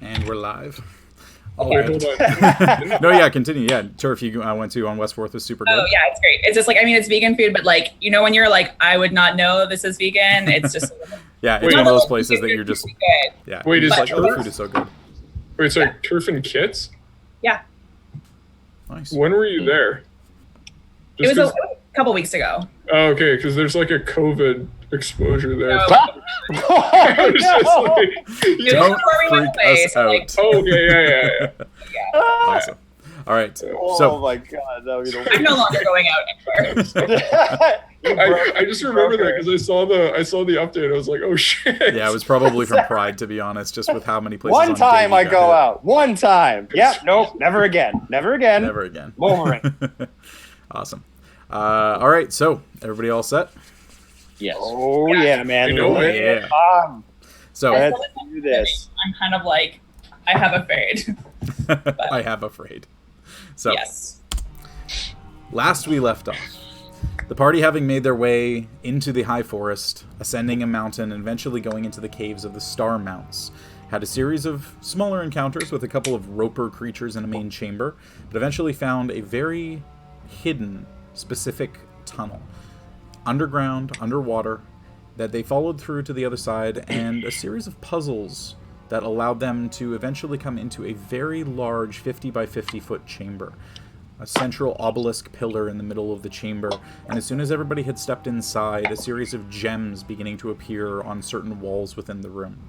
And we're live. Wait, hold on. No, yeah, continue. Yeah, turf you went to on West 4th was super good. Oh, yeah, it's great. It's just like, I mean, it's vegan food, but like, you know, when you're like, I would not know this is vegan, it's just. Yeah, it's one of those places that you're just. Good. Yeah. Wait, is like, it oh, the food is so good. Wait, sorry, Turf and Kits? Yeah. Nice. When were you there? It was a couple weeks ago. Oh, okay, because there's like a COVID exposure there. No. I was just like, Don't freak us out. oh, okay, yeah. Awesome. All right. Oh So, my god, no, you don't. I'm no longer going out anywhere. I just remember that because I saw the update. I was like, oh shit. yeah, it was probably from Pride, to be honest, just with how many places. One on time day I you go got hit. out. One time. Yep. Nope. Never again. Never again. Never again. Wolverine. Awesome. All right. So, everybody all set? Yes. Oh yeah, man. You know it. Yeah. So, Let's do this. I'm kind of like, I have afraid. I have afraid. So, Yes. last we left off, the party having made their way into the high forest, ascending a mountain, and eventually going into the caves of the Starmounts, had a series of smaller encounters with a couple of roper creatures in a main chamber, but eventually found a very hidden, specific tunnel, underground, underwater, that they followed through to the other side, and a series of puzzles that allowed them to eventually come into a very large 50 by 50 foot chamber. A central obelisk pillar in the middle of the chamber, and as soon as everybody had stepped inside, a series of gems beginning to appear on certain walls within the room.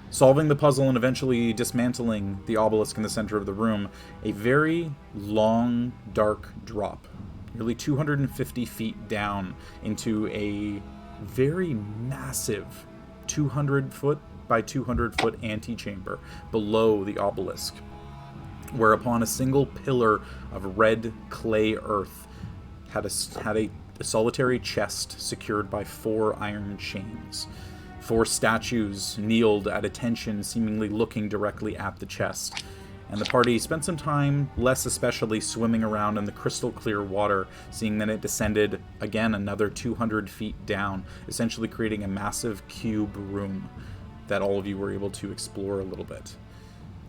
Solving the puzzle and eventually dismantling the obelisk in the center of the room, a very long, dark drop, nearly 250 feet down into a very massive 200 foot by 200 foot antechamber below the obelisk, whereupon a single pillar of red clay earth had a solitary chest secured by 4 iron chains. 4 statues kneeled at attention, seemingly looking directly at the chest. And the party spent some time, less especially, swimming around in the crystal clear water, seeing that it descended again another 200 feet down, essentially creating a massive cube room that all of you were able to explore a little bit.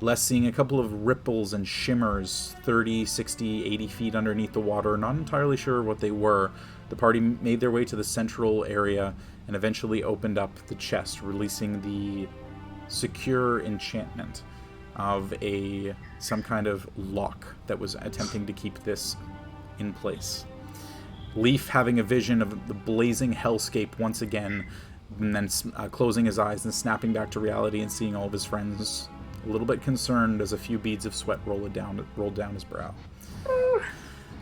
Less seeing a couple of ripples and shimmers 30, 60, 80 feet underneath the water, not entirely sure what they were. The party made their way to the central area and eventually opened up the chest, releasing the secure enchantment of some kind of lock that was attempting to keep this in place. Leif having a vision of the blazing hellscape once again, and then closing his eyes and snapping back to reality and seeing all of his friends a little bit concerned as a few beads of sweat rolled down his brow.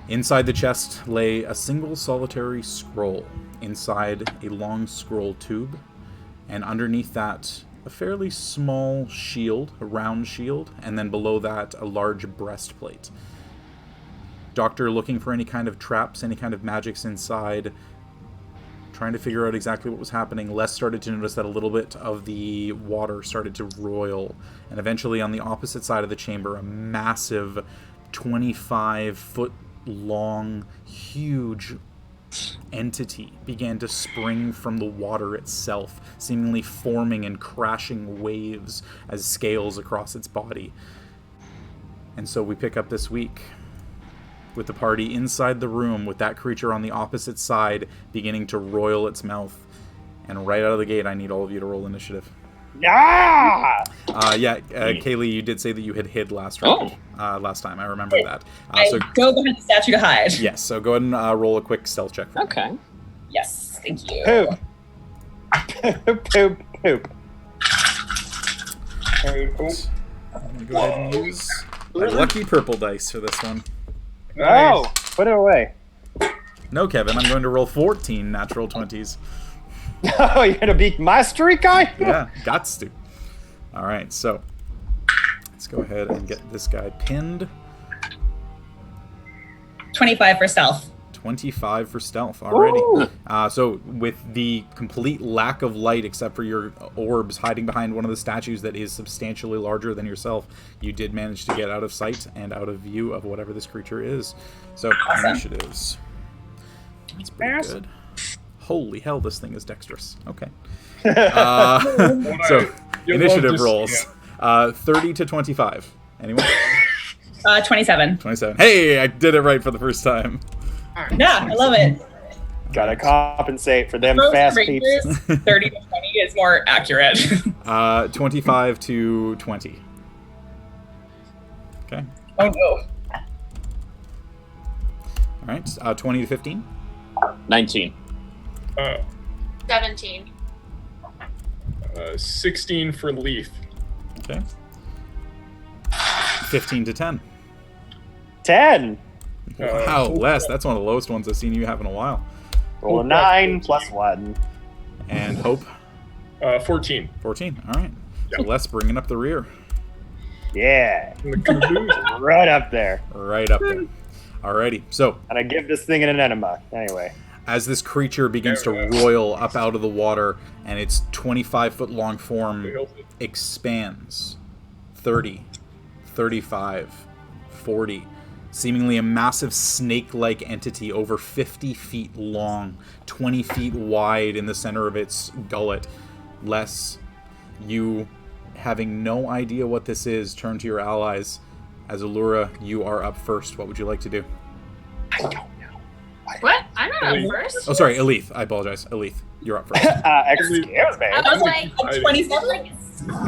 Inside the chest lay a single solitary scroll inside a long scroll tube, and underneath that a fairly small shield, a round shield, and then below that a large breastplate. Doctor looking for any kind of traps, any kind of magics inside, trying to figure out exactly what was happening. Les started to notice that a little bit of the water started to roil, and eventually on the opposite side of the chamber, a massive 25-foot long, huge entity began to spring from the water itself, seemingly forming and crashing waves as scales across its body. And so we pick up this week with the party inside the room with that creature on the opposite side beginning to roil its mouth. And right out of the gate, I need all of you to roll initiative. Yeah. Kaylee, you did say that you had hid last round. Last time, I remember that. I go behind the statue to hide. Yes, so go ahead and roll a quick stealth check for me. Okay. Yes, thank you. Poop. Poop. Poop. I'm going to go ahead and use my lucky purple dice for this one. Oh, put it away. No, Kevin, I'm going to roll 14 natural 20s. Oh, you're gonna beat my streak guy? Yeah, gots to. All right, so let's go ahead and get this guy pinned. 25 for stealth. 25 for stealth already. So with the complete lack of light, except for your orbs hiding behind one of the statues that is substantially larger than yourself, you did manage to get out of sight and out of view of whatever this creature is. So initiatives. That's pretty good. Holy hell, this thing is dexterous. Okay. So initiative rolls. 30 to 25. Anyone? 27. 27. Hey, I did it right for the first time. Yeah, I love it. Gotta compensate for them Pros fast and peeps. Rangers, 30 to 20 is more accurate. 25 to 20. Okay. Oh no. All right. 20 to 15. 19. 17. 16 for Leif. Okay. 15 to 10. 10. Wow, less. That's one of the lowest ones I've seen you have in a while. Roll a 9 plus 1. And Hope? 14. 14. All right. So Les bringing up the rear. Yeah. And the caboose. Right up there. Right up there. Alrighty. So, And I give this thing an enema. Anyway. as this creature begins to roil up out of the water and its 25-foot long form expands, 30, 35, 40, seemingly a massive snake-like entity over 50 feet long, 20 feet wide in the center of its gullet. Les, you, having no idea what this is, turn to your allies. As Aluura, you are up first. What would you like to do? I don't know. What? I'm not up first. Oh, sorry, Elethe. I apologize. Elethe, you're up first. Excuse me. I was like, I- 27? like,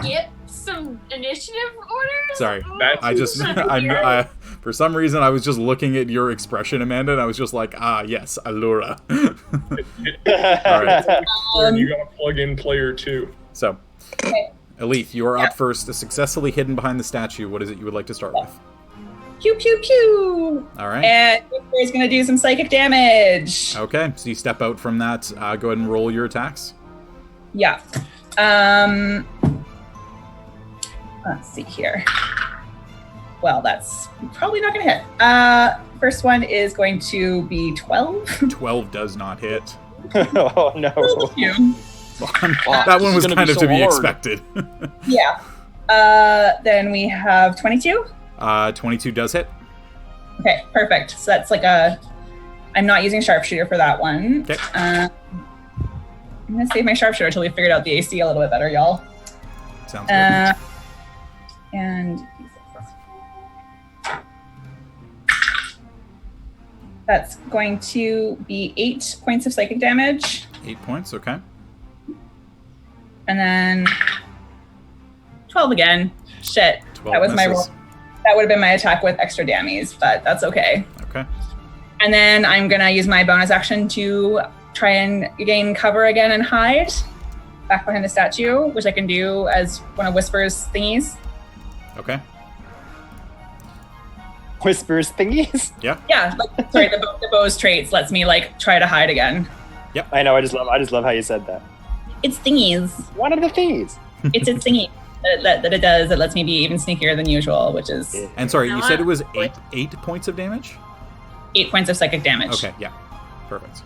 skip some initiative orders? Sorry. That's- I just, I, for some reason, I was just looking at your expression, Amanda, and I was just like, ah, yes, Aluura. All right. And you gotta plug in player 2. So, Okay. Elethe, you are up first, successfully hidden behind the statue. What is it you would like to start with? Pew pew pew. All right. And Whisper's gonna do some psychic damage. Okay, so you step out from that. Go ahead and roll your attacks. Yeah. Let's see here. Well, that's probably not gonna hit. First one is going to be 12. 12 does not hit. Oh, no. Pew. That one was gonna kind be of so to be hard. expected. Yeah. Then we have 22. 22 does hit. Okay, perfect. So that's like a. I'm not using sharpshooter for that one. Okay. I'm gonna save my sharpshooter until we figured out the AC a little bit better, y'all. Sounds good. And that's going to be 8 points of psychic damage, 8 points, okay. and then 12 again. Shit, 12 that was my misses. roll. That would have been my attack with extra damage, but that's okay. Okay. And then I'm gonna use my bonus action to try and gain cover again and hide back behind the statue, which I can do as one of Whisper's thingies. Okay. Whispers thingies. Yeah. Yeah, like, sorry, the bow's traits lets me like try to hide again. I know. I just love how you said that. It's thingies. One of the thingies. It's a thingy that it does. It lets me be even sneakier than usual, which is And sorry, you said it was What? 8 points of damage? 8 points of psychic damage. Okay, yeah. Perfect.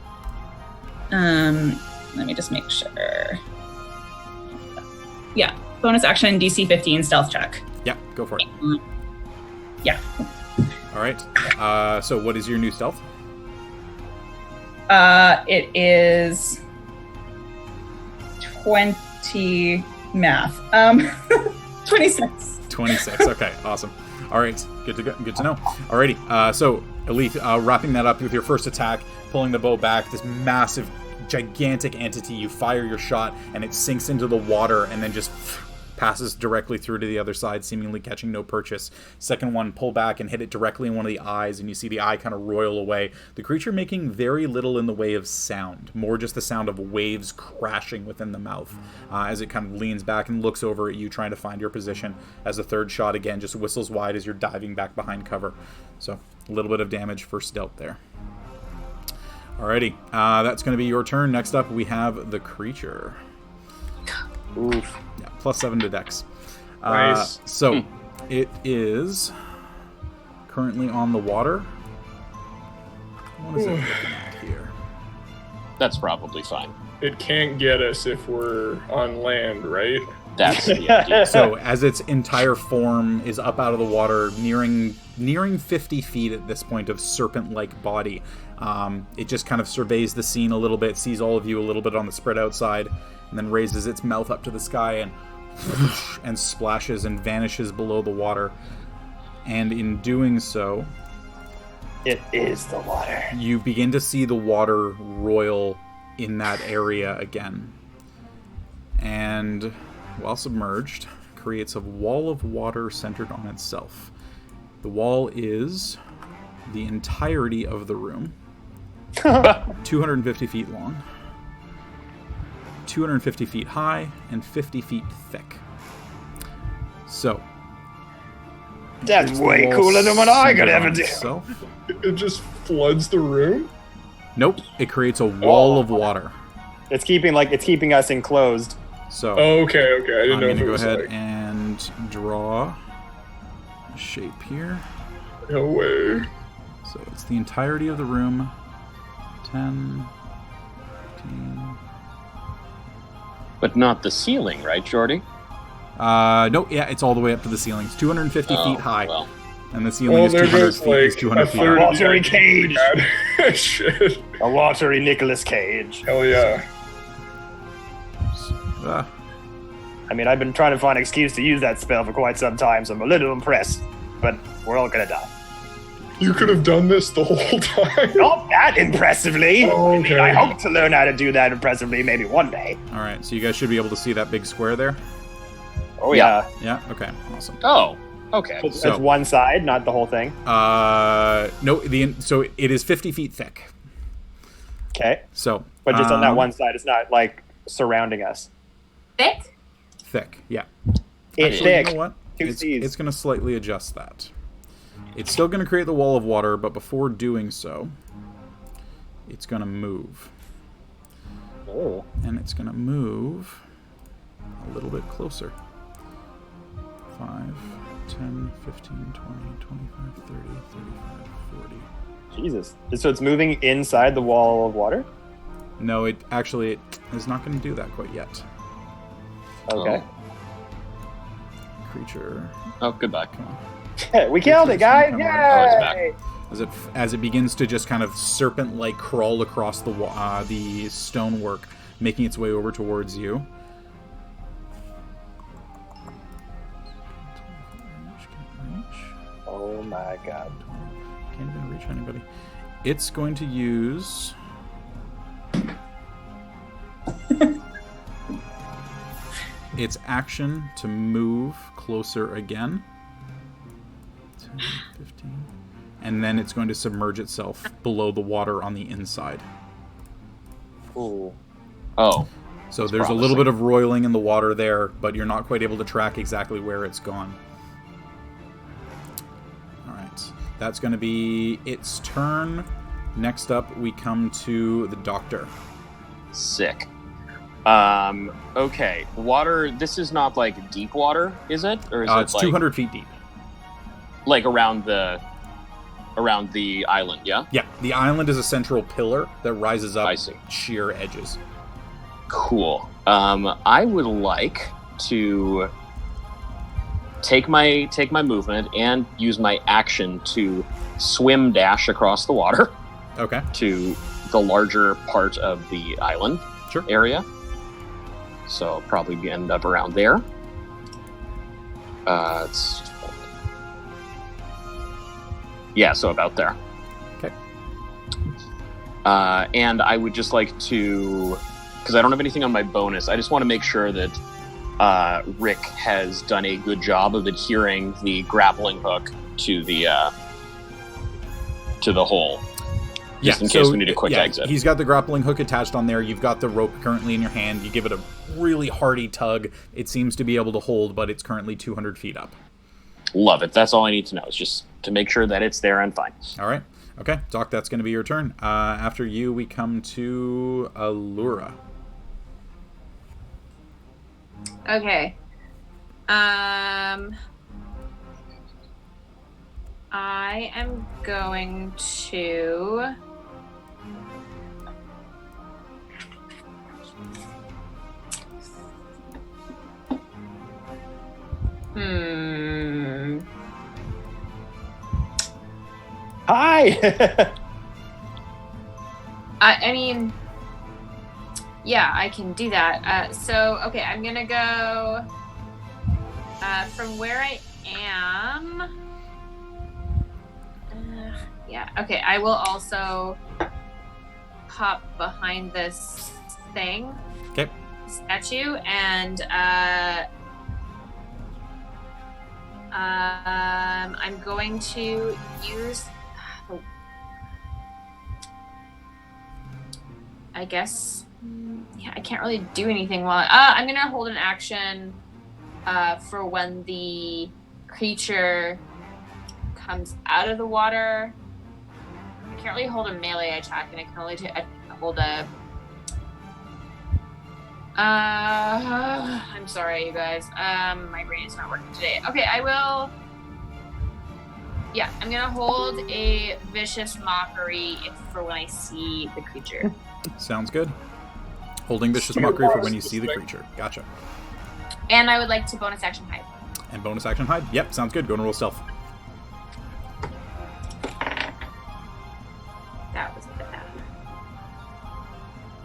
Let me just make sure. Yeah, bonus action DC 15 stealth check. Yeah, go for it. Yeah. All right. So what is your new stealth? It is 20 math. 26. 26. Okay, awesome. All right, good to know. Alrighty. So Elethe, wrapping that up with your first attack, pulling the bow back, this massive, gigantic entity. You fire your shot, and it sinks into the water, and then just passes directly through to the other side, seemingly catching no purchase. Second one, pull back and hit it directly in one of the eyes, and you see the eye kind of roil away. The creature making very little in the way of sound, more just the sound of waves crashing within the mouth as it kind of leans back and looks over at you, trying to find your position, as the third shot again just whistles wide as you're diving back behind cover. So a little bit of damage for stealth there. Alrighty, that's going to be your turn. Next up, we have the creature. Oof. Yeah, +7 to Dex. Nice. So it is currently on the water. What is it looking at here? That's probably fine. It can't get us if we're on land, right? That's the idea. So as its entire form is up out of the water, nearing 50 feet at this point of serpent-like body, it just kind of surveys the scene a little bit, sees all of you a little bit on the spread outside, and then raises its mouth up to the sky and and splashes and vanishes below the water. And in doing so, It is the water. you begin to see the water roil in that area again. And while submerged, creates a wall of water centered on itself. The wall is the entirety of the room. 250 feet long, 250 feet high, and 50 feet thick. So, That's the way wall cooler than what I could centered ever on do. itself. It just floods the room. Nope, it creates a wall of water. It's keeping us enclosed. So, Oh, okay. I didn't I'm know going if to it go was ahead like, and draw a shape here. no way. So it's the entirety of the room. 10, 15. But not the ceiling, right, Jordy? No, yeah, it's all the way up to the ceiling. It's 250 Oh, feet high. well. And the ceiling Well, is there 200 goes feet. Is like 200 a feet third high. of the Watery item cage. we had. Shit. A watery Nicolas Cage. Hell yeah. Ah, I mean, I've been trying to find an excuse to use that spell for quite some time, so I'm a little impressed. But we're all gonna die. You could have done this the whole time. Not that impressively. Oh, okay. I hope to learn how to do that impressively maybe one day. all right, so you guys should be able to see that big square there. Oh, Yeah. yeah. Yeah. Okay. Awesome. Oh, okay. That's So- one side, not the whole thing. No. So it is 50 feet thick. Okay. So. But just on that one side, it's not like surrounding us. Thick? Thick. Yeah. It's Actually, thick. You know what? Two It's Cs. going to slightly adjust that. It's still going to create the wall of water, but before doing so, it's going to move. Oh. And it's going to move a little bit closer. 5, 10, 15, 20, 25, 30, 35, 40. Jesus. So it's moving inside the wall of water? No, it is not going to do that quite yet. Okay. Creature, Oh, goodbye. come on. We killed it, guys! Come on. Oh, it's back. Yay! As it begins to just kind of serpent-like crawl across the stonework, making its way over towards you. Oh my god. Can't even reach anybody. It's going to use its action to move closer again. 10, 15. And then it's going to submerge itself below the water on the inside. Ooh. Oh, So That's there's a little promising. bit of roiling in the water there, but you're not quite able to track exactly where it's gone. Alright. That's going to be its turn. Next up, we come to the doctor. sick. Okay. Water, this is not like deep water, is it? Or is it It's like, 200 feet deep. like around the island, yeah? Yeah, the island is a central pillar that rises up I see. sheer edges. Cool. I would like to take my movement and use my action to swim dash across the water Okay. to the larger part of the island Sure. area. So probably end up around there. So about there. Okay. And I would just like to, because I don't have anything on my bonus, I just want to make sure that Rick has done a good job of adhering the grappling hook to the hole. Just in case we need a quick exit. He's got the grappling hook attached on there. You've got the rope currently in your hand. You give it a really hearty tug. It seems to be able to hold, but it's currently 200 feet up. Love it. That's all I need to know. Is just to make sure that it's there and fine. All right. Okay, Doc, that's going to be your turn. After you, we come to Aluura. Okay. I am going to. Hi! I mean, yeah, I can do that. Okay, I'm gonna go From where I am. Yeah. Okay. I will also hop behind this thing. Okay. Statue, and I'm going to use. I guess. Yeah, I can't really do anything while I'm gonna hold an action for when the creature comes out of the water. I can't really hold a melee attack, and I can only hold a. I'm sorry, you guys. My brain is not working today. Okay, I will. Yeah, I'm gonna hold a vicious mockery for when I see the creature. Sounds good. Holding vicious mockery for when you see the creature. Gotcha. And I would like to bonus action hide. And bonus action hide. Yep, sounds good. Go and roll stealth. That was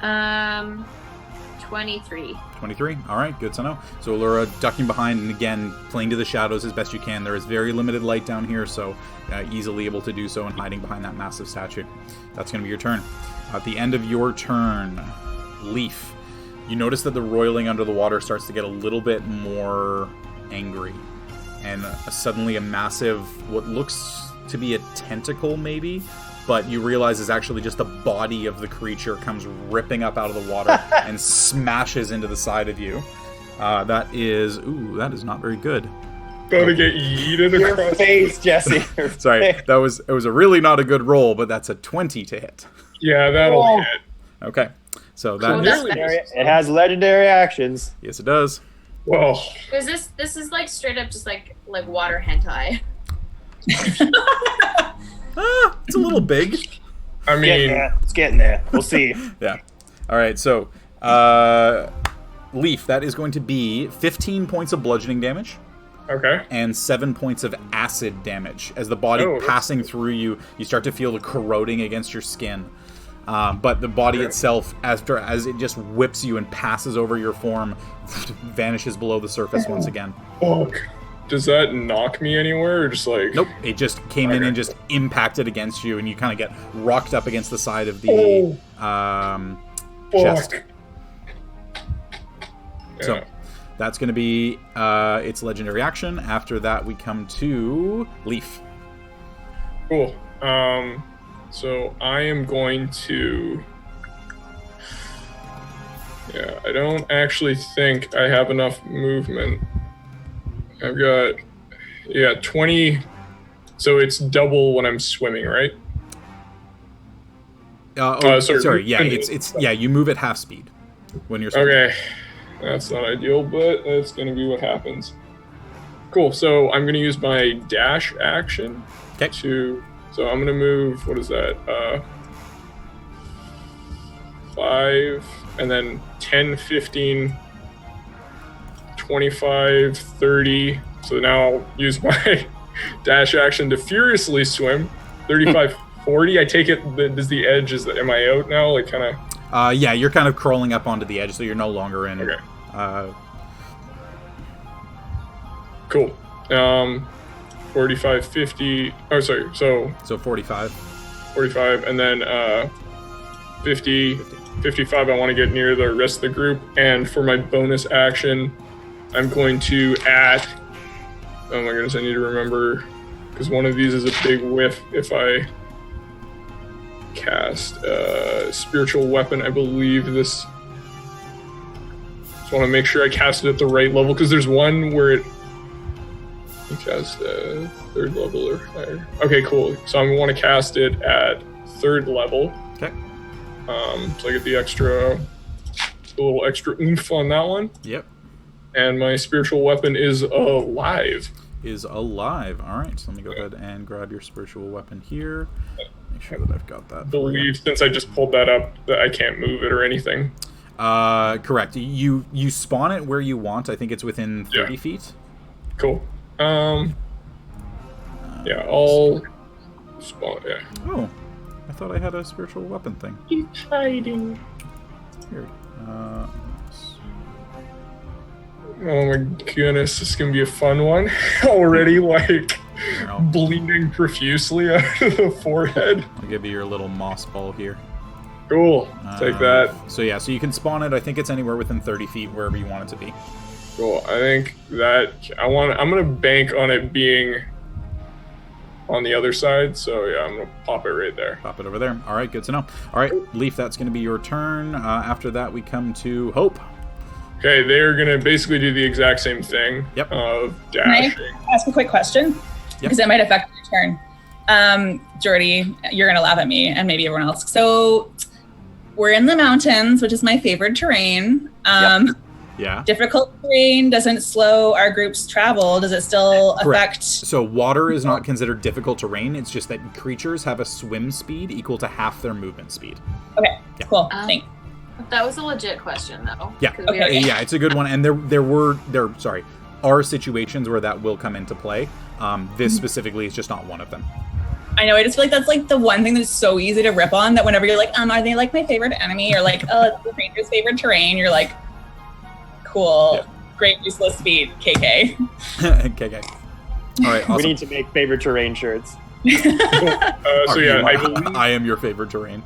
bad. 23. 23. All right, good to know. So Aluura ducking behind and again playing to the shadows as best you can. There is very limited light down here, so easily able to do so and hiding behind that massive statue. That's going to be your turn. At the end of your turn, Leif, you notice that the roiling under the water starts to get a little bit more angry. And suddenly a massive, what looks to be a tentacle maybe, but you realize is actually just the body of the creature comes ripping up out of the water and smashes into the side of you. That is not very good. About to get yeeted Your across face, Jesse. Your Sorry, face. it was a really not a good roll, but that's a 20 to hit. Yeah, that'll hit. Okay, so Cool, that that's is, better. It has legendary actions. yes, it does. Well, Is this is like straight up just like water hentai? It's a little big. I mean, It's getting there. We'll see. Yeah. All right, so Leif, that is going to be 15 points of bludgeoning damage. okay. And 7 points of acid damage. As the body passing through you, you start to feel the corroding against your skin. But the body itself, as it just whips you and passes over your form, vanishes below the surface once again. Fuck. Does that knock me anywhere, or just like... Nope, it just came in and just impacted against you, and you kind of get rocked up against the side of the chest. Fuck. So Yeah. that's going to be its legendary action. After that, we come to Leif. Cool. So I am going to... Yeah, I don't actually think I have enough movement. I've got, 20... So it's double when I'm swimming, right? Sorry. Yeah, you move at half speed when you're swimming. Okay. That's not ideal, but that's going to be what happens. Cool. So I'm going to use my dash action to... So I'm going to move, what is that? 5, and then 10, 15, 25, 30. So now I'll use my dash action to furiously swim. 35, 40. I take it, am I out now? Like, kind of... Yeah, you're kind of crawling up onto the edge, so you're no longer in... Okay. Cool. 45, 50... Oh, sorry. So 45. 45, and then 50, 55, I want to get near the rest of the group. And for my bonus action, I'm going to add... Oh my goodness, I need to remember, because one of these is a big whiff if I cast Spiritual Weapon. I believe this... Just want to make sure I cast it at the right level, because there's one where it... You cast 3rd level or higher. Okay, cool. So I want to cast it at 3rd level. Okay. So I get the little extra oomph on that one. Yep. And my spiritual weapon is alive. All right, so let me go ahead and grab your spiritual weapon here. Make sure that I've got that. I believe, since I just pulled that up, that I can't move it or anything. Correct. You spawn it where you want. I think it's within 30 feet. Cool. I'll spawn. Yeah. Oh, I thought I had a spiritual weapon thing. Keep hiding. Weird. Oh my goodness, this is gonna be a fun one. Already, like, know. bleeding profusely out of the forehead. I'll give you your little moss ball here. Cool. Take that. So yeah, so you can spawn it. I think it's anywhere within 30 feet, wherever you want it to be. Cool. I think that I'm gonna bank on it being on the other side. So yeah, I'm gonna pop it right there. Pop it over there. All right, good to know. All right, Leif, that's going to be your turn. After that, we come to Hope. Okay, they're gonna basically do the exact same thing. Yep. Of Can I dashing. ask a quick question? Because it might affect your turn. Jordy, you're going to laugh at me and maybe everyone else. So we're in the mountains, which is my favorite terrain. Yeah. Difficult terrain doesn't slow our group's travel. Does it still Correct. affect? So water is not considered difficult terrain. It's just that creatures have a swim speed equal to half their movement speed. Okay, Yeah. cool. Thanks. That was a legit question, though. Yeah. 'cause we Okay. Yeah, it's a good one. And there are situations where that will come into play. This specifically is just not one of them. I know. I just feel like that's like the one thing that's so easy to rip on. That whenever you're like, are they like my favorite enemy, or like, oh, it's the ranger's favorite terrain? You're like, cool, great useless speed, KK. Okay. All right. Awesome. We need to make favorite terrain shirts. So yeah, I am your favorite terrain.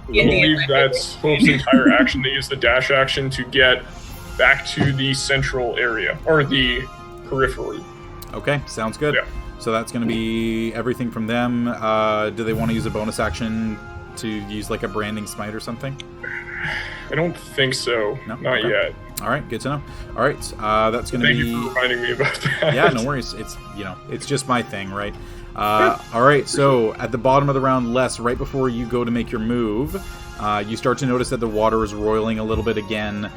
I believe that's Hope's entire action. They use the dash action to get back to the central area, or the periphery. Okay, sounds good. Yeah. So that's going to be everything from them. Do they want to use a bonus action to use like a branding smite or something? I don't think so. No? Not Okay. yet. All right, good to know. All right, that's going to Thank be... you for reminding me about that. Yeah, no worries. It's, it's just my thing, right? All right, so at the bottom of the round, Les, right before you go to make your move, you start to notice that the water is roiling a little bit again.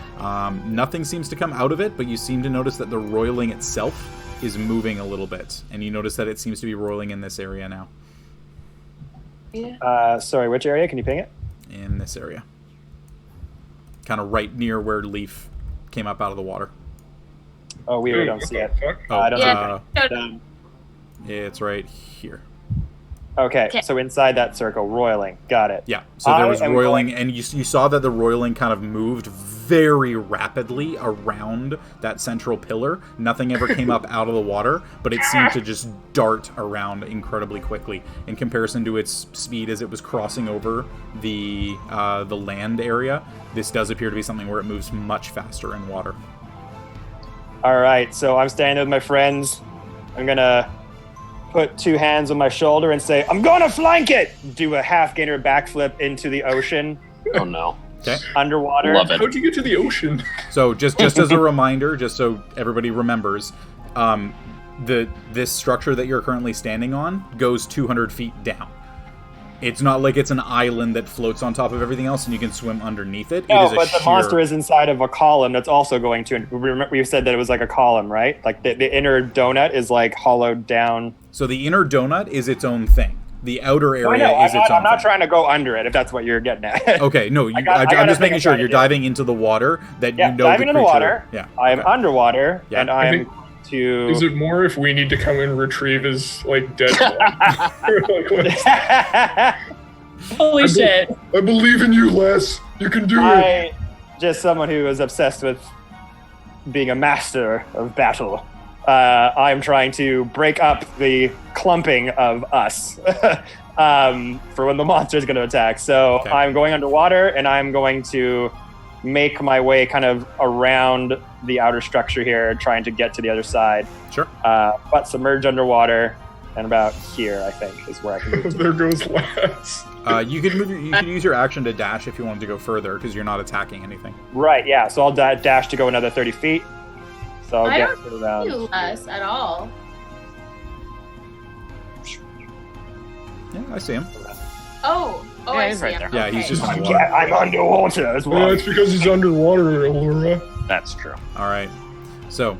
Nothing seems to come out of it, but you seem to notice that the roiling itself is moving a little bit, and you notice that it seems to be roiling in this area now. Yeah. Sorry, which area? Can you ping it? In this area. Kind of right near where Leif came up out of the water. Oh, weird. I don't What see the it. fuck? Oh, I don't Yeah. know. it's right here. Okay, Okay. so inside that circle, roiling. Got it. Yeah, so there I was am roiling, going- and you saw that the roiling kind of moved very rapidly around that central pillar. Nothing ever came up out of the water, but it seemed to just dart around incredibly quickly in comparison to its speed as it was crossing over the land area. This does appear to be something where it moves much faster in water. All right, so I'm standing there with my friends. I'm going to put two hands on my shoulder and say, I'm going to flank it! Do a half-gainer backflip into the ocean, Oh no. Okay. underwater. Love it. How'd you get to the ocean? So just as a reminder, just so everybody remembers, this structure that you're currently standing on goes 200 feet down. It's not like it's an island that floats on top of everything else and you can swim underneath it. No, It is but a the monster is inside of a column that's also going to... Remember, we said that it was like a column, right? Like the inner donut is like hollowed down. So the inner donut is its own thing. The outer area No, I know. is its own I'm not thing. trying to go under it, if that's what you're getting at. Okay, no, I got I'm a just thing making I'm sure trying you're to do. diving into the water that Yeah, you know diving the in the creature. water. Yeah, I am okay. underwater, Yeah. and I I'm think- to... Is it more if we need to come and retrieve his like dead body? Like, what? Holy shit! I believe in you, Les. You can do it. I, just someone who is obsessed with being a master of battle, I'm trying to break up the clumping of us for when the monster is going to attack. So Okay. I'm going underwater, and I'm going to make my way kind of around the outer structure here, trying to get to the other side. Sure. But submerge underwater, and about here, I think, is where I can move to. There goes Les. You could you could use your action to dash if you wanted to go further because you're not attacking anything. Right, yeah. So I'll dash to go another 30 feet. So I'll I get don't to around. You less at all. Yeah, I see him. Oh, Yeah, I he's see right him. there. Yeah, he's Okay. just I'm, underwater. I'm underwater as Well, well. it's because he's underwater, Aluura. That's true. All right. So,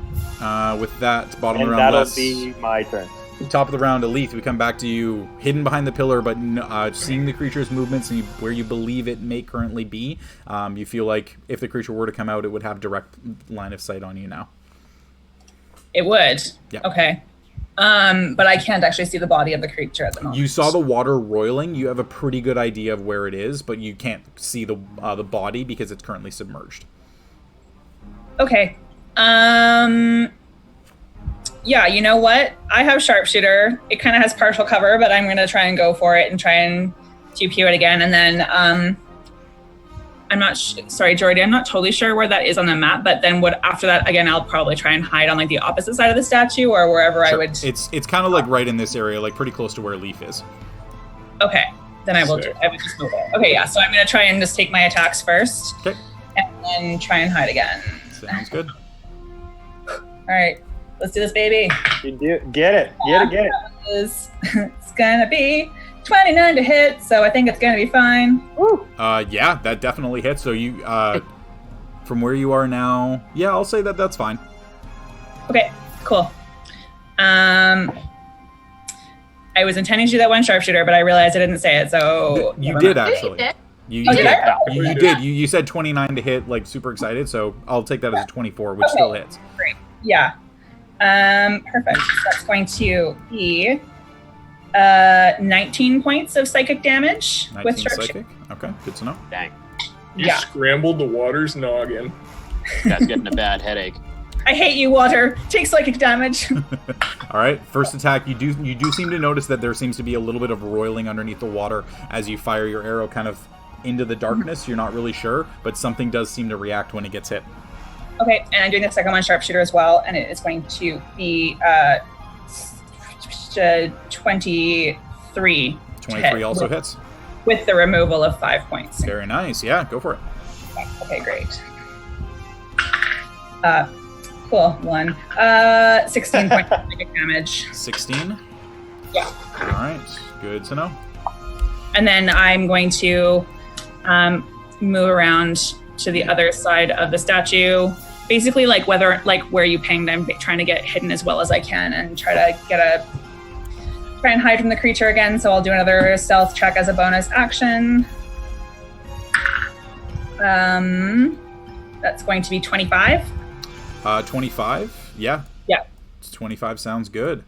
with that, bottom of And the round, that'll Les. be my turn. Top of the round, Elethe, we come back to you, hidden behind the pillar, but seeing the creature's movements and where you believe it may currently be. You feel like if the creature were to come out, it would have direct line of sight on you now. It would. Yeah. Okay. But I can't actually see the body of the creature at the moment. You saw the water roiling. You have a pretty good idea of where it is, but you can't see the body because it's currently submerged. Okay. Yeah, you know what? I have sharpshooter. It kind of has partial cover, but I'm gonna try and go for it and try and pew it again. And then I'm not sorry, Jordy. I'm not totally sure where that is on the map. But then after that again? I'll probably try and hide on like the opposite side of the statue or wherever I would. It's kind of like right in this area, like pretty close to where Leif is. Okay, then I would just go there. Okay, yeah. So I'm gonna try and just take my attacks first. Okay. And then try and hide again. Sounds good. All right. Let's do this, baby. You do get it. Get it. It's gonna be 29 to hit, so I think it's gonna be fine. Woo. Yeah, that definitely hits. So you, from where you are now, yeah, I'll say that's fine. Okay, cool. I was intending to do that one sharpshooter, but I realized I didn't say it, so You did actually. did. You Oh, did. did I? You did. You said 29 to hit, like super excited. So I'll take that as a 24, which still hits. Great. Yeah. Perfect. So that's going to be 19 points of psychic damage 19 with sharpshooter. psychic. Okay, good to know. Dang. You Yeah. scrambled the water's noggin. Guy's getting a bad headache. I hate you, water. Take psychic damage. All right, first attack. You do seem to notice that there seems to be a little bit of roiling underneath the water as you fire your arrow kind of into the darkness. You're not really sure, but something does seem to react when it gets hit. Okay, and I'm doing the second one sharpshooter as well, and it is going to be 23. 23 also hits. With the removal of 5 points. Very nice. Yeah, go for it. Okay, great. Cool. 16 points of psychic damage. 16? Yeah. All right, good to know. And then I'm going to move around to the other side of the statue. Basically, where you pinged, I'm trying to get hidden as well as I can and try and hide from the creature again. So I'll do another stealth check as a bonus action. That's going to be 25. 25? Yeah. Yeah. 25 sounds good.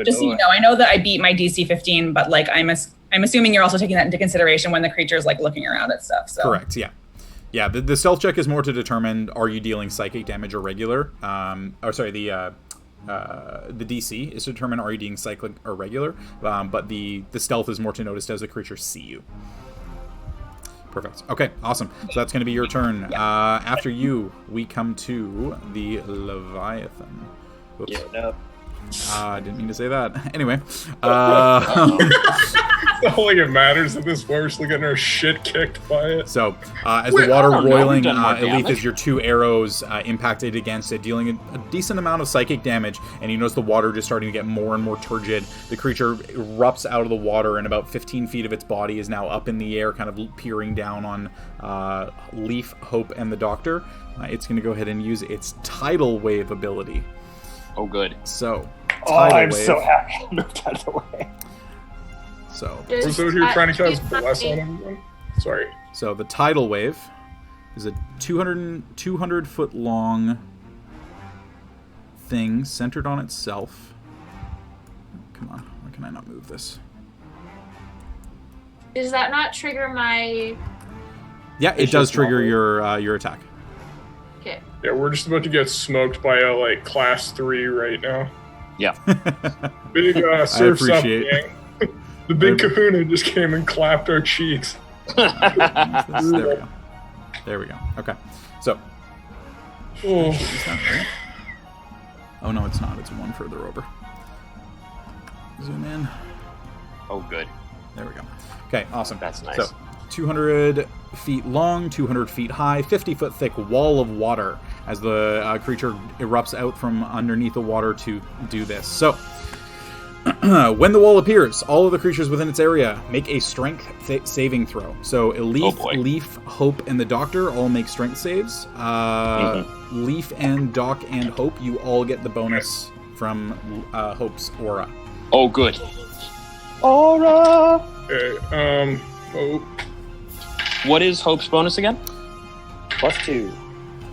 Just so you know, I know that I beat my DC 15, but like I'm assuming you're also taking that into consideration when the creature's like looking around at stuff. So. Correct. Yeah. Yeah. The stealth check is more to determine are you dealing psychic damage or regular. The DC is to determine are you dealing cyclic or regular. But the stealth is more to notice does the creature see you. Perfect. Okay, awesome. So that's going to be your turn. After you, we come to the Leviathan. Oops. Yeah, no. I didn't mean to say that. Anyway. It's not like it matters at this point. We're still getting our shit kicked by it. So, as the water I don't know, roiling, we've done more Elethe, damage. as your 2 arrows impacted against it, dealing a decent amount of psychic damage, and you notice the water just starting to get more and more turgid. The creature erupts out of the water, and about 15 feet of its body is now up in the air, kind of peering down on Leif, Hope, and the Doctor. It's going to go ahead and use its Tidal Wave ability. Oh, good. So, I'm Wave. so happy I moved out of the way. So, Was out here trying to cast Bless on everyone? Sorry. So the tidal wave is a 200 foot long thing centered on itself. Come on, why can I not move this? Does that not trigger my... Yeah, it does trigger your attack. Okay. Yeah, we're just about to get smoked by a class 3 right now. Yeah. Big surf's up appreciate- gang. The big kahuna just came and clapped our cheeks. There we go. Okay. So. Oh. Is that right? Oh no, it's not. It's one further over. Zoom in. Oh, good. There we go. Okay, awesome. That's nice. So, 200 feet long, 200 feet high, 50-foot thick wall of water as the creature erupts out from underneath the water to do this. So, when the wall appears, all of the creatures within its area make a strength saving throw. So, Elethe, Leif, Hope, and the Doctor all make strength saves. Leif and Doc and Hope, you all get the bonus from Hope's aura. Oh, good. Aura! Okay, Hope. What is Hope's bonus again? +2.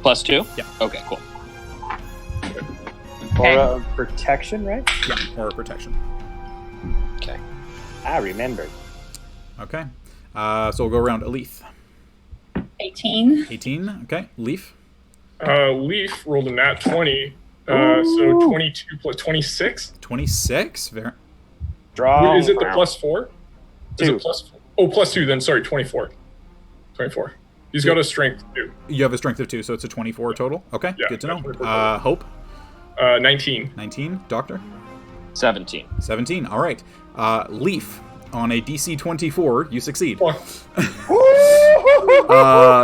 +2? Yeah. Okay, cool. Okay. Aura of protection, right? Yeah, aura protection. Okay. I remembered. Okay. So we'll go around Elethe. 18. 18. Okay. Leif. Leif rolled a nat 20. So 22 plus 26? 26? Very... Draw. Is it the +4? Is Two. it +4? Oh, +2 then. Sorry, 24. 24. He's got a strength 2. You have a strength of 2, so it's a 24 total? Okay, Yeah, good to yeah, know. 24 total. Hope? 19. 19. Doctor? 17. 17. All right. Leif, on a DC 24, you succeed. Fuck.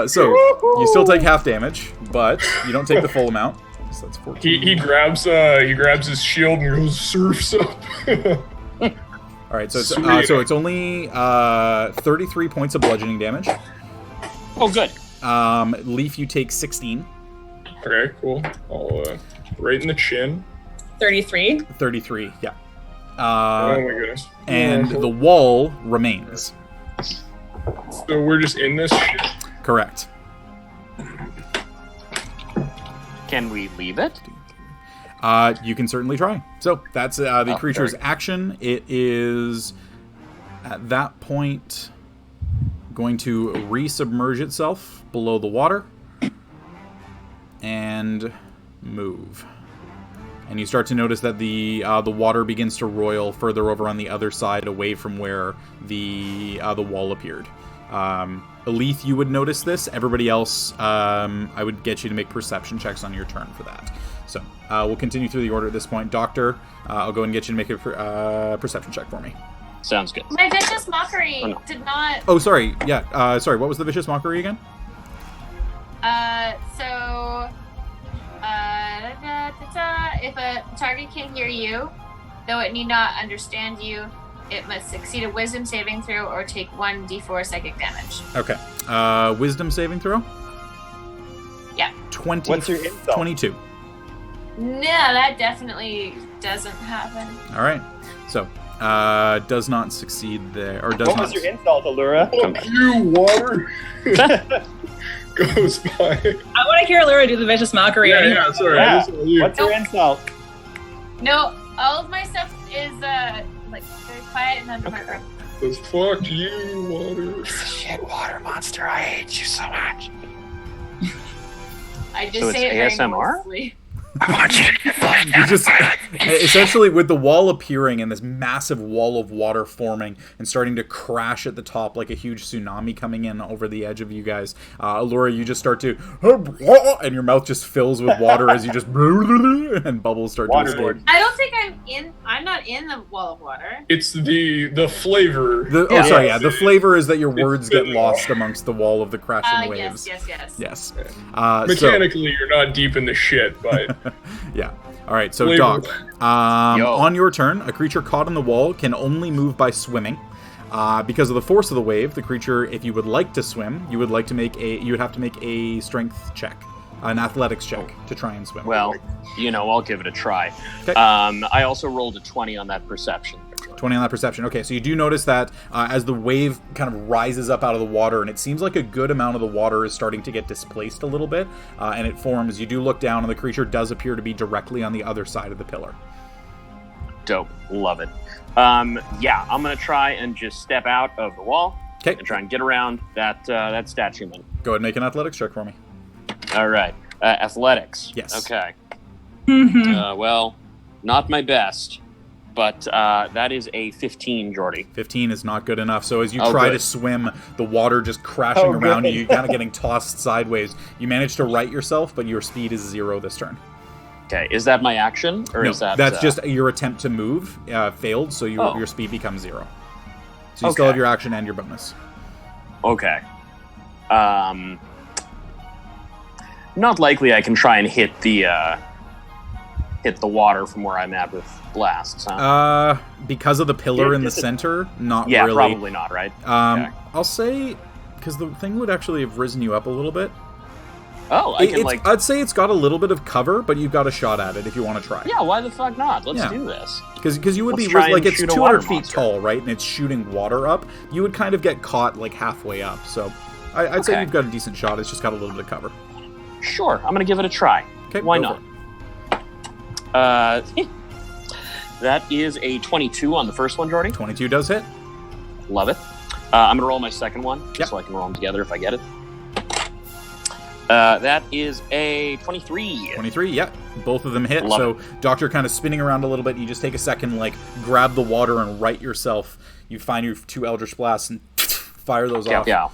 So you still take half damage, but you don't take the full amount. So that's 14. He grabs his shield and goes surfs up. All right, so it's, Sweet. only 33 points of bludgeoning damage. Oh, good. Leif, you take 16. Okay, cool. I'll right in the chin. 33. 33, yeah. Oh my goodness. And the wall remains. So we're just in this shit. Correct. Can we leave it? You can certainly try. So that's the creature's action. It is, at that point, going to resubmerge itself below the water and move. And you start to notice that the water begins to roil further over on the other side, away from where the wall appeared. Elethe, you would notice this. Everybody else, I would get you to make perception checks on your turn for that. So we'll continue through the order at this point. Doctor, I'll go and get you to make a perception check for me. Sounds good. My vicious mockery Oh, no. did not. Oh, sorry. Yeah. Sorry. What was the vicious mockery again? If a target can hear you, though it need not understand you, it must succeed a wisdom saving throw or take 1d4 psychic damage. Okay. Wisdom saving throw? Yeah. 20. What's your insult? 22. No, that definitely doesn't happen. All right. So, does not succeed there, or does What not. was your insult, Aluura? Fuck you, water. Goes by. I want to hear Aluura do the vicious mockery. Yeah, sorry. Yeah. This is you. What's your insult? No, all of my stuff is like very quiet and under my breath. Says, fuck you, water. Shit, water monster, I hate you so much. I just So say it's it very ASMR? noisily. I want you to get flushed You just essentially, with the wall appearing and this massive wall of water forming and starting to crash at the top like a huge tsunami coming in over the edge of you guys, Aluura, you just start to, and your mouth just fills with water as you just and bubbles start to escape. Waterboard. I don't think I'm not in the wall of water. It's the flavor. The flavor is that your words get lost amongst the wall of the crashing waves. Yes. Mechanically, you're not deep in the shit, but Yeah. All right. So, Flavor. Doc, on your turn, a creature caught in the wall can only move by swimming. Because of the force of the wave, the creature, if you would like to swim, you would have to make a strength check, an athletics check to try and swim. Well, I'll give it a try. Okay. I also rolled a 20 on that perception. 20 on that perception. Okay, so you do notice that as the wave kind of rises up out of the water, and it seems like a good amount of the water is starting to get displaced a little bit, and it forms. You do look down, and the creature does appear to be directly on the other side of the pillar. Dope. Love it. I'm going to try and just step out of the wall Okay, and try and get around that statue man. go ahead and make an athletics check for me. All right. Athletics. Yes. Okay. Mhm. Well, not my best, but that is a 15, Jordy. 15 is not good enough. So as you Oh, try good. to swim, the water just crashing Oh, around good. you, kind of getting tossed sideways. You manage to right yourself, but your speed is 0 this turn. Okay. Is that my action, or No, is that? that's just your attempt to move failed, so your speed becomes 0. So you still Okay. have your action and your bonus. Okay. Not likely I can try and hit the water from where I'm at with blasts, huh? Because of the pillar Yeah, in the just a- center, not yeah, really. probably not, right? Okay. I'll say, because the thing would actually have risen you up a little bit. Oh, I can I'd say it's got a little bit of cover, but you've got a shot at it if you want to try. Yeah, why the fuck not? Let's Yeah. do this. Because you would Let's be try and like, it's shoot a 200 water feet monster. tall, right? And it's shooting water up. You would kind of get caught like halfway up. So I'd say Okay. you've got a decent shot. It's just got a little bit of cover. Sure, I'm gonna give it a try. Okay, Why go not? for That is a 22 on the first one, Jordy. it. 22 does hit. Love it. I'm gonna roll my second one, Yep. so I can roll them together if I get it. That is a 23. 23, yeah. Both of them hit. Love So, Doctor kind of spinning around a little bit. You just take a second, like, grab the water and right yourself. You find your 2 Eldritch Blasts and fire those off. Yeah.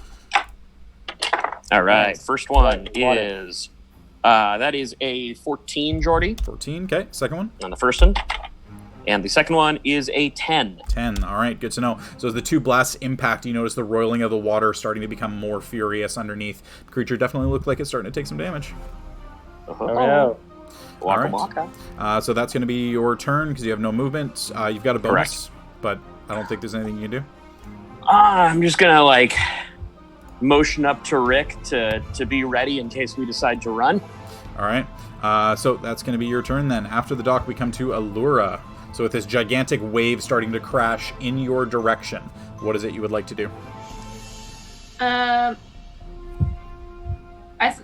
All right. Nice. First one Water. is... that is a 14, Jordy, 14, okay. Second one? on the first one. And the second one is a 10. 10. All right, good to know. So as the 2 blasts impact, you notice the roiling of the water starting to become more furious underneath. The creature definitely looked like it's starting to take some damage. Oh, no. All right. Waka. So that's going to be your turn because you have no movement. You've got a bonus, Correct. but I don't think there's anything you can do. I'm just going to, like, motion up to Rick to be ready in case we decide to run. All right. So that's going to be your turn then. After the dock, we come to Aluura. So with this gigantic wave starting to crash in your direction, what is it you would like to do?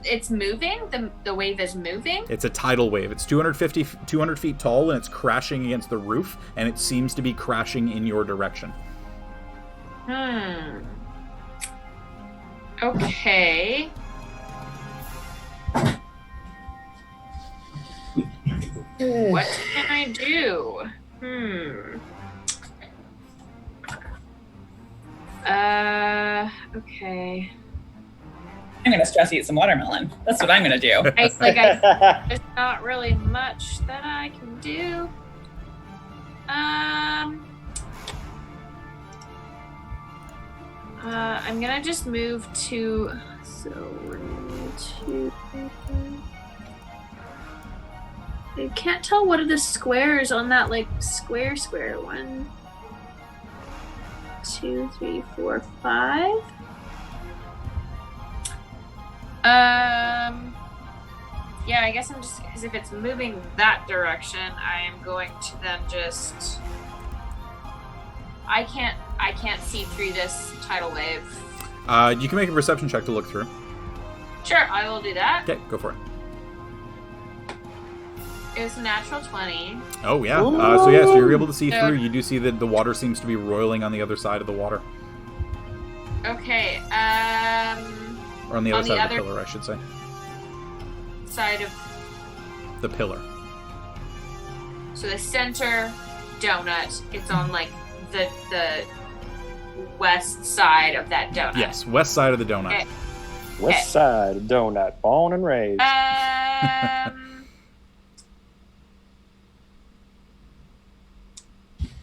It's moving. The wave is moving. It's a tidal wave. It's 200 feet tall, and it's crashing against the roof, and it seems to be crashing in your direction. Okay. What can I do? Okay. I'm gonna stress eat some watermelon. That's what I'm gonna do. There's not really much that I can do. I'm gonna just move to. So 1, 2. I can't tell what are the squares on that like square 1, 2, 3, 4, 5. Yeah, I guess I'm just because if it's moving that direction, I am going to then just. I can't see through this tidal wave. You can make a perception check to look through. Sure, I will do that. Okay, go for it. It was a natural 20. Oh, yeah. So you're able to see through. You do see that the water seems to be roiling on the other side of the water. Okay, Or on the other on side the of the pillar, I should say. side of The pillar. so the center donut. It's on like the west side of that donut. Yes, west side of the donut. Okay. West Side Donut, born and raised.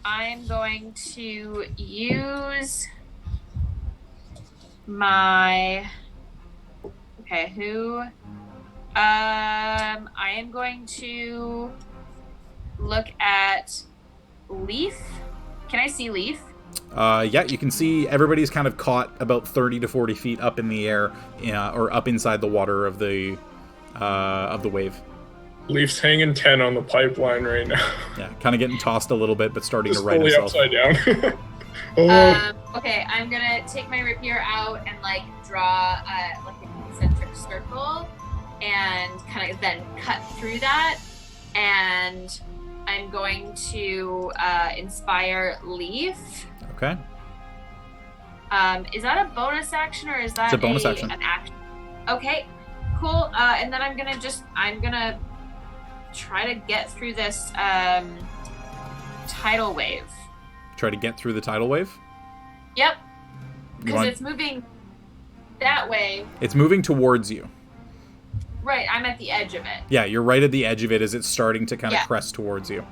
I'm going to use my. Okay, who? I am going to look at Leif. Can I see Leif? Yeah, you can see everybody's kind of caught about 30 to 40 feet up in the air, or up inside the water of the wave. Leif's hanging 10 on the pipeline right now. Yeah, kind of getting tossed a little bit, but starting Just to right fully himself. upside down. Oh. Okay, I'm gonna take my rapier out and like draw like a concentric circle, and kind of then cut through that, and I'm going to inspire Leif. Okay. Is that a bonus action or is that It's a bonus action. an action? Okay, cool. And then I'm gonna try to get through this tidal wave. Try to get through the tidal wave? Yep. You Because want- it's moving that way. It's moving towards you. Right, I'm at the edge of it. Yeah, you're right at the edge of it as it's starting to kind of Yeah. crest towards you.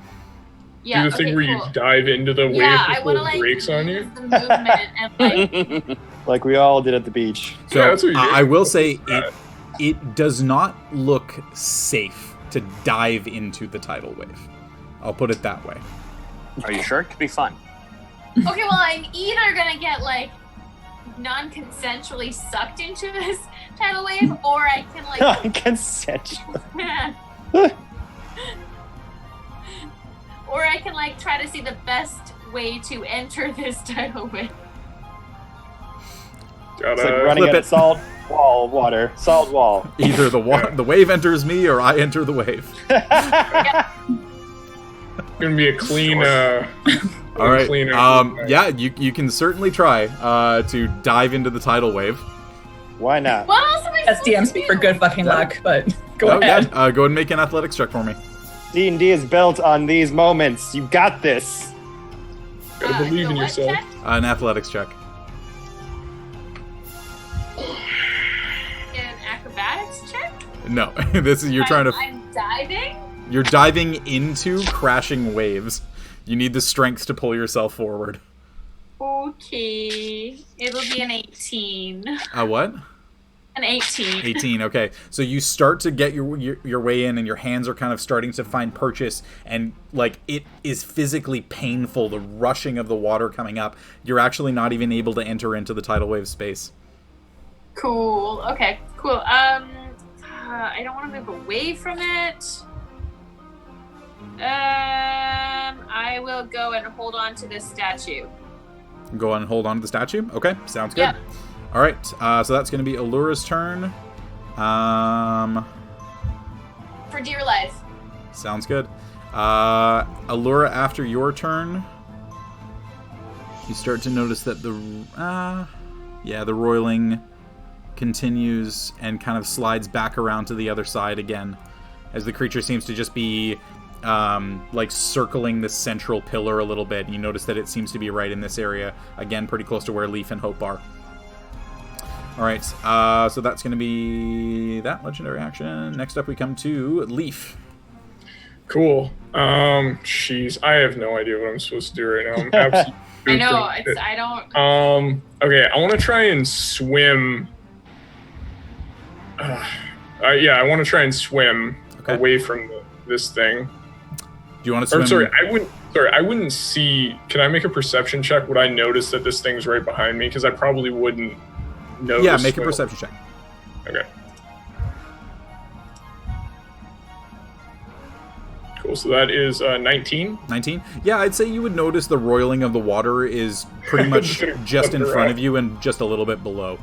Yeah, Do the thing okay, where cool. you dive into the wave Yeah, I before want to it like breaks on you. use the movement and like Like we all did at the beach. So Yeah, that's what you I do. will say That. it does not look safe to dive into the tidal wave. I'll put it that way. Are you sure? It could be fun. okay, well I'm either gonna get like non-consensually sucked into this tidal wave, or I can like Consent. or I can like try to see the best way to enter this tidal wave. It's like Gotta, running Flip at it. a salt wall of water. Salt wall. Either the wave enters me or I enter the wave. gonna be a clean. All right. Clean Yeah, you can certainly try to dive into the tidal wave. Why not? Well, also my That's DM speak for good fucking luck, but go ahead. Yeah. Go ahead and make an athletics check for me. D&D is built on these moments. You got this. Gotta believe in what yourself. check? An athletics check. An acrobatics check? No, this is I'm diving? You're diving into crashing waves. You need the strength to pull yourself forward. Okay. It'll be an 18. What? An 18. 18, okay. So you start to get your way in, and your hands are kind of starting to find purchase, and like it is physically painful, the rushing of the water coming up. You're actually not even able to enter into the tidal wave space. Cool. Okay, cool. I don't want to move away from it. I will go and hold on to this statue. Go on and hold on to the statue? Okay, sounds good. Yeah. All right, so that's going to be Aluura's turn. For dear life. Sounds good. Aluura, after your turn, you start to notice that the roiling continues and kind of slides back around to the other side again, as the creature seems to just be like circling the central pillar a little bit. You notice that it seems to be right in this area, again, pretty close to where Leif and Hope are. All right, so that's going to be that legendary action. Next up, we come to Leif. Cool. Jeez, I have no idea what I'm supposed to do right now. I'm absolutely I know. I don't. Okay, I want to try and swim. I want to try and swim away from this thing. Do you want to swim? Or, I wouldn't see. Can I make a perception check? Would I notice that this thing's right behind me? Because I probably wouldn't notice. Yeah, make a perception check. Okay. Cool. So that is 19. 19? Yeah, I'd say you would notice the roiling of the water is pretty much just in front of you and just a little bit below.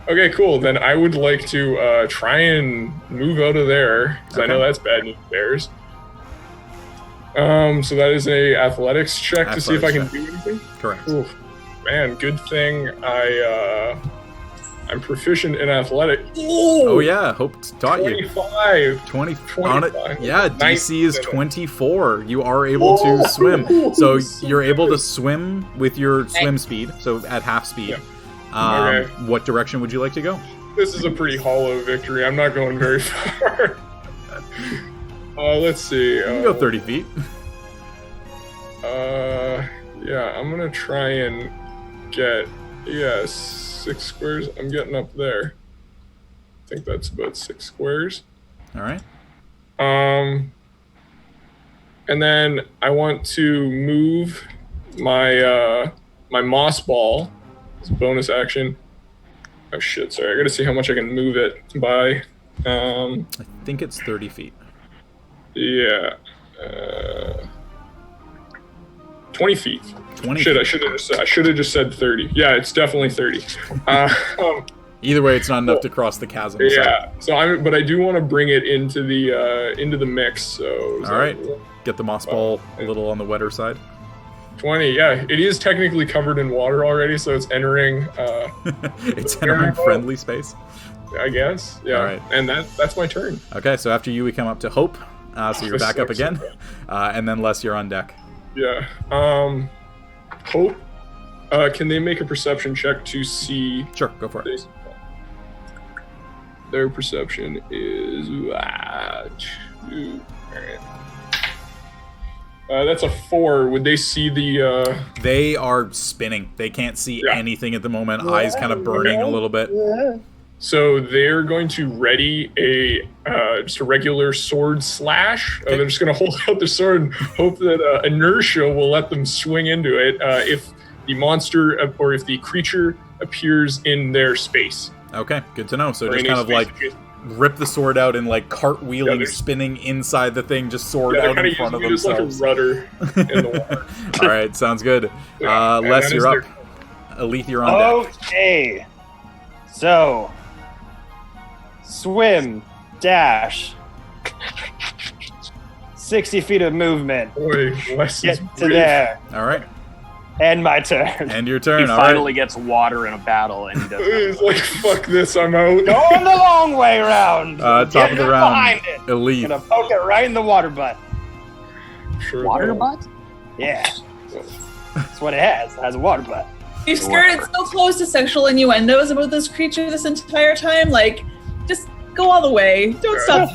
Okay, cool. Then I would like to try and move out of there, because I know that's bad news bears. So that is a athletics check to see if I can do anything? Correct. Oof. Man, good thing I'm proficient in athletics. Oh yeah, Hope taught you. 25. 25. On it. Yeah, DC is 24. You are able to swim. So you're able to swim with your swim speed, so at half speed. Okay. What direction would you like to go? This is a pretty hollow victory. I'm not going very far. Let's see. You can go 30 feet. Yeah, I'm gonna try and get 6 squares. I'm getting up there. I think that's about 6 squares. All right. And then I want to move my my moss ball as a bonus action. Oh shit! Sorry, I gotta see how much I can move it by. I think it's 30 feet. Yeah. 20 feet. 20. Shit, I should have just said 30. Yeah, it's definitely 30. Either way, it's not enough to cross the chasm. Yeah. But I do want to bring it into the mix. So. All right. Get the moss ball a little on the wetter side. 20. Yeah, it is technically covered in water already, so it's entering. It's entering friendly space. I guess. Yeah. All right. And that's my turn. Okay, so after you, we come up to Hope. So you're back up again, and then Les, you're on deck. Yeah. Hope. Can they make a perception check to see? Sure, go for it. Their perception is 2. All right. That's a 4. Would they see the? They are spinning. They can't see anything at the moment. Eyes kind of burning a little bit. So they're going to ready just a regular sword slash. They're just going to hold out the sword and hope that inertia will let them swing into it if the monster or if the creature appears in their space. Okay, good to know. So just kind of like rip the sword out and like cartwheeling, spinning inside the thing, just sword out in front of themselves. Just like a rudder in the water. All right, sounds good. Les, you're up. Elethe, you're on deck. Okay. So, swim, dash, 60 feet of movement. Boy, Get to there. All right. And my turn. And your turn. He all finally right. gets water in a battle, and he does. He's like, fuck this, I'm out. Going the long way round. Top Get of the up round. behind it. Elethe. Gonna poke it right in the water butt. Sure Water will. butt? Yeah. That's what it has. It has a water butt. You've skirted so close to sexual innuendos about this creature this entire time. Like, just go all the way. Don't stop.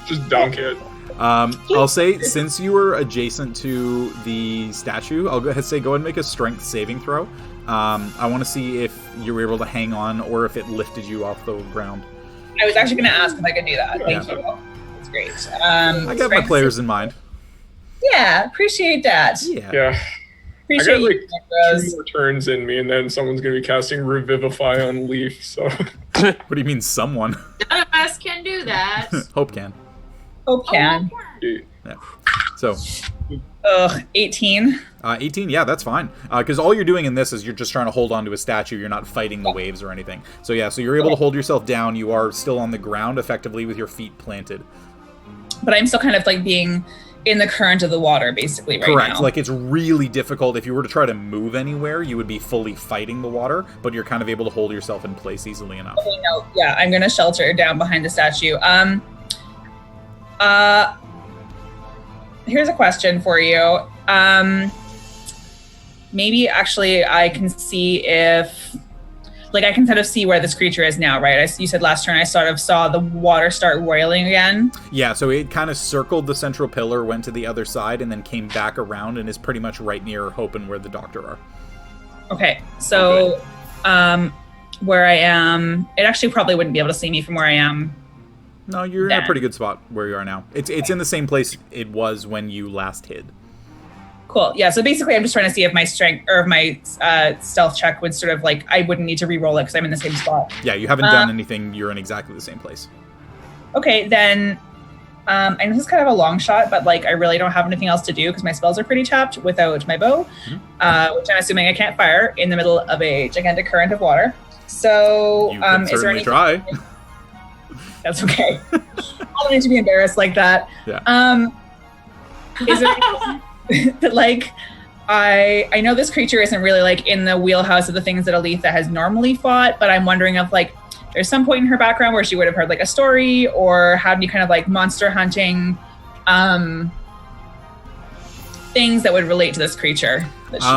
Just dunk it. I'll say, since you were adjacent to the statue, I'll go ahead and say go ahead and make a strength saving throw. I want to see if you were able to hang on or if it lifted you off the ground. I was actually going to ask if I could do that. Thank Yeah. you. That's great. I got my players in mind. Yeah, appreciate that. Yeah. Yeah. Appreciate I got like you, 2 Rose. more turns in me, and then someone's gonna be casting Revivify on Leif. So What do you mean, someone? None of us can do that. Hope can. Hope can. Yeah. So, 18. 18, yeah, that's fine. Because all you're doing in this is you're just trying to hold on to a statue. You're not fighting the waves or anything. So, yeah, so you're able to hold yourself down. You are still on the ground, effectively, with your feet planted. But I'm still kind of like being in the current of the water, basically, right Correct. now. Like, it's really difficult. If you were to try to move anywhere, you would be fully fighting the water, but you're kind of able to hold yourself in place easily enough. Okay, no, yeah, I'm gonna shelter down behind the statue. Here's a question for you. Maybe actually I can see if, like, I can sort of see where this creature is now, right? You said last turn I sort of saw the water start roiling again. Yeah, so it kind of circled the central pillar, went to the other side, and then came back around and is pretty much right near Hope and where the doctor are. Okay, so where I am, it actually probably wouldn't be able to see me from where I am. No, you're in a pretty good spot where you are now. It's in the same place it was when you last hid. Cool. Yeah. So basically, I'm just trying to see if my strength or if my stealth check would sort of like I wouldn't need to re-roll it because I'm in the same spot. Yeah, you haven't done anything. You're in exactly the same place. Okay, then. And this is kind of a long shot, but like I really don't have anything else to do because my spells are pretty tapped without my bow, which I'm assuming I can't fire in the middle of a gigantic current of water. So, You can is there certainly anything? try. That's okay. I don't need to be embarrassed like that. Yeah. Is there anything that like I know this creature isn't really like in the wheelhouse of the things that Elethe has normally fought, but I'm wondering if like there's some point in her background where she would have heard like a story or had any kind of like monster hunting things that would relate to this creature. That she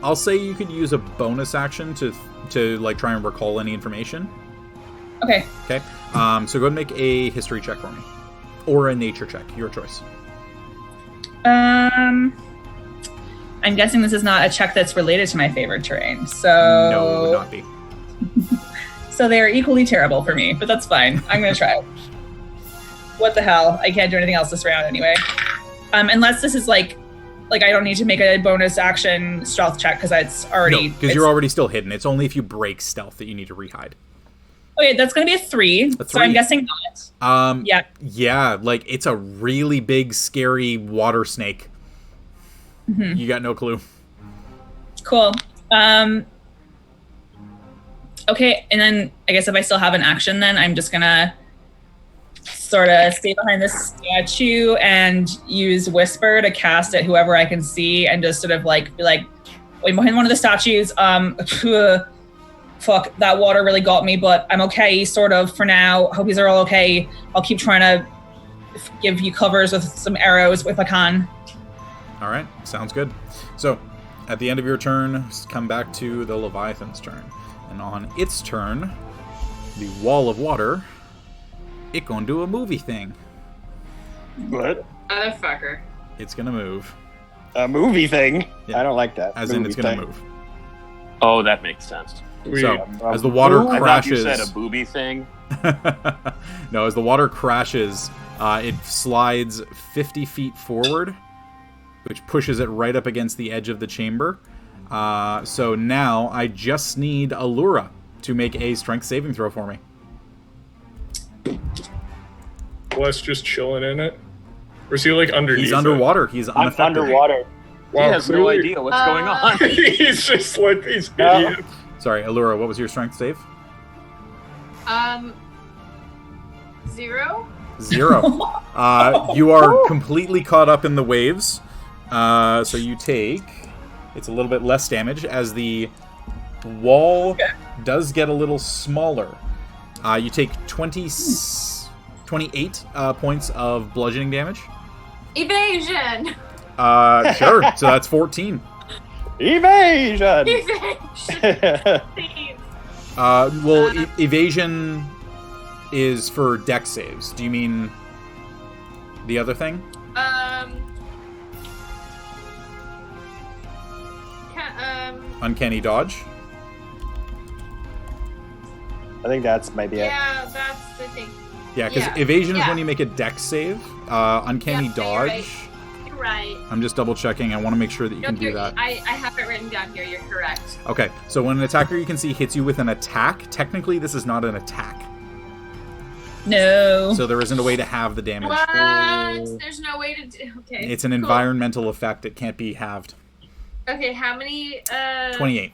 I'll say you could use a bonus action to like try and recall any information. Okay. Okay. So go ahead and make a history check for me. Or a nature check, your choice. I'm guessing this is not a check that's related to my favorite terrain. So No, it would not be. So they are equally terrible for me, but that's fine. I'm gonna try. What the hell? I can't do anything else this round anyway. Unless this is like I don't need to make a bonus action stealth check because it's already because you're already still hidden. It's only if you break stealth that you need to rehide. Okay, that's gonna be a 3. So I'm guessing not. Yeah. Yeah, like it's a really big, scary water snake. Mm-hmm. You got no clue. Cool. Okay, and then I guess if I still have an action, then I'm just gonna sort of stay behind this statue and use Whisper to cast at whoever I can see, and just sort of like be like, wait, behind one of the statues. Fuck, that water really got me, but I'm okay, sort of, for now. Hope these are all okay. I'll keep trying to give you covers with some arrows if I can. All right, sounds good. So, at the end of your turn, come back to the Leviathan's turn. And on its turn, the wall of water, it gonna do a movie thing. What? Motherfucker. It's gonna move. A movie thing? Yeah. I don't like that. As in, movie it's gonna thing. move. Oh, that makes sense. So, as the water I thought crashes... you said a booby thing. No, as the water crashes, it slides 50 feet forward, which pushes it right up against the edge of the chamber. So now I just need Aluura to make a strength saving throw for me. Bless just chilling in it. Or is he like underneath? He's underwater. He's I'm unaffected. underwater. Wow, He has no clearly- idea what's going on. He's just like these No. idiots. Sorry, Aluura, what was your strength save? 0. 0. You are completely caught up in the waves. So you take It's a little bit less damage as the wall does get a little smaller. You take 28 points of bludgeoning damage. Evasion! Sure. So that's 14. Evasion! Please. Evasion is for dex saves. Do you mean the other thing? Uncanny dodge? I think that's maybe it. Yeah, that's the thing. Yeah, because evasion is when you make a dex save. Uncanny dodge. You're right. I'm just double checking. I want to make sure that you can do that. I have it written down here. You're correct. Okay, so when an attacker you can see hits you with an attack, technically this is not an attack. No. So there isn't a way to have the damage. What? There's no way to do. Okay. It's an environmental effect. It can't be halved. Okay, how many? 28.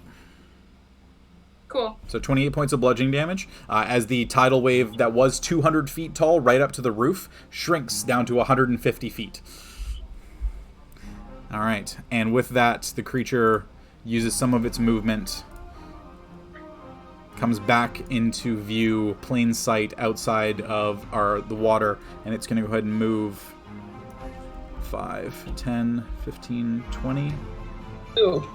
Cool. So 28 points of bludgeoning damage as the tidal wave that was 200 feet tall right up to the roof shrinks down to 150 feet. All right, and with that, the creature uses some of its movement, comes back into view, plain sight outside of the water, and it's going to go ahead and move 5, 10, 15, 20. Ooh.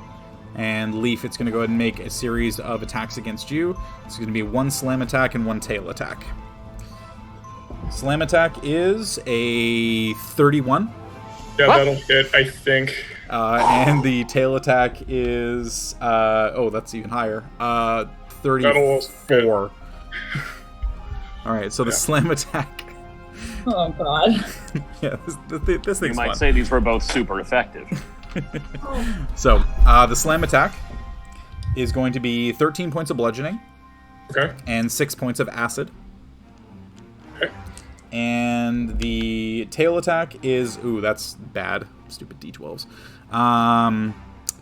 And Leif, it's going to go ahead and make a series of attacks against you. It's going to be 1 slam attack and 1 tail attack. Slam attack is a 31. Yeah, that'll hit, I think. And the tail attack is... that's even higher. 34. Alright, so the slam attack... Oh, God. Yeah, this thing's You might fun. say these were both super effective. So, the slam attack is going to be 13 points of bludgeoning. Okay. And 6 points of acid. Okay. And the tail attack is... Ooh, that's bad. Stupid D12s.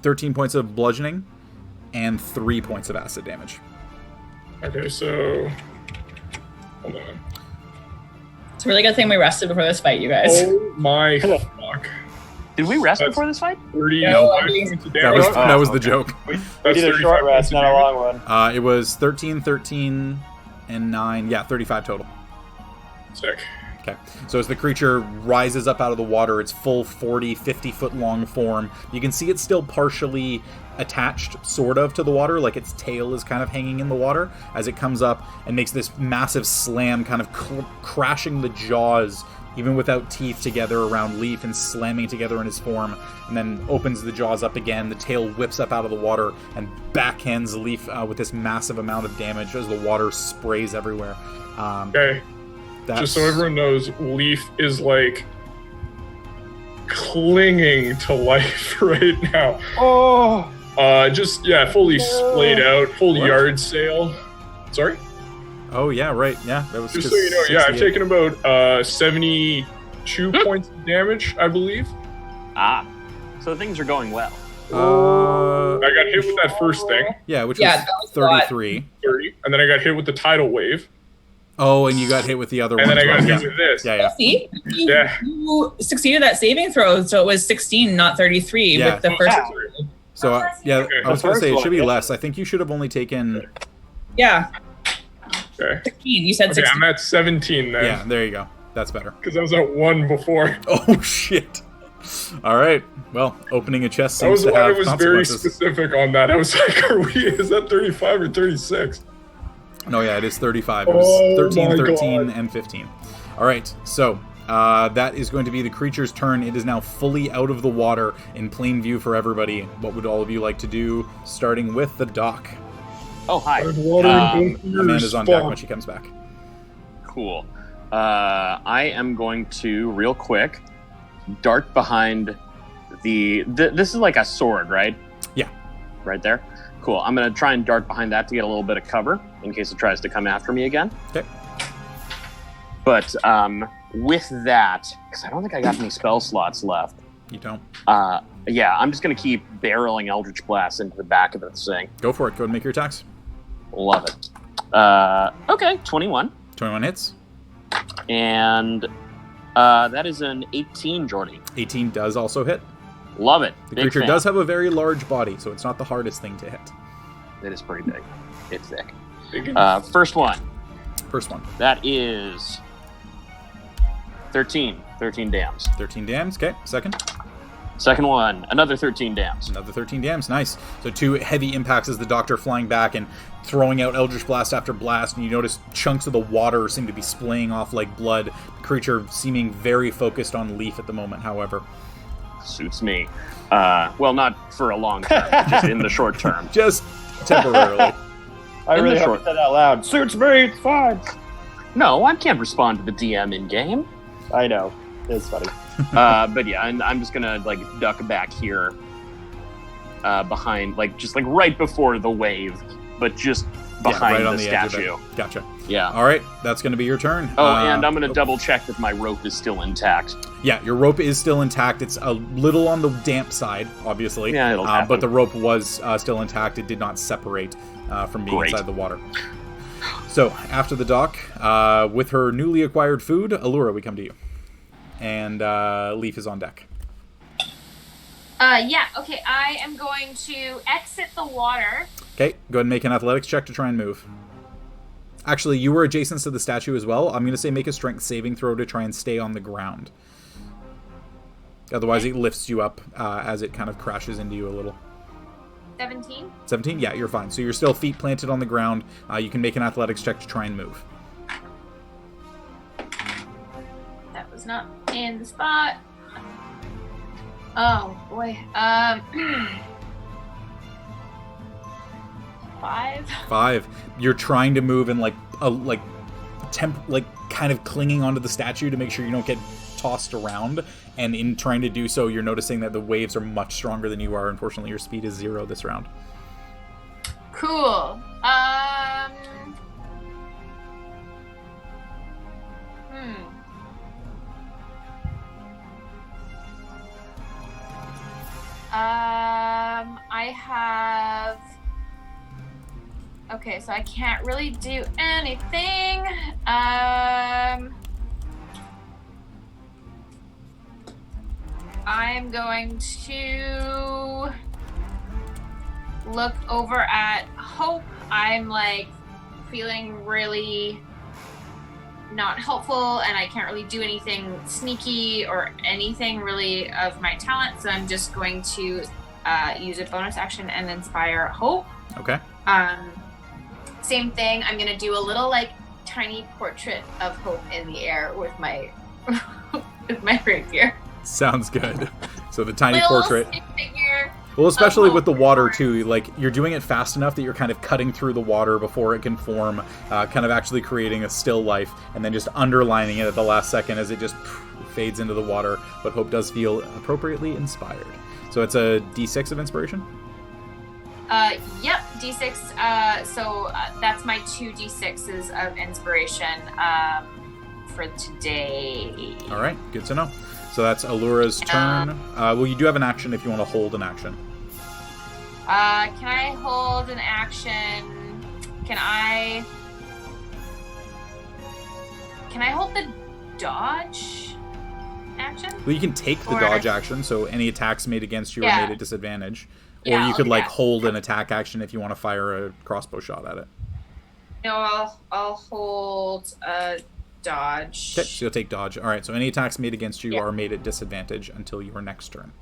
13 points of bludgeoning and 3 points of acid damage. Okay, so... Hold on. It's a really good thing we rested before this fight, you guys. Oh my fuck. Did we rest That's- before this fight? 35 No, points of That was damage. that was the okay. joke. We That's did a 35 short rest, points of not a damage. long one. It was 13, 13, and 9. Yeah, 35 total. Sick. Okay. So as the creature rises up out of the water, its full 40, 50-foot long form, you can see it's still partially attached, sort of, to the water, like its tail is kind of hanging in the water as it comes up and makes this massive slam, kind of crashing the jaws, even without teeth, together around Leif and slamming together in his form, and then opens the jaws up again. The tail whips up out of the water and backhands Leif with this massive amount of damage as the water sprays everywhere. Okay. Just so everyone knows, Leif is like clinging to life right now. Oh! Fully splayed out, full yard sail. Sorry? Oh, yeah, right. Yeah, that was Just so you know, yeah, I've 68. taken about 72 points of damage, I believe. So things are going well. I got hit with that first thing, Yeah, which Yeah, was that was a lot. 33. 30, and then I got hit with the tidal wave, Oh, and you got hit with the other and one. then I got yeah. hit with this. Yeah, yeah. See? Yeah. You succeeded that saving throw, so it was 16, not 33 Yeah. with the first. So, yeah, Okay. I was going to The say, it first should be one, less. I think you should have only taken... Yeah, Okay. 16. You said Okay, 16. I'm at 17 then. Yeah, there you go. That's better. Because I was at 1 before. Oh, shit. All right. Well, opening a chest That seems was to why I have was very consequences. specific on that. I was like, is that 35 or 36? No, yeah, it is 35. It was Oh 13, my 13, God. and 15. All right, so that is going to be the creature's turn. It is now fully out of the water in plain view for everybody. What would all of you like to do, starting with the dock? Oh, hi. There's water in both ears. Amanda's on deck Fuck. when she comes back. Cool. I am going to, real quick, dart behind this is like a sword, right? Yeah. Right there? Cool. I'm going to try and dart behind that to get a little bit of cover in case it tries to come after me again. Okay. But with that, because I don't think I got any spell slots left, You don't. yeah, I'm just going to keep barreling Eldritch Blast into the back of this thing. Go for it. Go ahead and make your attacks. Love it. Okay, 21. 21 hits. And that is an 18, Jordy. 18 does also hit. Love it. The Big creature fan. does have a very large body, so it's not the hardest thing to hit. It is pretty big. It's thick. Big. First one. First one. That is 13. 13 dams. 13 dams. Okay, second. Second one, another 13 dams. Another 13 dams. Nice. So 2 heavy impacts as the Doctor flying back and throwing out Eldritch Blast after blast, and you notice chunks of the water seem to be splaying off like blood. The creature seeming very focused on Leif at the moment, however. Suits me. Well, not for a long term, just in the short term. Just temporarily. I In really the hope short- you said that out loud. Suits me, it's fine. No, I can't respond to the DM in game. I know. It's funny. But yeah, I'm just gonna like duck back here, behind, just right before the wave, but just behind right on the edge of statue. it. Gotcha. Yeah. All right, that's going to be your turn. Oh, and I'm gonna double check that my rope is still intact. Yeah, your rope is still intact. It's a little on the damp side, obviously. Yeah, it'll happen. but the rope was still intact. It did not separate from being Great. inside the water. So, after the dock, with her newly acquired food, Aluura, we come to you. And Leif is on deck. Yeah, okay, I am going to exit the water. Okay, go ahead and make an athletics check to try and move. Actually, you were adjacent to the statue as well. I'm going to say make a strength saving throw to try and stay on the ground. Otherwise, it lifts you up as it kind of crashes into you a little. 17. 17? Yeah, you're fine. So you're still feet planted on the ground. You can make an athletics check to try and move. That was not in the spot. Oh, boy. 5. 5. You're trying to move and kind of clinging onto the statue to make sure you don't get tossed around. And in trying to do so, you're noticing that the waves are much stronger than you are. Unfortunately, your speed is 0 this round. Cool. I have... Okay, so I can't really do anything. I'm going to look over at Hope. I'm feeling really not helpful, and I can't really do anything sneaky or anything really of my talent, so I'm just going to use a bonus action and inspire Hope. Okay. Same thing, I'm gonna do a little tiny portrait of Hope in the air with my with my rapier. Sounds good. So the tiny Little portrait. stick figure. Well, especially Oh, with the water Lord. too, you're doing it fast enough that you're kind of cutting through the water before it can form, kind of actually creating a still life, and then just underlining it at the last second as it just fades into the water. But Hope does feel appropriately inspired. So it's a D6 of inspiration? Yep, D6. So that's my 2 D6s of inspiration for today. All right, good to know. So that's Alura's turn. Well, you do have an action if you want to hold an action. Can I hold an action? Can I hold the dodge action? Well, you can take the Or- dodge action, so any attacks made against you are Yeah. made at disadvantage. Or Yeah, you could yeah. hold an attack action if you want to fire a crossbow shot at it. No, I'll hold a dodge. Okay, so you'll take dodge. All right, so any attacks made against you Yeah. are made at disadvantage until your next turn.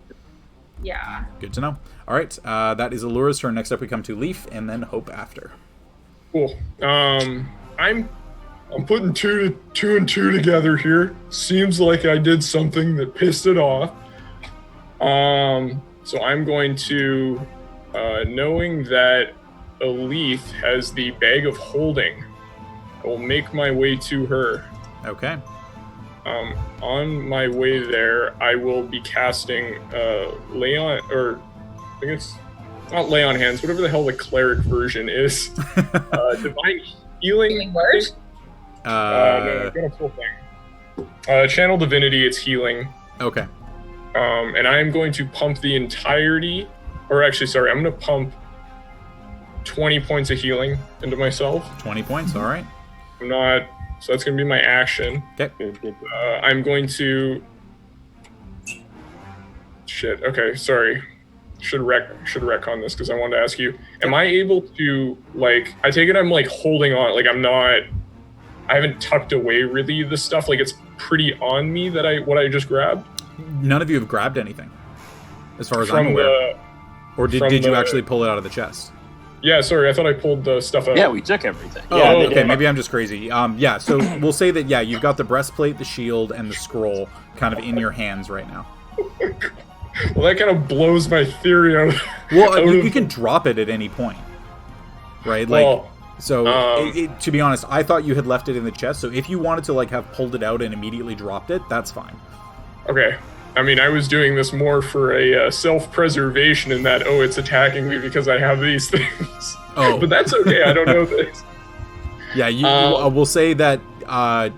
Yeah. Good to know. All right, that is Alura's turn. Next up, we come to Leif, and then Hope after. Cool. I'm putting two and two together here. Seems like I did something that pissed it off. So I'm going to, knowing that Elethe has the bag of holding, I will make my way to her. Okay. On my way there, I will be casting lay on, or I think it's not lay on hands, whatever the hell the cleric version is. Divine healing. Healing word? No, I've got a full thing. Channel divinity, it's healing. Okay. And I am going to pump the entirety, or actually, sorry, I'm going to pump 20 points of healing into myself. 20 points, all right. I'm not, so that's going to be my action. Okay. Good. I'm going to Shit. Okay, sorry. Should retcon this because I wanted to ask you. Am I able to like? I take it I'm like holding on. Like I'm not. I haven't tucked away really the stuff. Like it's pretty on me that what I just grabbed. None of you have grabbed anything, as far as I'm aware. Or did you actually pull it out of the chest? Yeah, sorry. I thought I pulled the stuff out. Yeah, we took everything. Oh, Yeah, okay. Maybe I'm just crazy. Yeah. So we'll say that you've got the breastplate, the shield, and the scroll kind of in your hands right now. Well, that kind of blows my theory out. Well, you can drop it at any point, right? Like, Well, to be honest, I thought you had left it in the chest. So if you wanted to like have pulled it out and immediately dropped it, that's fine. Okay. I mean, I was doing this more for a self-preservation in that, it's attacking me because I have these things. Oh. But that's okay. I don't know this. Yeah, we'll say that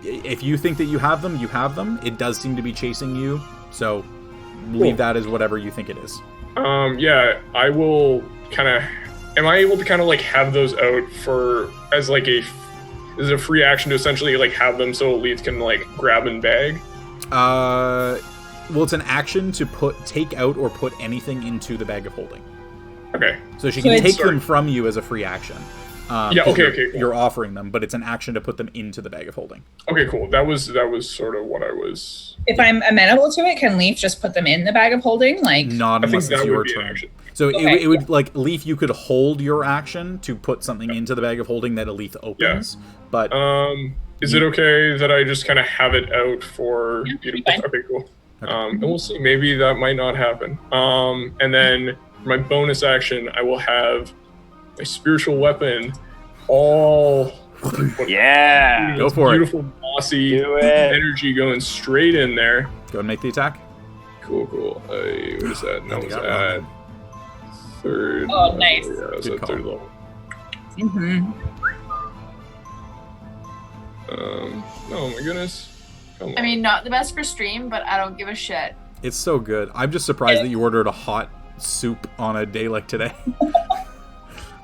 if you think that you have them, you have them. It does seem to be chasing you, so leave that as whatever you think it is. Yeah, I will kind of... Am I able to kind of like have those out as like is it a free action to essentially like have them so Elethe can like grab and bag? Well, it's an action to take out or put anything into the bag of holding. Okay. So she can take them from you as a free action. Okay, cool. You're offering them, but it's an action to put them into the bag of holding. Okay, cool. That was sort of what I was... If I'm amenable to it, can Leif just put them in the bag of holding? Like, not unless it's your turn. So it would like Leif, you could hold your action to put something into the bag of holding that Elethe opens. Yeah. But is it okay that I just kind of have it out for okay, cool. Okay. And we'll see. Maybe that might not happen. And then for my bonus action, I will have my spiritual weapon all go for beautiful mossy energy going straight in there. Go and make the attack. Cool. What is that? That was at third. Oh, nice. Yeah, that was at third level. Mm-hmm. Oh my goodness. Come on. I mean, not the best for stream, but I don't give a shit. It's so good. I'm just surprised that you ordered a hot soup on a day like today.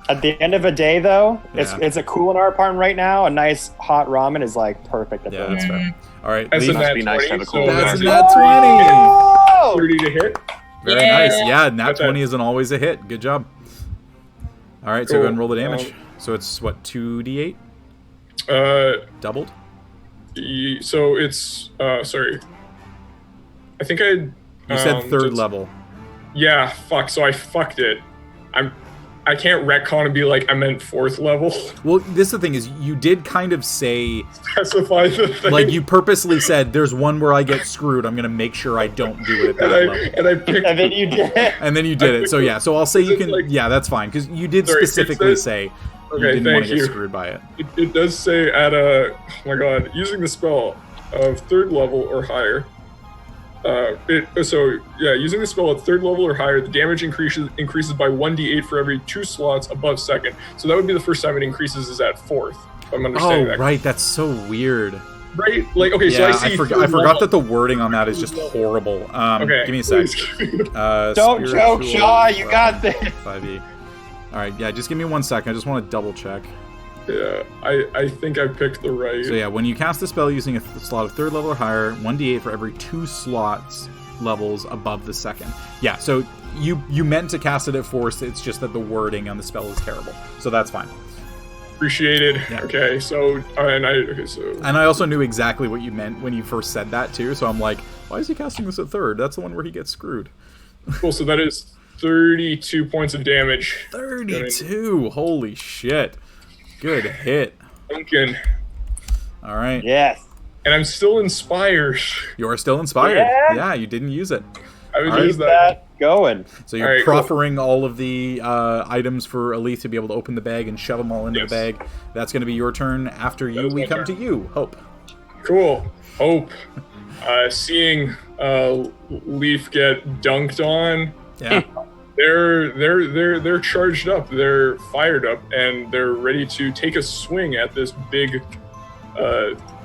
At the end of a day, though, it's a Cuillin apartment right now. A nice hot ramen is like perfect. That's fair. All right, that's Leif, a nat be 20, nice to have a cool. That's a nat 20. 30 to hit. Very nice. Yeah, nat 20 isn't always a hit. Good job. All right, so go ahead and roll the damage. So it's what, 2d8? Doubled. So it's sorry. I think You said third level. Yeah, fuck. So I fucked it. I can't retcon and be like, I meant fourth level. Well, this is the thing is, you did kind of say... Specify the thing. Like, you purposely said, there's one where I get screwed. I'm going to make sure I don't do it at that level. And I picked... And then you did it. And then you did it. So, yeah. So, I'll say you can... Like, yeah, that's fine. Because you did specifically say you didn't want to get screwed by it. It does say at a... Oh, my God. Using the spell of third level or higher... using the spell at third level or higher, the damage increases by 1d8 for every 2 slots above second. So that would be the first time it increases is at fourth. If I'm understanding that. Right. That's so weird. Right? Like, okay, yeah, so I see... I forgot that the wording on that is just horrible. Okay. Give me a sec. Don't joke, Shaw. You got this. 5e. All right. Yeah, just give me 1 second. I just want to double check. Yeah, I think I picked the right... So yeah, when you cast a spell using a slot of third level or higher, 1d8 for every 2 slots levels above the second. Yeah, so you meant to cast it at force, it's just that the wording on the spell is terrible. So that's fine. Appreciated. Yeah. Okay, so... And I also knew exactly what you meant when you first said that, too, so I'm like, why is he casting this at third? That's the one where he gets screwed. Cool, so that is 32 points of damage. 32? Holy shit. Good hit. Duncan. All right. Yes. And I'm still inspired. You are still inspired. Yeah, you didn't use it. I would use that. Going. So you're proffering all of the items for Elethe to be able to open the bag and shove them all into the bag. That's going to be your turn. After you, we come to you, Hope. Cool. Hope. Seeing Leif get dunked on. Yeah. They're charged up, they're fired up, and they're ready to take a swing at this big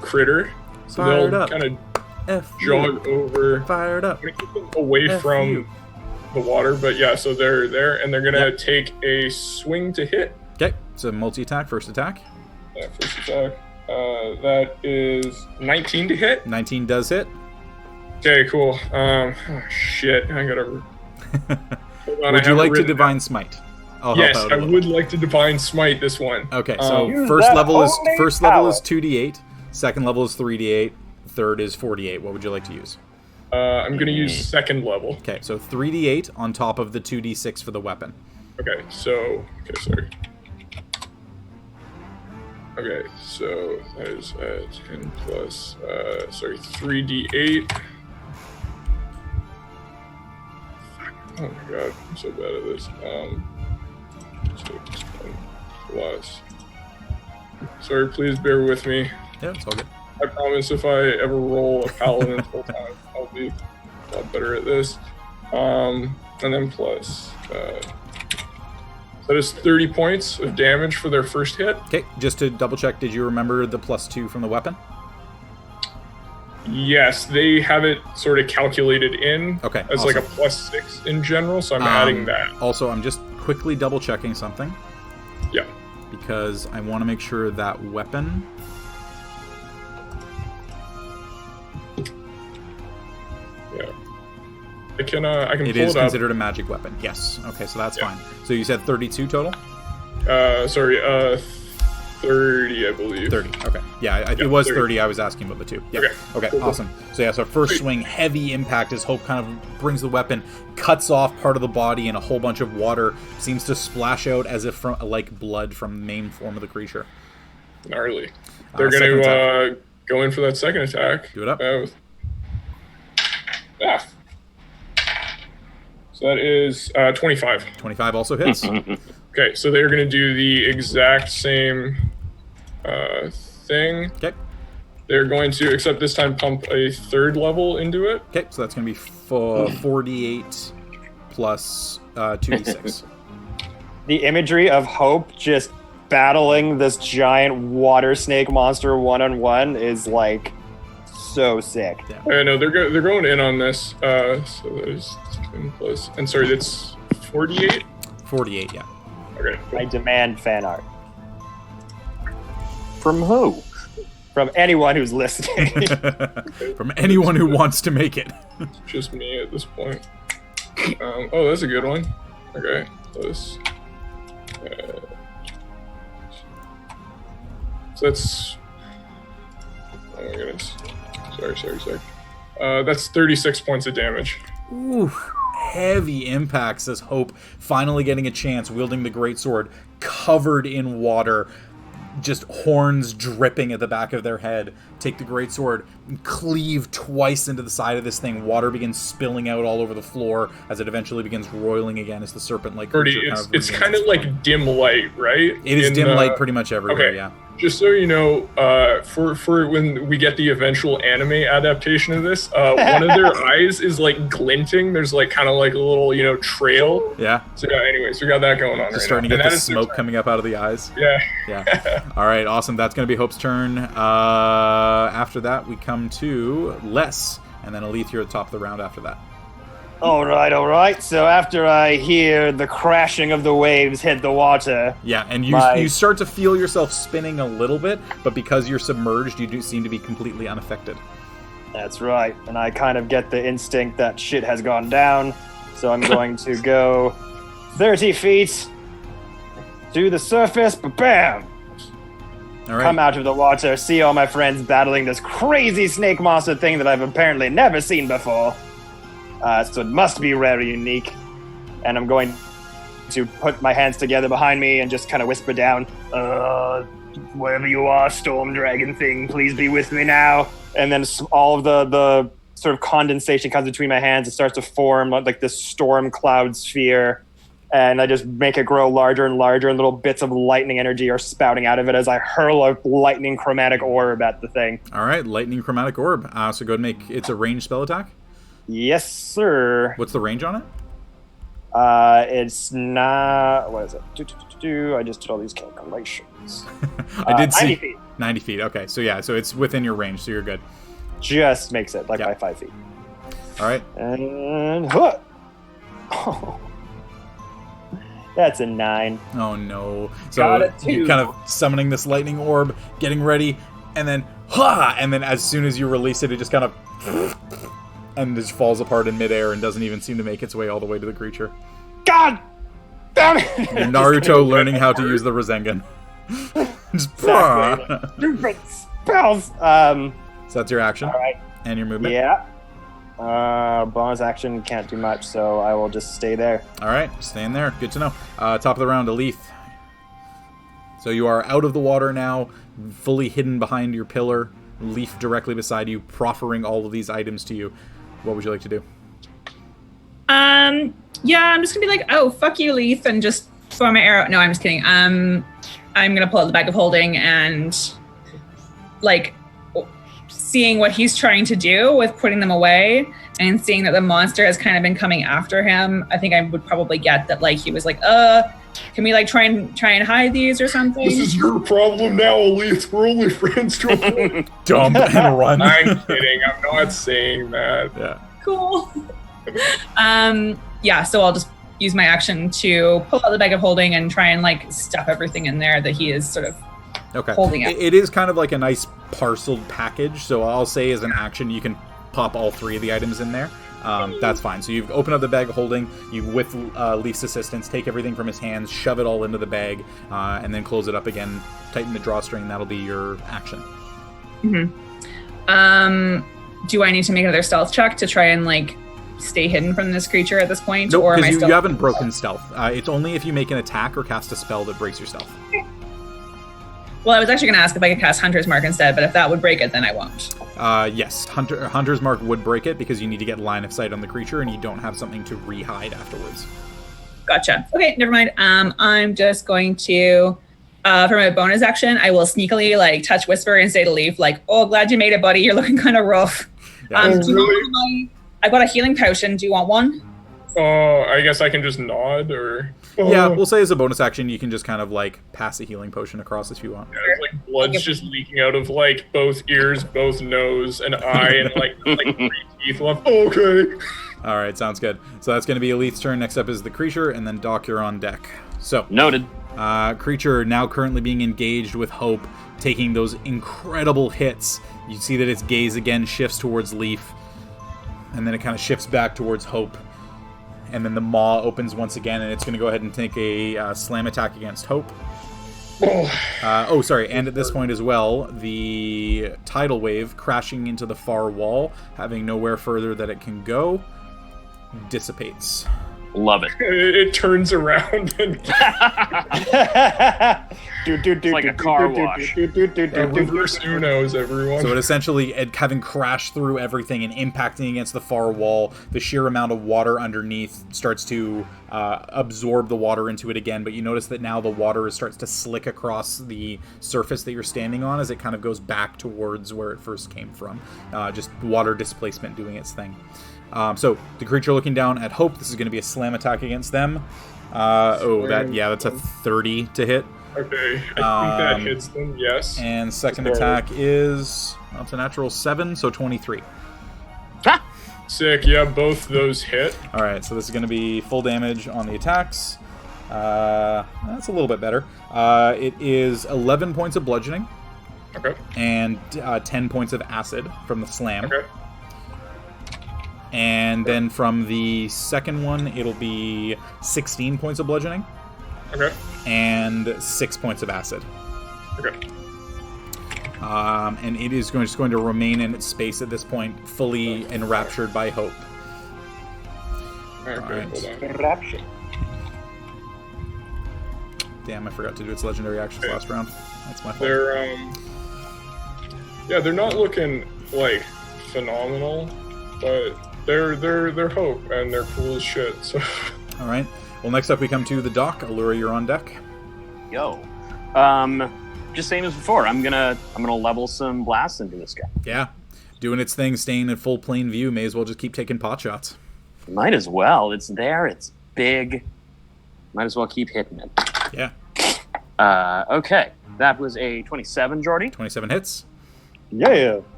critter. So they'll kind of jog over. Fired up. Keep them away from the water, but yeah, so they're there, and they're gonna take a swing to hit. Okay, so multi-attack, first attack. Yeah, first attack. That is 19 to hit. 19 does hit. Okay, cool. Shit, I gotta. Hold on, Would you like to Divine Smite? I'll Yes, help out a I little. would like to Divine Smite this one. Okay, so Use first that level is holy 2d8, second level is 3d8, third is 4d8. What would you like to use? I'm gonna use second level. Okay, so 3d8 on top of the 2d6 for the weapon. Okay, so sorry. Okay, so that is 10 plus 3d8. Oh my god, I'm so bad at this. 6 plus. Sorry, please bear with me. Yeah, it's all good. I promise if I ever roll a paladin full time, I'll be a lot better at this. And then plus. That is 30 points of damage for their first hit. Okay, just to double check, did you remember the +2 from the weapon? Yes, they have it sort of calculated in Okay, as awesome. like a +6 in general, so I'm adding that. Also, I'm just quickly double checking something Yeah. because I want to make sure that weapon. Yeah. I can pull It is it up. considered a magic weapon. Yes. Okay, so that's fine. So you said 32 total? 30, I believe. 30. Okay. Yeah, it was 30. 30. I was asking about the 2. Yeah. Okay, Cool. awesome. So yeah, so first swing, heavy impact as Hope kind of brings the weapon, cuts off part of the body, and a whole bunch of water seems to splash out as if from like blood from the main form of the creature. Gnarly. They're Second going attack. to go in for that second attack. Do it up. So that is 25. 25 also hits. Okay, so they're going to do the exact same thing. Okay. They're going to, except this time, pump a third level into it. Okay, so that's going to be 48 plus 2d6. The imagery of Hope just battling this giant water snake monster one-on-one is like so sick. No, they're going in on this. So there's 10 plus, and sorry, that's 48. 48, yeah. Okay. I demand fan art From who? from anyone who's listening. From anyone who wants to make it. Just me at this point. Oh, that's a good one. Okay, plus. So that's. Oh my goodness. Sorry. That's 36 points of damage. Ooh, heavy impacts as Hope finally getting a chance, wielding the greatsword, covered in water, just horns dripping at the back of their head. Take the greatsword, cleave twice into the side of this thing. Water begins spilling out all over the floor as it eventually begins roiling again as the serpent-like creature It's kind of like dim light, right? It is dim light pretty much everywhere, okay. yeah. Just so you know, for when we get the eventual anime adaptation of this, one of their eyes is like glinting. There's like kind of like a little, trail. Yeah. So yeah, anyways, we got that going on. Just starting to get the smoke coming up out of the eyes. Yeah. Yeah. All right, awesome. That's going to be Hope's turn. After that, we come to Les, and then Elethe, you're at the top of the round after that. All right. So after I hear the crashing of the waves hit the water... Yeah, and you start to feel yourself spinning a little bit, but because you're submerged, you do seem to be completely unaffected. That's right. And I kind of get the instinct that shit has gone down. So I'm going to go 30 feet to the surface, bam! All right. Come out of the water, see all my friends battling this crazy snake monster thing that I've apparently never seen before. So it must be rare and unique. And I'm going to put my hands together behind me and just kind of whisper down, wherever you are, storm dragon thing, please be with me now. And then all of the sort of condensation comes between my hands. It starts to form like this storm cloud sphere. And I just make it grow larger and larger, and little bits of lightning energy are spouting out of it as I hurl a lightning chromatic orb at the thing. All right, lightning chromatic orb. So go ahead and make it's a ranged spell attack. Yes, sir. What's the range on it? It's not. What is it? I just did all these calculations. I did 90 see feet. 90 feet. Okay, so yeah, so it's within your range, so you're good. Just makes it like Yeah. by 5 feet. All right. And oh, that's a 9. Oh no! Got So it, too. you're kind of summoning this lightning orb, getting ready, and then as soon as you release it, it just kind of and just falls apart in midair and doesn't even seem to make its way all the way to the creature. God damn it! You're Naruto learning how to use the Rasengan. Just Exactly. Stupid spells. So that's your action. All right. And your movement. Yeah. Bonus action can't do much, so I will just stay there. All right, staying there. Good to know. Top of the round, Elethe. So you are out of the water now, fully hidden behind your pillar. Leif directly beside you, proffering all of these items to you. What would you like to do? Yeah, I'm just gonna be like, oh, fuck you, Leif, and just throw my arrow. No, I'm just kidding. I'm gonna pull out the bag of holding and, like, seeing what he's trying to do with putting them away and seeing that the monster has kind of been coming after him. I think I would probably get that, like, he was like, can we, like, try and hide these or something? This is your problem now, Elethe. We're only friends to a point. Dump and run. I'm kidding. I'm not saying that. Yeah. Cool. Yeah, so I'll just use my action to pull out the bag of holding and try and, like, stuff everything in there that he is sort of holding up. It is kind of like a nice parceled package, so I'll say as an action you can pop all 3 of the items in there. That's fine. So you've opened up the bag of holding, you, with Leif's assistance, take everything from his hands, shove it all into the bag, and then close it up again, tighten the drawstring, that'll be your action. Mm-hmm. Do I need to make another stealth check to try and, like, stay hidden from this creature at this point? Nope, or am I because still... you haven't broken stealth. It's only if you make an attack or cast a spell that breaks your stealth. Well, I was actually going to ask if I could cast Hunter's Mark instead, but if that would break it, then I won't. Yes, Hunter's Mark would break it because you need to get line of sight on the creature and you don't have something to re-hide afterwards. Gotcha. Okay, never mind. I'm just going to, for my bonus action, I will sneakily, like, touch Whisper and say to Leif, like, oh, glad you made it, buddy. You're looking kind of rough. Yeah. Do you want I've got a healing potion. Do you want one? I guess I can just nod, or... Yeah, we'll say as a bonus action, you can just kind of, like, pass a healing potion across if you want. Yeah, like, blood's just leaking out of, like, both ears, both nose, and eye, and, like 3 teeth left. Okay. All right, sounds good. So that's going to be Elethe's turn. Next up is the creature, and then Doc, you're on deck. So, Noted. Creature now currently being engaged with Hope, taking those incredible hits. You see that its gaze again shifts towards Leif, and then it kind of shifts back towards Hope. And then the maw opens once again, and it's going to go ahead and take a slam attack against Hope. Sorry, and at this point as well, the tidal wave crashing into the far wall, having nowhere further that it can go, dissipates. Love it. It turns around and... It's like a car wash. Reverse Unos, everyone. So it essentially, having crashed through everything and impacting against the far wall, the sheer amount of water underneath starts to absorb the water into it again, but you notice that now the water starts to slick across the surface that you're standing on as it kind of goes back towards where it first came from. Just water displacement doing its thing. So the creature looking down at Hope, this is going to be a slam attack against them. That's a 30 to hit. Okay, I think that hits them, yes. And second attack is, it's a natural 7, so 23. Sick, yeah, both those hit. Alright, so this is going to be full damage on the attacks. That's a little bit better. It is 11 points of bludgeoning. Okay. And 10 points of acid from the slam. Okay. And then from the second one, it'll be 16 points of bludgeoning. Okay. And 6 points of acid. Okay. And it is just going to remain in its space at this point, fully enraptured by Hope. Okay, Alright. hold on. Enraptured. Damn, I forgot to do its legendary actions last round. That's my fault. They're not looking, like, phenomenal, but they're Hope, and they're cool as shit, so... Alright. Well, next up we come to the dock. Aluura, you're on deck. Yo. Just same as before. I'm gonna level some blasts into this guy. Yeah. Doing its thing, staying in full plane view. May as well just keep taking pot shots. Might as well. It's there. It's big. Might as well keep hitting it. Yeah. Okay. That was a 27, Jordy. 27 hits. Yeah.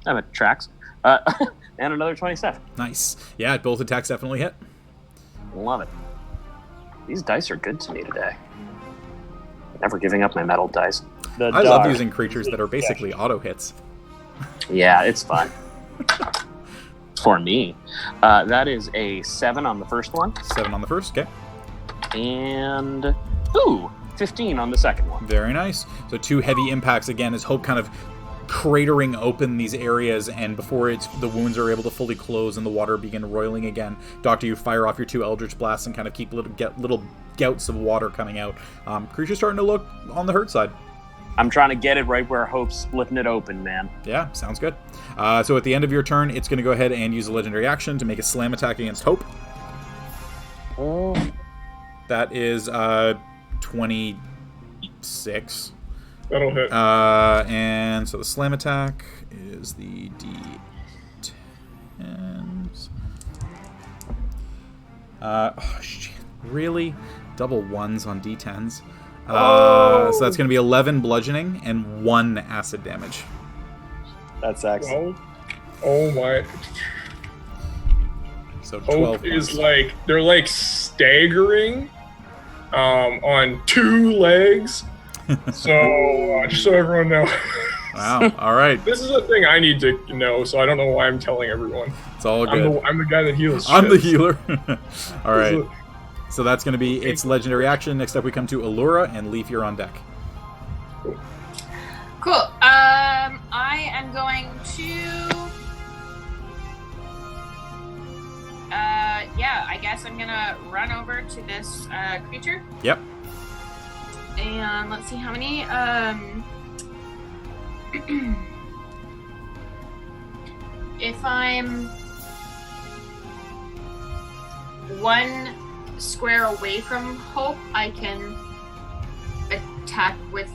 That tracks. And another 27. Nice. Yeah, both attacks definitely hit. Love it. These dice are good to me today. Never giving up my metal dice. I love using creatures that are basically auto hits. Yeah, it's fun. for me. That is a 7 on the first one. 7 on the first, okay. And 15 on the second one. Very nice. So 2 heavy impacts again as Hope kind of cratering open these areas, and before the wounds are able to fully close and the water begin roiling again, Doctor, you fire off your 2 Eldritch Blasts and kind of keep little gouts of water coming out. Creature's starting to look on the hurt side. I'm trying to get it right where Hope's splitting it open, man. Yeah, sounds good. So at the end of your turn, it's going to go ahead and use a legendary action to make a slam attack against Hope. Oh. That is 26. That'll hit. And so the slam attack is the D10s. Shit. Really? Double 1s on D10s? So that's going to be 11 bludgeoning and 1 acid damage. That's excellent. Oh my. So 12 Hope is points. they're like staggering on 2 legs. So, just so everyone knows. Wow, all right. This is a thing I need to know, so I don't know why I'm telling everyone. It's all good. I'm the guy that heals. I'm the shit. healer. All right. So that's going to be its legendary action. Next up, we come to Aluura, and Leif, you're on deck. Cool. I am going to. I guess I'm gonna run over to this creature. Yep. And let's see how many. If I'm 1 square away from Hope, I can attack with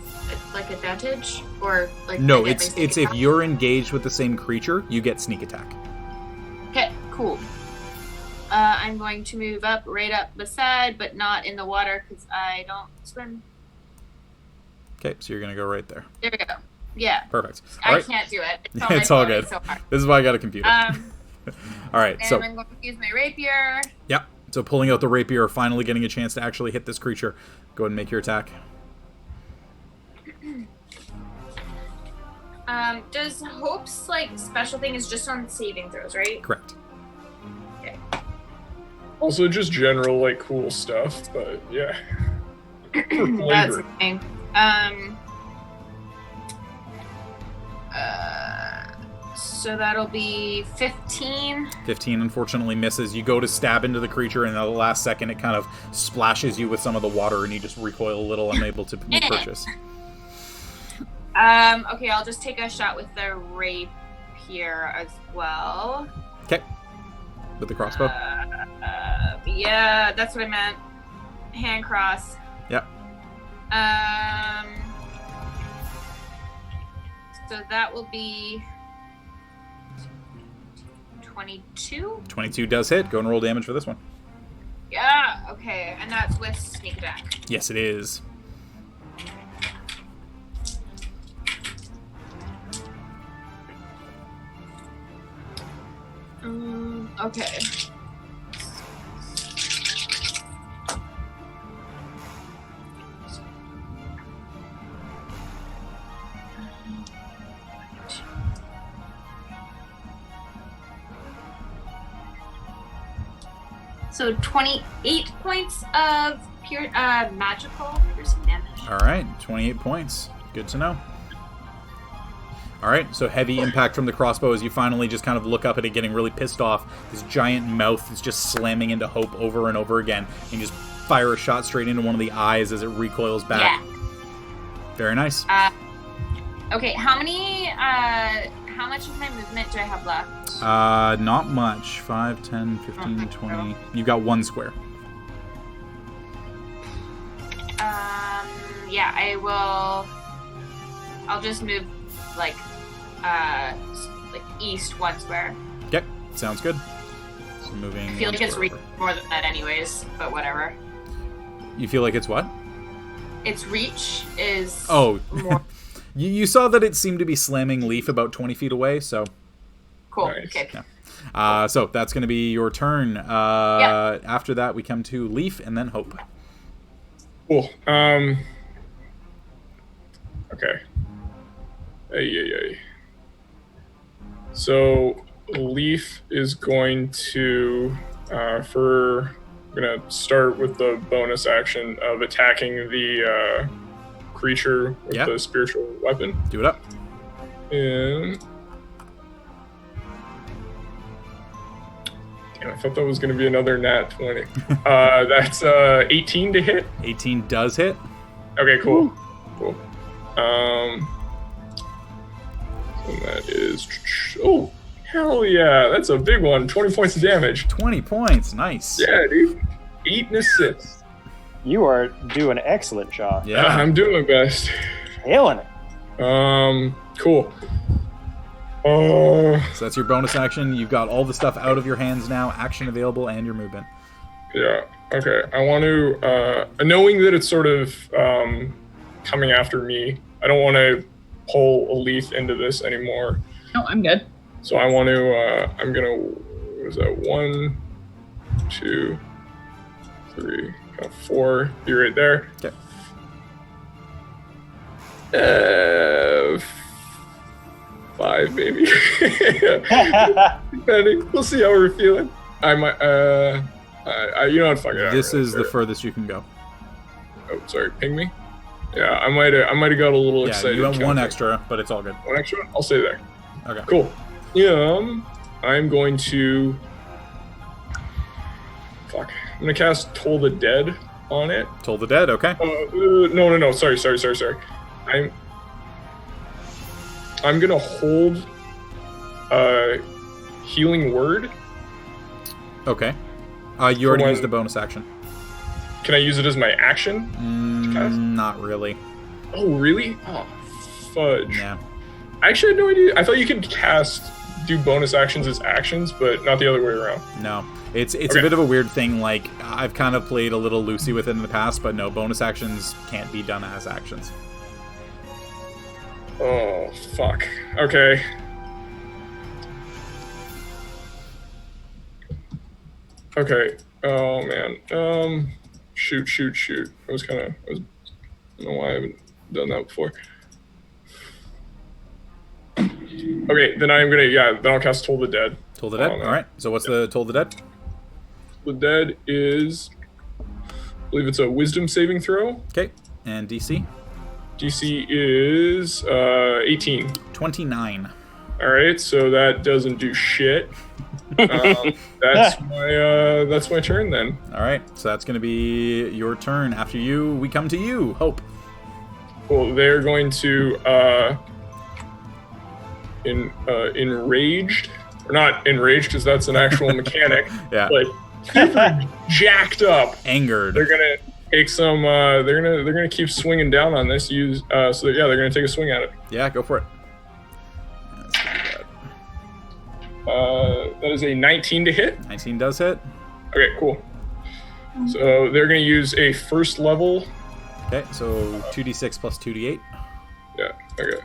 like advantage, or like. No, I get my it's sneak if attack? you're engaged with the same creature, you get sneak attack. Okay, cool. I'm going to move right up beside, but not in the water because I don't swim. Okay, so you're going to go right there. There we go. Yeah. Perfect. I All right. can't do it. It's all good. So hard. This is why I got a computer. All right, And so I'm going to use my rapier. yep. So pulling out the rapier, finally getting a chance to actually hit this creature. Go ahead and make your attack. Does Hope's special thing is just on saving throws, right? Correct. Okay. Also, just general cool stuff, but yeah. For That's flavor. fine. So that'll be 15. 15 unfortunately misses. You go to stab into the creature, and at the last second, it kind of splashes you with some of the water, and you just recoil a little, unable to purchase. Okay, I'll just take a shot with the rapier as well. Okay. With the crossbow? Yeah, that's what I meant. Hand cross. Yep. So that will be 22? 22 does hit. Go and roll damage for this one. Yeah, okay. And that's with sneak attack. Yes, it is. Okay. So 28 points of pure magical piercing damage. All right, 28 points. Good to know. All right, so heavy impact from the crossbow as you finally just kind of look up at it, getting really pissed off. This giant mouth is just slamming into Hope over and over again, and you just fire a shot straight into one of the eyes as it recoils back. Yeah. Very nice. Okay, how much of my movement do I have left? Not much. 5, 10, 15, Okay. 20. You've got 1 square. Yeah, I'll just move east 1 square. Okay, sounds good. So moving. I feel like it's square over. more than that anyways, but whatever. You feel like it's what? Its reach is Oh. more You saw that it seemed to be slamming Leif about 20 feet away, so... cool. Nice. Okay. Yeah. So that's going to be your turn. Yeah. After that, we come to Leif and then Hope. Cool. Okay. Ay. So Leif is going to, we're going to start with the bonus action of attacking the creature with the spiritual weapon. Do it up. And damn, I thought that was going to be another nat 20. That's 18 to hit. 18 does hit. Okay, cool. Cool. And that is... Oh, hell yeah. That's a big one. 20 points of damage. 20 points. Nice. Yeah, dude. 8 and 6. You are doing an excellent job. Yeah. I'm doing my best. Killing it. Cool. So that's your bonus action. You've got all the stuff out of your hands now, action available, and your movement. Yeah. Okay. I want to, knowing that it's sort of coming after me, I don't want to pull Elethe into this anymore. No, I'm good. So I want to, I'm going to, what is that? 1, 2, 3, 4. Be right there. Okay. 5 maybe. Depending. We'll see how we're feeling. I might, you know what, fuck it. This is the furthest you can go. Oh, sorry. Ping me? Yeah, I might have got a little excited. You have one extra, but it's all good. One extra? I'll stay there. Okay. Cool. Yeah, I'm going to... Fuck. I'm going to cast Toll the Dead on it. Toll the Dead, okay. No. Sorry. I'm going to hold Healing Word. Okay. You already used the bonus action. Can I use it as my action? Not really. Oh, really? Oh, fudge. Yeah. I actually had no idea. I thought you could do bonus actions as actions, but not the other way around. No. It's a bit of a weird thing. Like, I've kind of played a little loosey with it in the past, but no, bonus actions can't be done as actions. Oh, fuck. Okay. Okay. Oh, man. Shoot. I don't know why I haven't done that before. Okay, then I'm gonna, then I'll cast Toll the Dead. Toll the Dead? Alright, so what's the Toll the Dead? The Dead is, I believe it's a Wisdom saving throw. Okay, and DC? DC is 18. 29. Alright, so that doesn't do shit. That's my turn then. Alright, so that's gonna be your turn. After you, we come to you, Hope. Well, they're going to enraged, or not enraged because that's an actual mechanic. Yeah. Like super jacked up. Angered. They're gonna take some. They're gonna keep swinging down on this. They're gonna take a swing at it. Yeah, go for it. That is a 19 to hit. 19 does hit. Okay, cool. So they're gonna use a first level. Okay, so 2d6 plus 2d8. Yeah. Okay.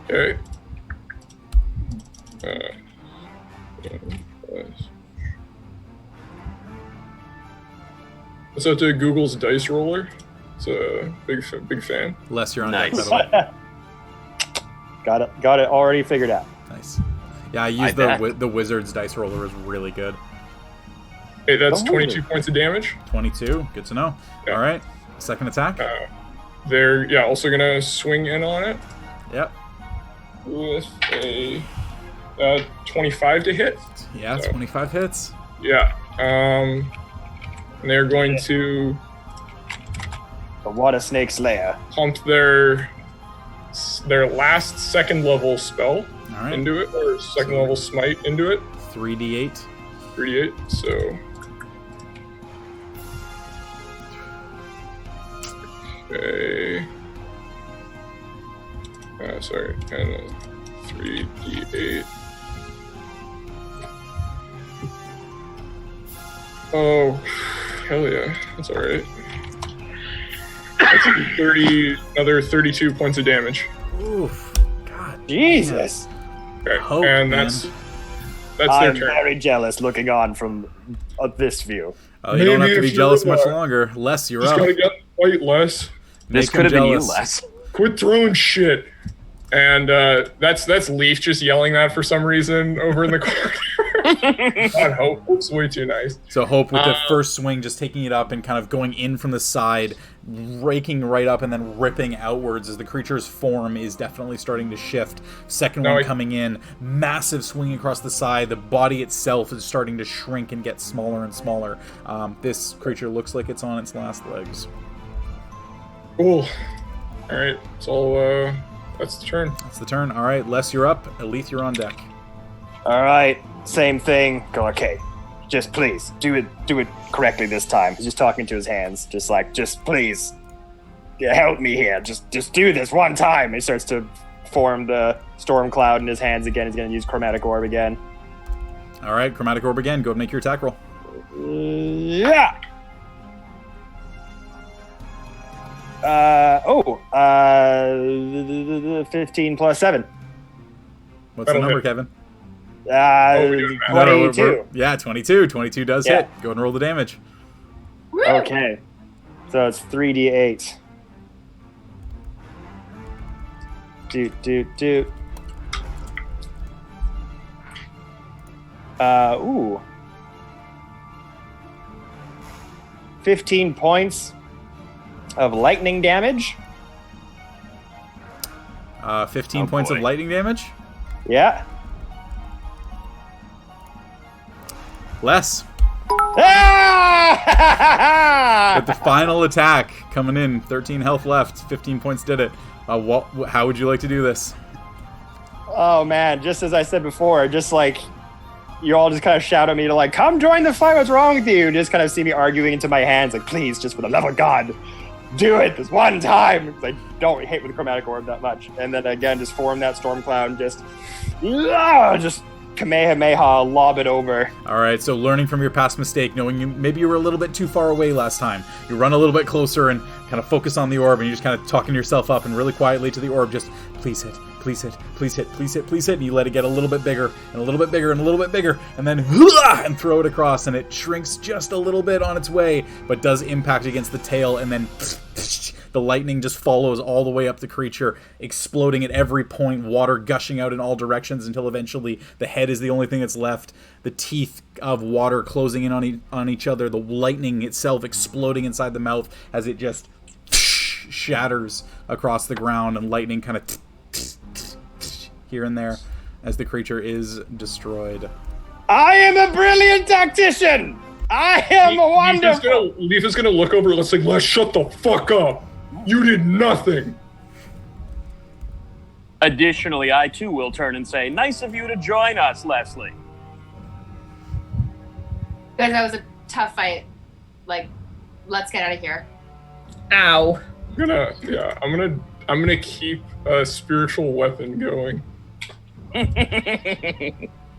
Okay. What's up to Google's dice roller? It's a big fan. Less you're on Nice. deck, by the way. Got it already figured out. Nice. Yeah, I used the Wizard's dice roller is really good. Hey, that's 22 points of damage. 22, good to know. Yeah. All right, second attack. They're also gonna swing in on it Yep. with a 25 to hit. Yeah, 25 hits. Yeah. And they're going to The Water Snake Slayer. pump their last second level spell All right. into it, or second level smite into it. 3d8. 38. So. Okay. Sorry, and 3d8. Oh, hell yeah, that's all right. That's another 32 points of damage. Oof. God. Jesus. Okay, Hope, and man. that's their I'm turn. very jealous looking on from this view. Oh, you don't Maybe have to be if jealous you much are. longer. Less, you're Just up. gotta get quite less. This Make could have him been you, jealous. Les. Quit throwing shit. And that's Leif just yelling that for some reason over in the corner. Not Hope. Hope's way too nice. So Hope with the first swing, just taking it up and kind of going in from the side, raking right up and then ripping outwards as the creature's form is definitely starting to shift. Second one coming in, massive swing across the side. The body itself is starting to shrink and get smaller and smaller. This creature looks like it's on its last legs. Cool. All right. So that's the turn. That's the turn. All right, Les, you're up. Elethe, you're on deck. All right, same thing. Go, okay. Just please do it correctly this time. He's just talking to his hands, just please help me here. Just do this one time. He starts to form the storm cloud in his hands again. He's going to use chromatic orb again. All right, chromatic orb again. Go and make your attack roll. Yeah. 15 plus 7. What's the number, Kevin? 22. Yeah, 22. 22 does hit. Go and roll the damage. Okay. So it's 3d8. Do. Ooh. 15 points of lightning damage. 15 points of lightning damage. Yeah. Less. Ah! With the final attack coming in, 13 health left, 15 points did it. How would you like to do this? Oh man, just as I said before, just like you all just kind of shout at me to like, come join the fight, what's wrong with you? Just kind of see me arguing into my hands, like, please, just for the love of God, do it this one time. It's like, don't hit with the chromatic orb that much. And then again, just form that storm cloud and just Kamehameha, lob it over. All right, so learning from your past mistake, knowing maybe you were a little bit too far away last time, you run a little bit closer and kind of focus on the orb, and you're just kind of talking yourself up and really quietly to the orb, just, please hit, please hit, please hit, please hit, please hit, and you let it get a little bit bigger, and a little bit bigger, and a little bit bigger, and then and throw it across, and it shrinks just a little bit on its way, but does impact against the tail, and then the lightning just follows all the way up the creature, exploding at every point, water gushing out in all directions until eventually the head is the only thing that's left. The teeth of water closing in on each other, the lightning itself exploding inside the mouth as it just shatters across the ground, and lightning kind of here and there as the creature is destroyed. I am a brilliant tactician! I am wonderful! Leif is gonna look over and let's like, Les, shut the fuck up! You did nothing! Additionally, I too will turn and say, nice of you to join us, Leslie. Guys, that was a tough fight. Like, let's get out of here. Ow. I'm gonna keep a spiritual weapon going. All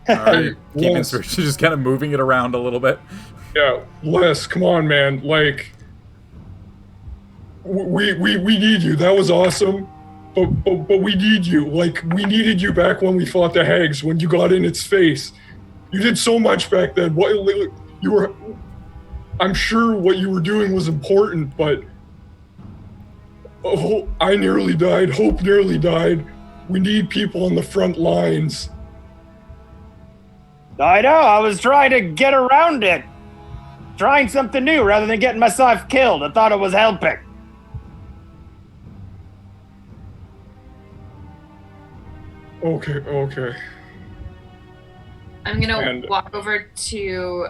right, keeping spiritual, just kind of moving it around a little bit. Yeah, Les, come on, man. Like, we need you. That was awesome, but we need you. Like, we needed you back when we fought the hags. When you got in its face, you did so much back then. What you were, I'm sure what you were doing was important, but I nearly died. Hope nearly died. We need people on the front lines. I know, I was trying to get around it. Trying something new rather than getting myself killed. I thought it was helping. Okay. I'm gonna walk over to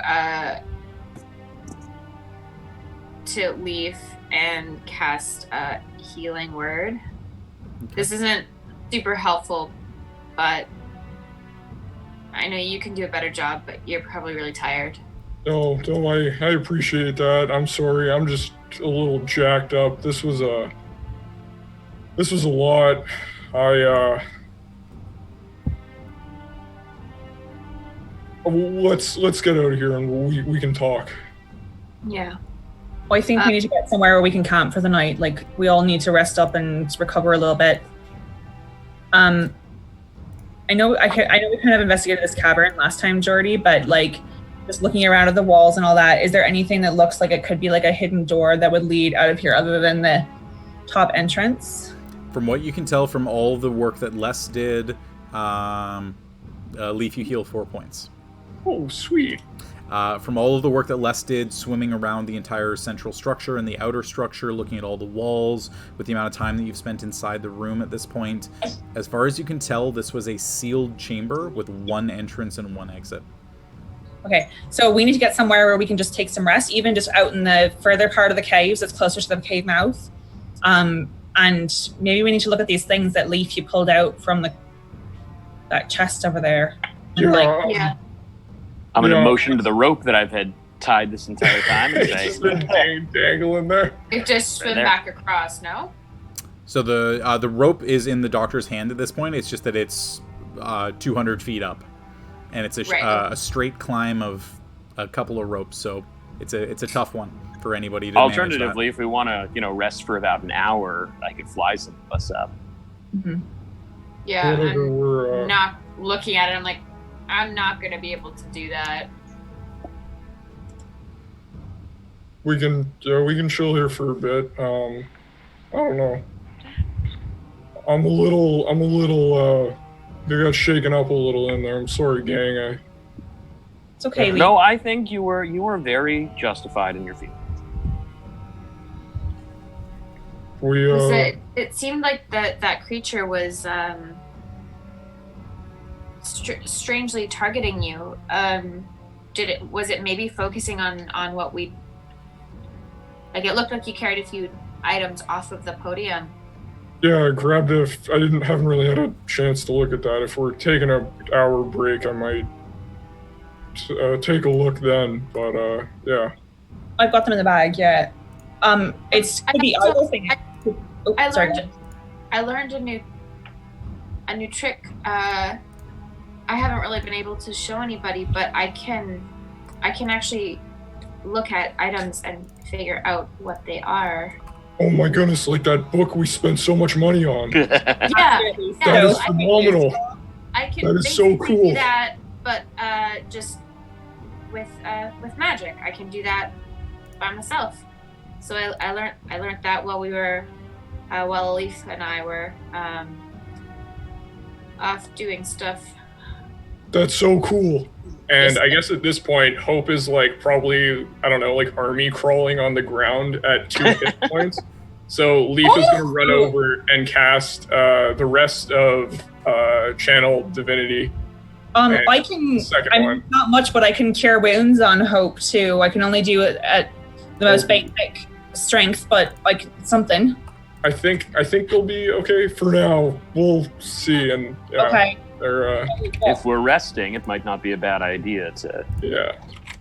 Leif and cast a healing word. Okay. This isn't super helpful, but I know you can do a better job, but you're probably really tired. No, I appreciate that. I'm sorry. I'm just a little jacked up. This was a lot. Let's get out of here and we can talk. Yeah. Well, I think we need to get somewhere where we can camp for the night. Like, we all need to rest up and recover a little bit. I know we kind of investigated this cavern last time, Jordy, but like just looking around at the walls and all that, is there anything that looks like it could be like a hidden door that would lead out of here other than the top entrance. From what you can tell from all the work that Les did, Leif, you heal 4 points. Oh, sweet. From all of the work that Les did, swimming around the entire central structure and the outer structure, looking at all the walls, with the amount of time that you've spent inside the room at this point, as far as you can tell, this was a sealed chamber with one entrance and one exit. Okay, so we need to get somewhere where we can just take some rest, even just out in the further part of the caves that's closer to the cave mouth. And maybe we need to look at these things that Leif you pulled out from that chest over there. Yeah. I'm going to motion to the rope that I've had tied this entire time and say, just been dangling there. You just swim back across, no? So the rope is in the doctor's hand at this point. It's just that it's 200 feet up, and it's a straight climb of a couple of ropes. So it's a tough one for anybody to Alternatively, if we want to rest for about an hour, I could fly some of us up. Mm-hmm. Yeah, I'm not looking at it. I'm like, I'm not going to be able to do that. We can chill here for a bit. I don't know. I'm a little they got shaken up a little in there. I'm sorry, gang. It's okay, Leif. No, I think you were very justified in your feelings. It seemed like that creature was strangely targeting you. Was it maybe focusing on what we like? It looked like you carried a few items off of the podium. Yeah, I grabbed it. I haven't really had a chance to look at that. If we're taking an hour break, I might take a look then. But yeah, I've got them in the bag. Yeah, it's the other thing. I learned a new trick. I haven't really been able to show anybody, but I can actually look at items and figure out what they are. Oh my goodness, like that book we spent so much money on. Yeah. That is phenomenal. I can that is so cool. do that, but just with magic. I can do that by myself. So I learned that while we were while Leif and I were off doing stuff. That's so cool. And I guess at this point, Hope is like probably, I don't know, like army crawling on the ground at 2 hit points. So Leif is going to run over and cast the rest of Channel Divinity. I can. Not much, but I can cure wounds on Hope too. I can only do it at the most basic strength, but like something. I think they'll be okay for now. We'll see. And okay. If we're resting, it might not be a bad idea to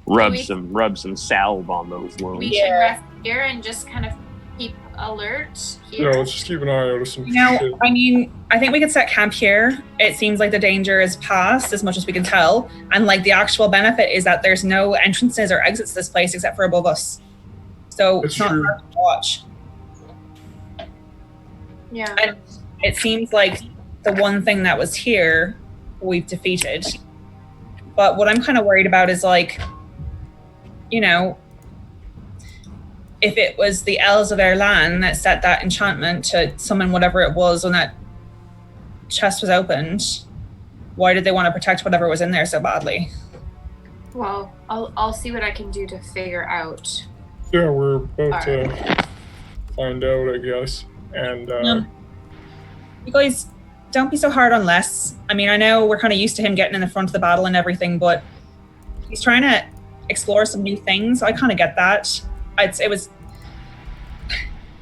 rub some salve on those wounds. We should rest here and just kind of keep alert here. Yeah, let's just keep an eye out of some shit. I mean, I think we could set camp here. It seems like the danger is past as much as we can tell. And like the actual benefit is that there's no entrances or exits to this place except for above us. So it's not hard to watch. Yeah. And it seems like the one thing that was here, we've defeated. But what I'm kind of worried about is like, if it was the elves of Erlan that set that enchantment to summon whatever it was when that chest was opened, why did they want to protect whatever was in there so badly? Well, I'll see what I can do to figure out. Yeah, we're about to find out, I guess. And you guys, don't be so hard on Les. I mean, I know we're kind of used to him getting in the front of the battle and everything, but he's trying to explore some new things. I kind of get that.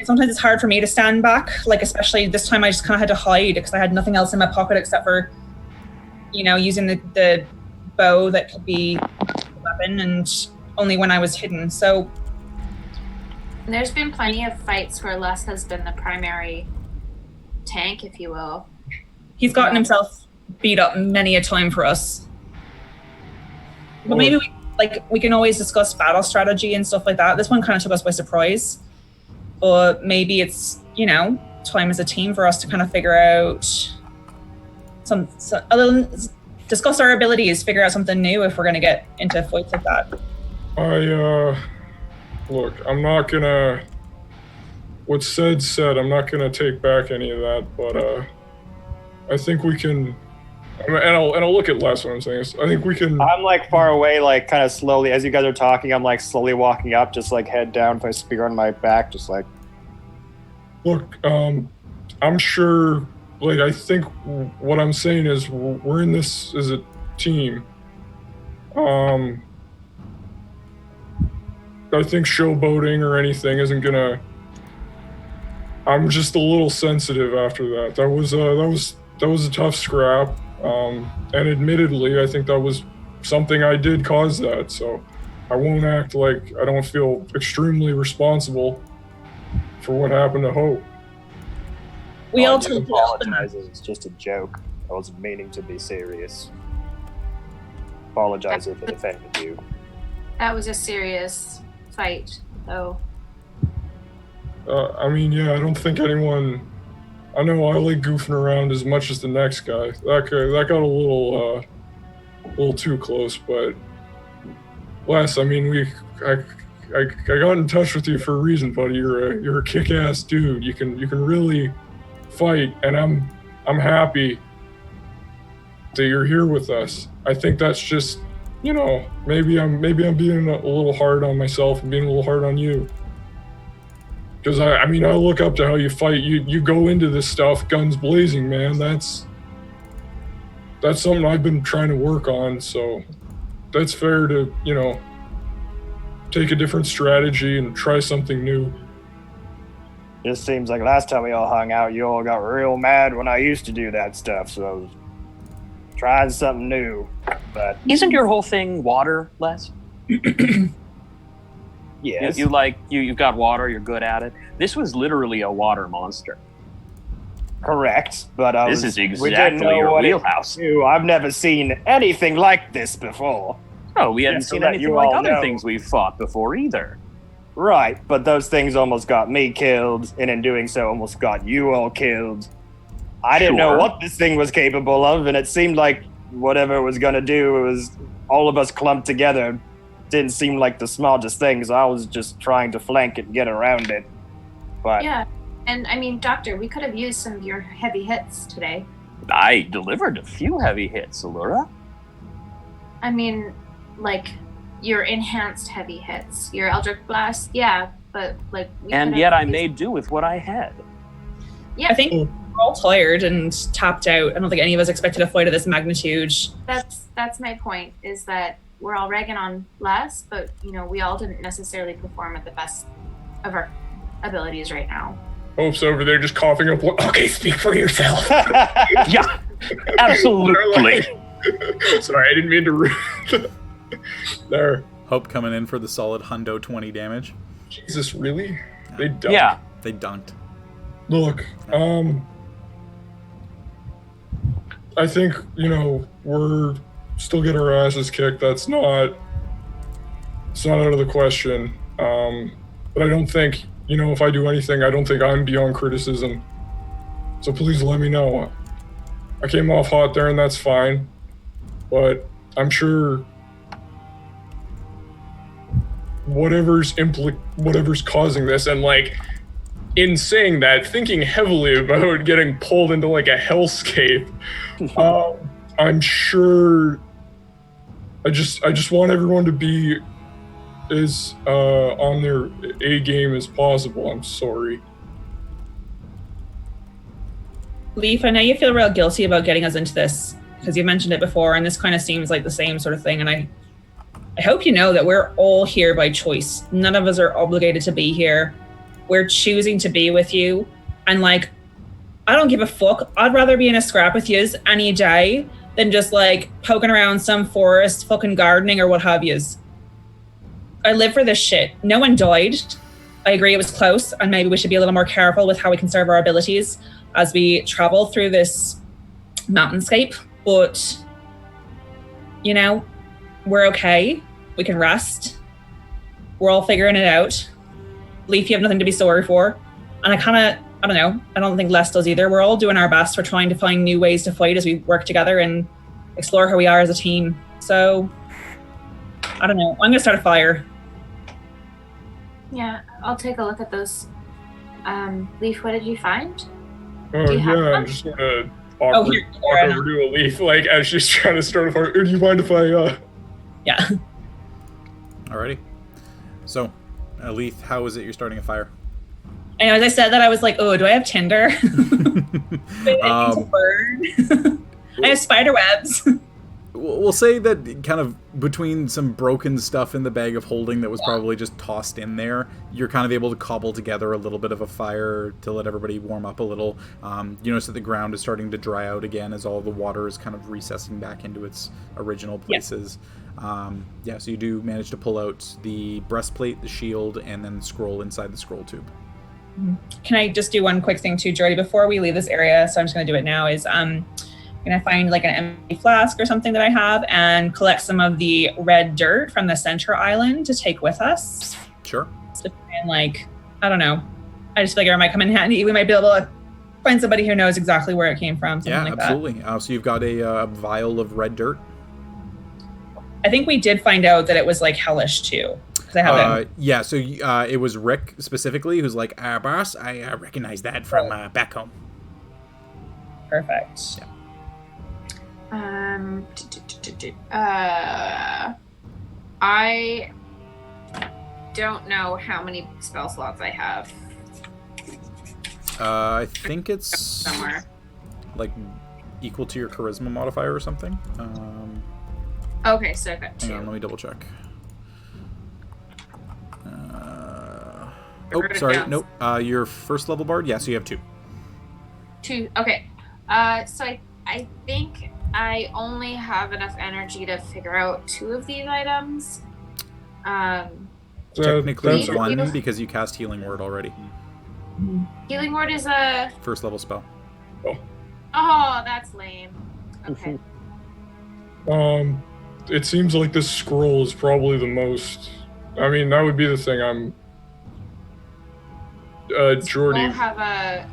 Sometimes it's hard for me to stand back, like especially this time I just kind of had to hide because I had nothing else in my pocket except for, using the bow that could be a weapon, and only when I was hidden. So there's been plenty of fights where Les has been the primary tank, if you will. He's gotten himself beat up many a time for us. But maybe we can always discuss battle strategy and stuff like that. This one kind of took us by surprise. But maybe it's, time as a team for us to kind of figure out discuss our abilities, figure out something new if we're going to get into fights like that. Look, I'm not gonna what's said. I'm not gonna take back any of that, but I think we can. And I'll look at last what I'm saying. I think we can. I'm like far away, like kind of slowly as you guys are talking. I'm like slowly walking up, just like head down with my spear on my back, just like. Look, I'm sure. Like, I think what I'm saying is we're in this as a team. I think showboating or anything isn't gonna. I'm just a little sensitive after that. That was a tough scrap. And admittedly, I think that was something I did cause that. So I won't act like I don't feel extremely responsible for what happened to Hope. We all just took apologizes. It's just a joke. I wasn't meaning to be serious. Apologize if it offended you. That was a serious fight, though. I mean, yeah, I don't think anyone. I know I like goofing around as much as the next guy. That got a little too close, but Les, I mean, I got in touch with you for a reason, buddy. You're a kick-ass dude. You can really fight, and I'm happy that you're here with us. I think that's just, maybe I'm being a little hard on myself and being a little hard on you. Because I mean, I look up to how you fight. You go into this stuff guns blazing, man. That's something I've been trying to work on. So that's fair to, take a different strategy and try something new. Just seems like last time we all hung out, you all got real mad when I used to do that stuff. So I was trying something new. But Isn't your whole thing water, Les? yes, You've got water, you're good at it. This was literally a water monster. correct. But This is we didn't exactly know your what it wheelhouse. do. I've never seen anything like this before. Oh, we hadn't Yeah, so seen that anything you like all other know. things we've fought before either. Right, but those things almost got me killed, and in doing so almost got you all killed. I didn't know Sure. what this thing was capable of, and it seemed like whatever it was going to do, it was all of us clumped together. Didn't seem like the smartest thing, so I was just trying to flank it and get around it. But Yeah, and I mean, Doctor, we could have used some of your heavy hits today. I delivered a few heavy hits, Aluura. I mean, like, your enhanced heavy hits. Your Eldritch Blast, yeah, but, like... And yet I made do with what I had. Yeah, I think we're all tired and tapped out. I don't think any of us expected a fight of this magnitude. that's my point, is that we're all ragging on Les, but, we all didn't necessarily perform at the best of our abilities right now. Hope's over there just coughing up. Okay, speak for yourself. Yeah, absolutely. Sorry, I didn't mean to. There. Hope coming in for the solid hundo 20 damage. Jesus, really? They dunked. Yeah. They dunked. Look, I think, we're still get our asses kicked. It's not out of the question. But I don't think, if I do anything, I don't think I'm beyond criticism. So please let me know. I came off hot there and that's fine. But I'm sure whatever's causing this, and in saying that, thinking heavily about getting pulled into a hellscape, I'm sure I just want everyone to be as on their A game as possible. I'm sorry. Leif, I know you feel real guilty about getting us into this because you mentioned it before, and this kind of seems like the same sort of thing. And I hope you know that we're all here by choice. None of us are obligated to be here. We're choosing to be with you. And I don't give a fuck. I'd rather be in a scrap with yous any day than just poking around some forest, fucking gardening or what have yous. I live for this shit. No one died. I agree it was close, and maybe we should be a little more careful with how we conserve our abilities as we travel through this mountainscape. But, we're okay. We can rest. We're all figuring it out. Leif, you have nothing to be sorry for. And I don't know. I don't think Les does either. We're all doing our best. We're trying to find new ways to fight as we work together and explore who we are as a team. So, I don't know. I'm going to start a fire. Yeah, I'll take a look at those Leif, what did you find? Oh, Do you have yeah, one? I'm just gonna walk here, over to Elethe, like, as she's trying to start a fire. Do you mind if I, Yeah. Alrighty. So, Elethe, how is it you're starting a fire? And as I said that, I was like, oh, do I have Tinder? Do I need to burn? I have spider webs. We'll say that kind of between some broken stuff in the bag of holding that was probably just tossed in there, you're kind of able to cobble together a little bit of a fire to let everybody warm up a little. You notice that the ground is starting to dry out again as all the water is kind of recessing back into its original places. Yeah, so you do manage to pull out the breastplate, the shield, and then the scroll inside the scroll tube. Can I just do one quick thing too, Jordy, before we leave this area? So I'm just going to do it now. Is I'm going to find like an empty flask or something that I have and collect some of the red dirt from the center island to take with us. Sure. And like, I don't know. I just figure it might come in handy. We might be able to find somebody who knows exactly where it came from. Something like absolutely. So you've got a vial of red dirt. I think we did find out that it was like hellish too. I haven't. Yeah, so it was Rick specifically who's like, boss, I recognize that from back home. Perfect. Yeah. I don't know how many spell slots I have. I think it's somewhere like equal to your charisma modifier or something. Okay, so I've got 2. Hang on, let me double check. Oh, sorry, nope. Your first level bard, yeah, so you have 2. 2, okay. So I think I only have enough energy to figure out 2 of these items. Technically 1 because you cast Healing Word already. Healing Word is a first level spell. Oh, that's lame. Okay. It seems like this scroll is probably the most. I mean, that would be the thing. I'm. Jordy. We'll have a.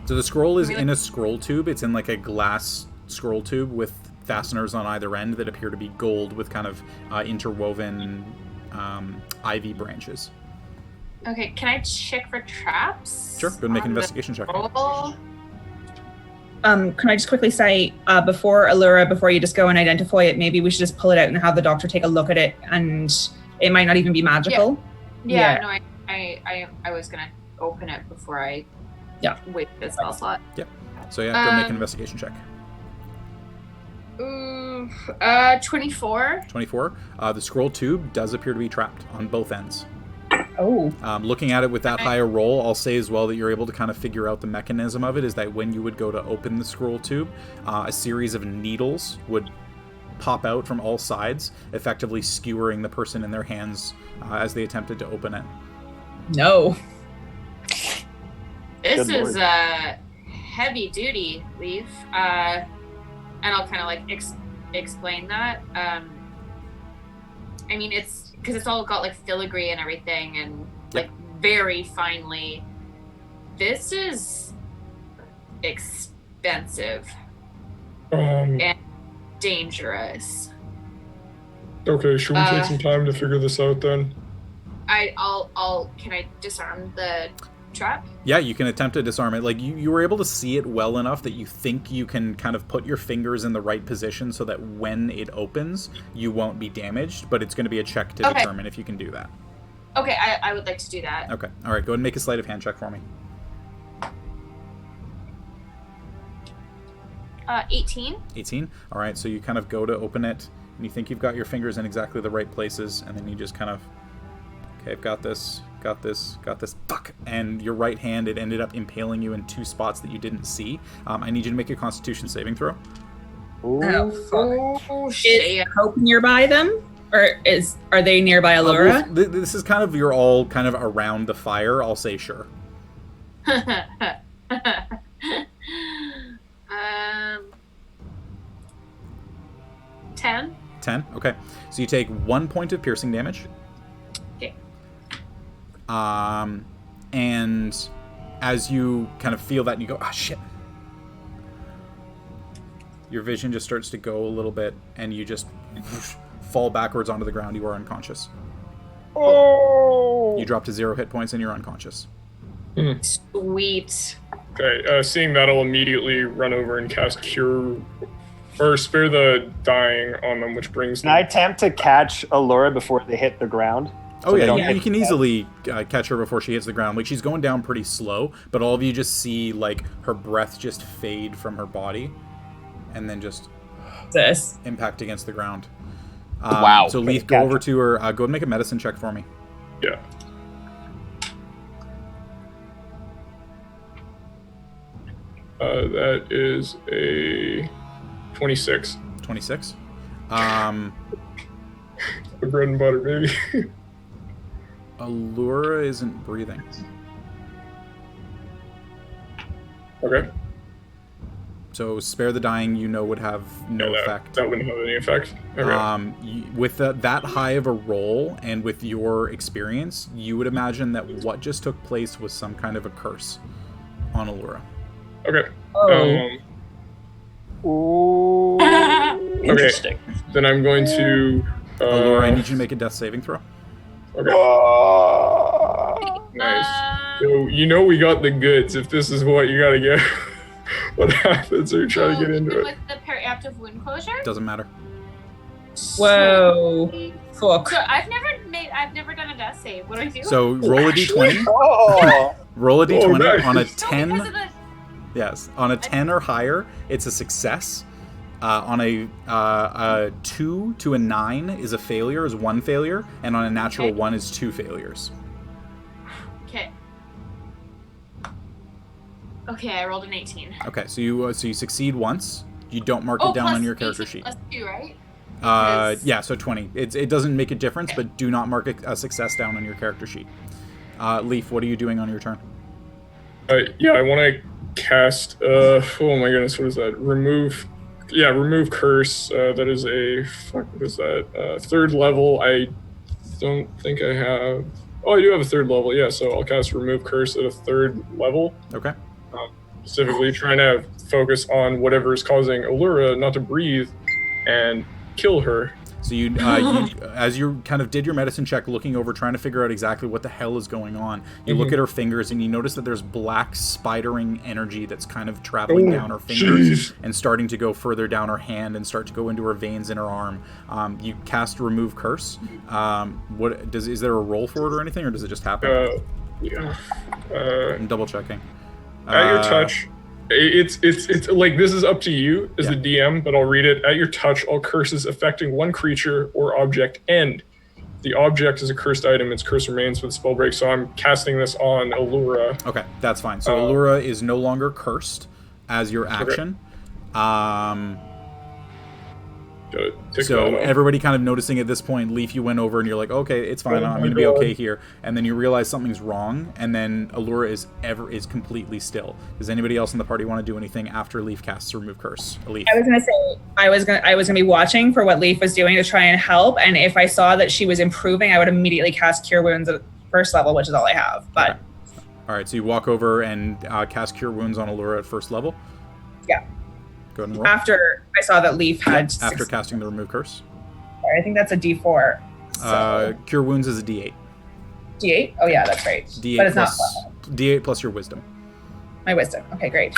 So the scroll is in a scroll tube. It's in like a glass scroll tube with fasteners on either end that appear to be gold with kind of interwoven ivy branches. Okay, can I check for traps? Sure, go and make an investigation check. Can I just quickly say, before Aluura, before you just go and identify it, maybe we should just pull it out and have the doctor take a look at it, and it might not even be magical. Yeah. No, I was gonna open it before I wait for the spell slot. Yep. So yeah, go make an investigation check. 24. 24. The scroll tube does appear to be trapped on both ends. Oh. Looking at it with that higher roll, I'll say as well that you're able to kind of figure out the mechanism of it is that when you would go to open the scroll tube, a series of needles would pop out from all sides, effectively skewering the person in their hands as they attempted to open it. No. This is heavy duty, Leif. And I'll kind of like explain that. I mean, it's because it's all got like filigree and everything, and like very finely. This is expensive and dangerous. Okay, should we take some time to figure this out then? I'll can I disarm the trap? Yeah, you can attempt to disarm it. Like you were able to see it well enough that you think you can kind of put your fingers in the right position so that when it opens, you won't be damaged, but it's going to be a check to determine if you can do that. Okay, I would like to do that. Okay. All right, go ahead and make a sleight of hand check for me. 18. 18? All right, so you kind of go to open it, and you think you've got your fingers in exactly the right places, and then you just kind of, okay, I've got this, fuck, and your right hand, it ended up impaling you in 2 spots that you didn't see. I need you to make a Constitution saving throw. Oh, fuck. Is Hope nearby them? Or are they nearby Aluura? This is kind of, you're all kind of around the fire, I'll say sure. 10. 10, okay. So you take 1 point of piercing damage. Okay. And as you kind of feel that and you go, shit. Your vision just starts to go a little bit and you just fall backwards onto the ground. You are unconscious. Oh! You drop to 0 hit points and you're unconscious. Sweet. Okay, seeing that, I'll immediately run over and cast Cure, or Spare the Dying on them, which brings Can I them... attempt to catch Aluura before they hit the ground? Oh So they yeah, don't you hit can the- easily catch her before she hits the ground. Like, she's going down pretty slow, but all of you just see, like, her breath just fade from her body, and then just This. impact against the ground. Wow. So Leif, go over to her. Go and make a medicine check for me. Yeah. That is a 26. 26. The bread and butter, baby. Aluura isn't breathing. Okay. So Spare the Dying, would have no effect. That wouldn't have any effect. Okay. With that high of a roll, and with your experience, you would imagine that what just took place was some kind of a curse on Aluura. Okay. Ooh. Interesting. Then I'm going to... Aluura, I need you to make a death saving throw. Okay. Nice. So, we got the goods if this is what you gotta get. What happens when you try to get into it? With the periaptive wound closure? Doesn't matter. Whoa. Fuck. So I've never done a death save. What do I do? So roll a d20. Oh. Roll a d20 nice. on a No, because 10. of the- Yes, on a 10 or higher, it's a success. On a 2 to a 9 is a failure, is one failure, and on a natural 1 is 2 failures. Okay. Okay, I rolled an 18. Okay, so you succeed once. You don't mark it down plus on your character 18 sheet. Plus 2, right? Yeah, so 20. It doesn't make a difference, but do not mark a success down on your character sheet. Leif, what are you doing on your turn? Yeah, I want to cast... oh my goodness, what is that? Remove Curse. That is a... Fuck, what is that? 3rd level. I don't think I have... Oh, I do have a 3rd level, yeah, so I'll cast Remove Curse at a 3rd level. Okay. Specifically trying to focus on whatever is causing Aluura not to breathe and kill her. So you as you kind of did your medicine check, looking over, trying to figure out exactly what the hell is going on, you look at her fingers and you notice that there's black spidering energy that's kind of traveling down her fingers and starting to go further down her hand and start to go into her veins in her arm. You cast Remove Curse. Is there a roll for it or anything, or does it just happen? I'm double checking. At your touch, it's like, this is up to you as the DM, but I'll read it. At your touch, all curses affecting one creature or object end. The object is a cursed item, its curse remains with spell break, so I'm casting this on Aluura. Okay, that's fine. So Aluura is no longer cursed as your action. So everybody kind of noticing at this point, Leif, you went over and you're like, okay, it's fine, I'm going to be okay here. And then you realize something's wrong, and then Aluura is completely still. Does anybody else in the party want to do anything after Leif casts Remove Curse? Leif. I was gonna say I was gonna be watching for what Leif was doing to try and help, and if I saw that she was improving, I would immediately cast Cure Wounds at 1st level, which is all I have. But okay. All right, so you walk over and cast Cure Wounds on Aluura at 1st level. Yeah. Go ahead and roll. After I saw that Leif had after casting the Remove Curse. I think that's a D4. So. Cure Wounds is a D8. D8? Oh yeah, that's right. D8 but it's plus, not D8 plus your Wisdom. my Wisdom. Okay, great.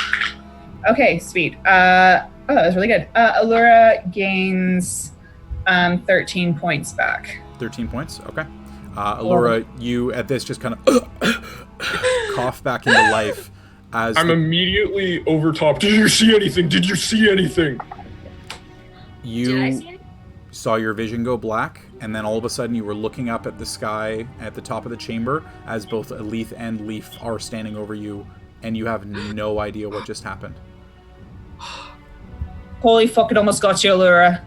Okay, sweet. That was really good. Aluura gains 13 points back. 13 points? Okay. Aluura, you at this just kind of cough back into life. I'm immediately over top. Did you see anything? Did you see anything? You Did I see anything? saw your vision go black, and then all of a sudden you were looking up at the sky at the top of the chamber as both Elethe and Leif are standing over you, and you have no idea what just happened. Holy fuck, it almost got you, Aluura.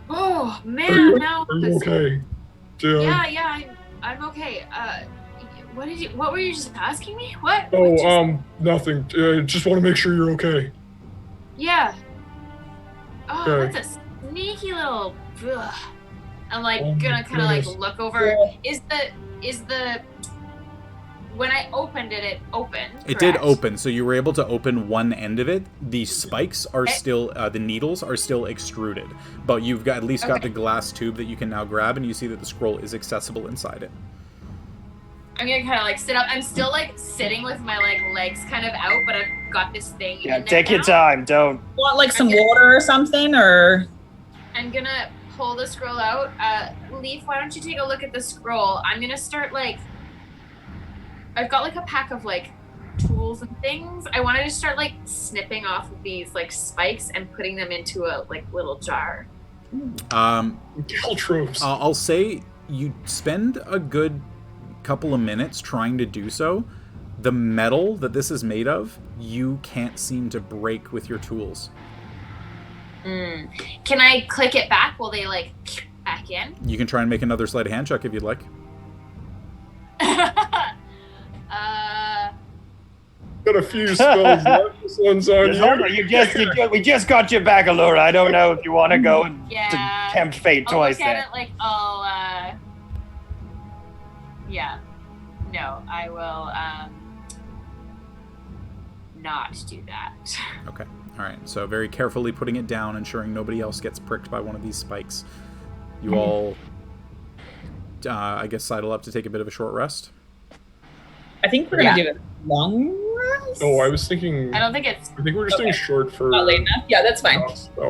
Oh man, now. Are you okay? Yeah, I'm okay. What were you just asking me? What? Nothing. Just want to make sure you're okay. Yeah. Oh, Okay. that's a sneaky little. Ugh. I'm like Oh my gonna kind of like goodness. look over. Yeah. Is the when I opened it, it opened. It did correct? open, so you were able to open one end of it. The spikes are still, the needles are still extruded, but you've got at least got Okay. the glass tube that you can now grab, and you see that the scroll is accessible inside it. I'm gonna kind of like sit up. I'm still like sitting with my like legs kind of out, but I've got this thing. Yeah, in there take your now. time. Don't. Want like some water or something, or? I'm gonna pull the scroll out. Leif, why don't you take a look at the scroll? I'm gonna start like. I've got like a pack of like tools and things. I wanted to start like snipping off of these like spikes and putting them into a like little jar. Caltrops. I'll say you spend a good couple of minutes trying to do so. The metal that this is made of, you can't seem to break with your tools. Can I click it back? Will they like back in? You can try and make another sleight of hand check if you'd like. Got a few spells left. This one's on you. We just got you back, Aluura. I don't know if you want to go and Yeah. tempt fate I'll twice look at there. it like yeah. No, I will not do that. Okay. All right. So very carefully putting it down, ensuring nobody else gets pricked by one of these spikes. You all, I guess, sidle up to take a bit of a short rest. I think we're gonna do a long rest. Oh, I was thinking. I don't think it's I think we're just doing short for. Not late enough. Yeah, that's fine.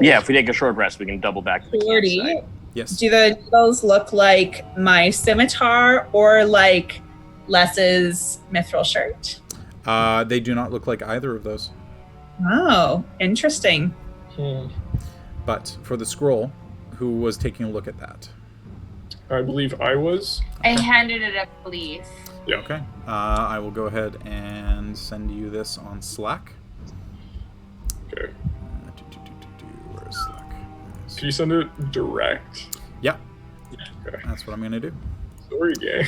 Yeah, if we take a short rest, we can double back to the 40. campsite. Yes. Do the needles look like my scimitar or like Les's mithril shirt? They do not look like either of those. Oh, interesting. But for the scroll, who was taking a look at that? I believe I was. I handed it up to Leif. Yeah. Okay. I will go ahead and send you this on Slack. Okay. Where is Slack? Can you send it direct? Yeah. Okay. That's what I'm going to do. Story gang.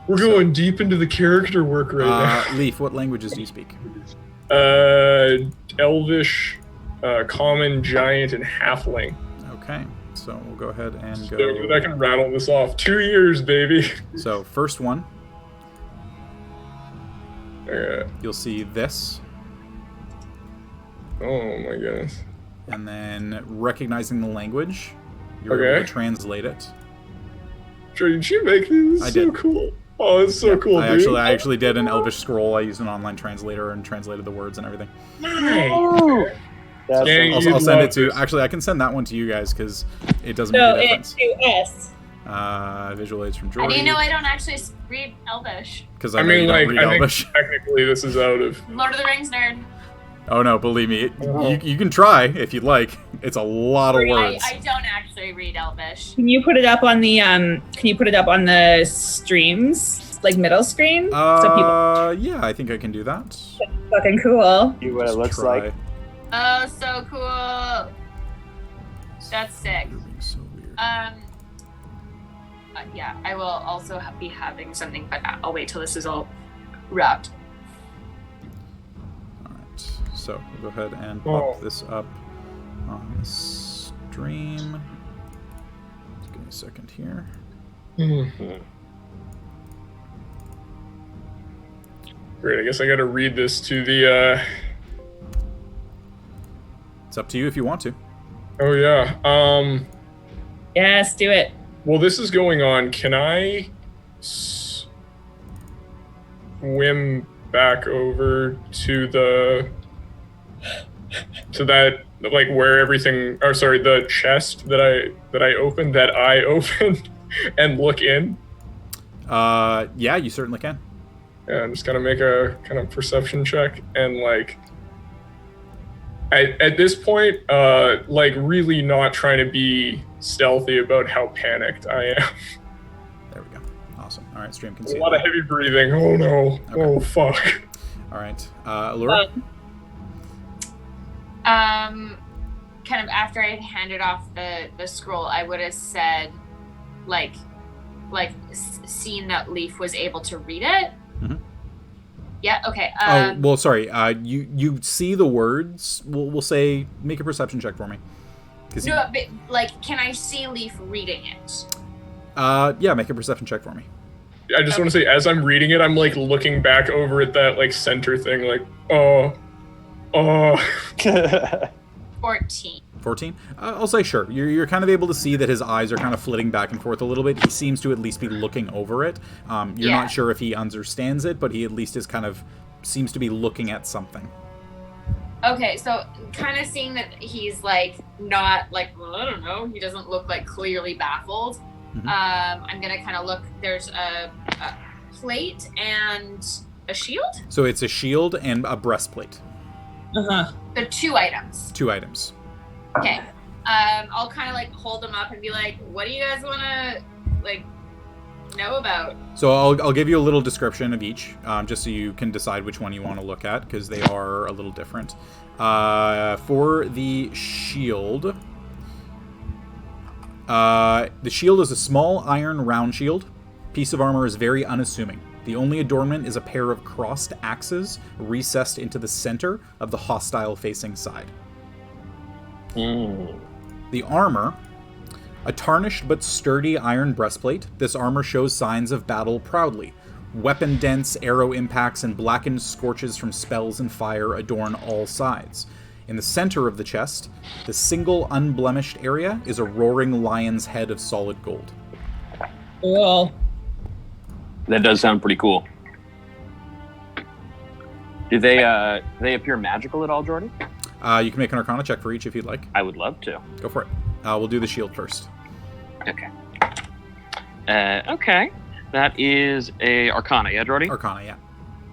We're going deep into the character work right now. Leif, what languages do you speak? Elvish, Common, Giant, and Halfling. Okay. So we'll go ahead and go. So I can rattle this off. 2 years, baby. So first one, Okay. you'll see this, Oh my goodness. and then recognizing the language, you're able Okay. to translate it. Joe, did you make these? This I is so did. cool. Oh, it's so cool, I dude. actually did an Elvish scroll. I used an online translator and translated the words and everything. Nice. That's Dang, I'll you'd send love it to. this. Actually, I can send that one to you guys because it doesn't So make a it's difference. to us. Visual aids from How do Jordy. you know I don't actually read Elvish? Because I know you mean, don't like, read I think Elvish. technically this is out of. Lord of the Rings nerd. Oh no, believe me, you can try if you'd like. It's a lot of words. I don't actually read Elvish. Can you put it up on the Can you put it up on the streams, like middle screen, so people Yeah, I think I can do that. fucking cool. See what it Let's looks try. like. Oh, so cool. That's sick. You're being so weird. Yeah, I will also be having something, but I'll wait till this is all wrapped. Alright, so we'll go ahead and Oh. pop this up on the stream. Just give me a second here. Great, I guess I gotta read this to the, It's up to you if you want to. Oh yeah, Yes, do it. While this is going on, can I swim back over to that, like, where everything, or sorry, the chest that I opened, and look in? Yeah, you certainly can. Yeah, I'm just gonna make a kind of perception check, and like, at this point, like, really not trying to be stealthy about how panicked I am. There we go. Awesome. Alright, stream can A see lot of that. heavy breathing. Oh no. Okay. Oh fuck. Alright, Aluura? Kind of after I handed off the scroll, I would have said, seen that Leif was able to read it. Mhm. Yeah. Okay. Oh, well, sorry. You see the words. We'll say make a perception check for me. 'Cause No, but like, can I see Leif reading it? yeah, make a perception check for me. I just want to say, as I'm reading it, I'm like looking back over at that like center thing, like, oh. 14. 14? I'll say sure. You're kind of able to see that his eyes are kind of flitting back and forth a little bit. He seems to at least be looking over it. You're not sure if he understands it, but he at least is kind of seems to be looking at something. Okay, so kind of seeing that he's like not like, well, I don't know, he doesn't look like clearly baffled. Mm-hmm. I'm gonna kind of look. There's a plate and a shield. So it's a shield and a breastplate. Uh-huh. So 2 items. 2 items. Okay. I'll kind of like hold them up and be like, what do you guys want to like know about? So I'll give you a little description of each, just so you can decide which one you want to look at, because they are a little different. For the shield, the shield is a small iron round shield. Piece of armor is very unassuming. The only adornment is a pair of crossed axes recessed into the center of the hostile-facing side. The armor, a tarnished but sturdy iron breastplate. This armor shows signs of battle proudly. Weapon-dense arrow impacts and blackened scorches from spells and fire adorn all sides. In the center of the chest, the single unblemished area is a roaring lion's head of solid gold. Cool. That does sound pretty cool. Do they appear magical at all, Jordan? You can make an Arcana check for each if you'd like. I would love to. Go for it. We'll do the shield first. Okay. Okay. That is a Arcana, yeah, Jordy? Arcana, yeah.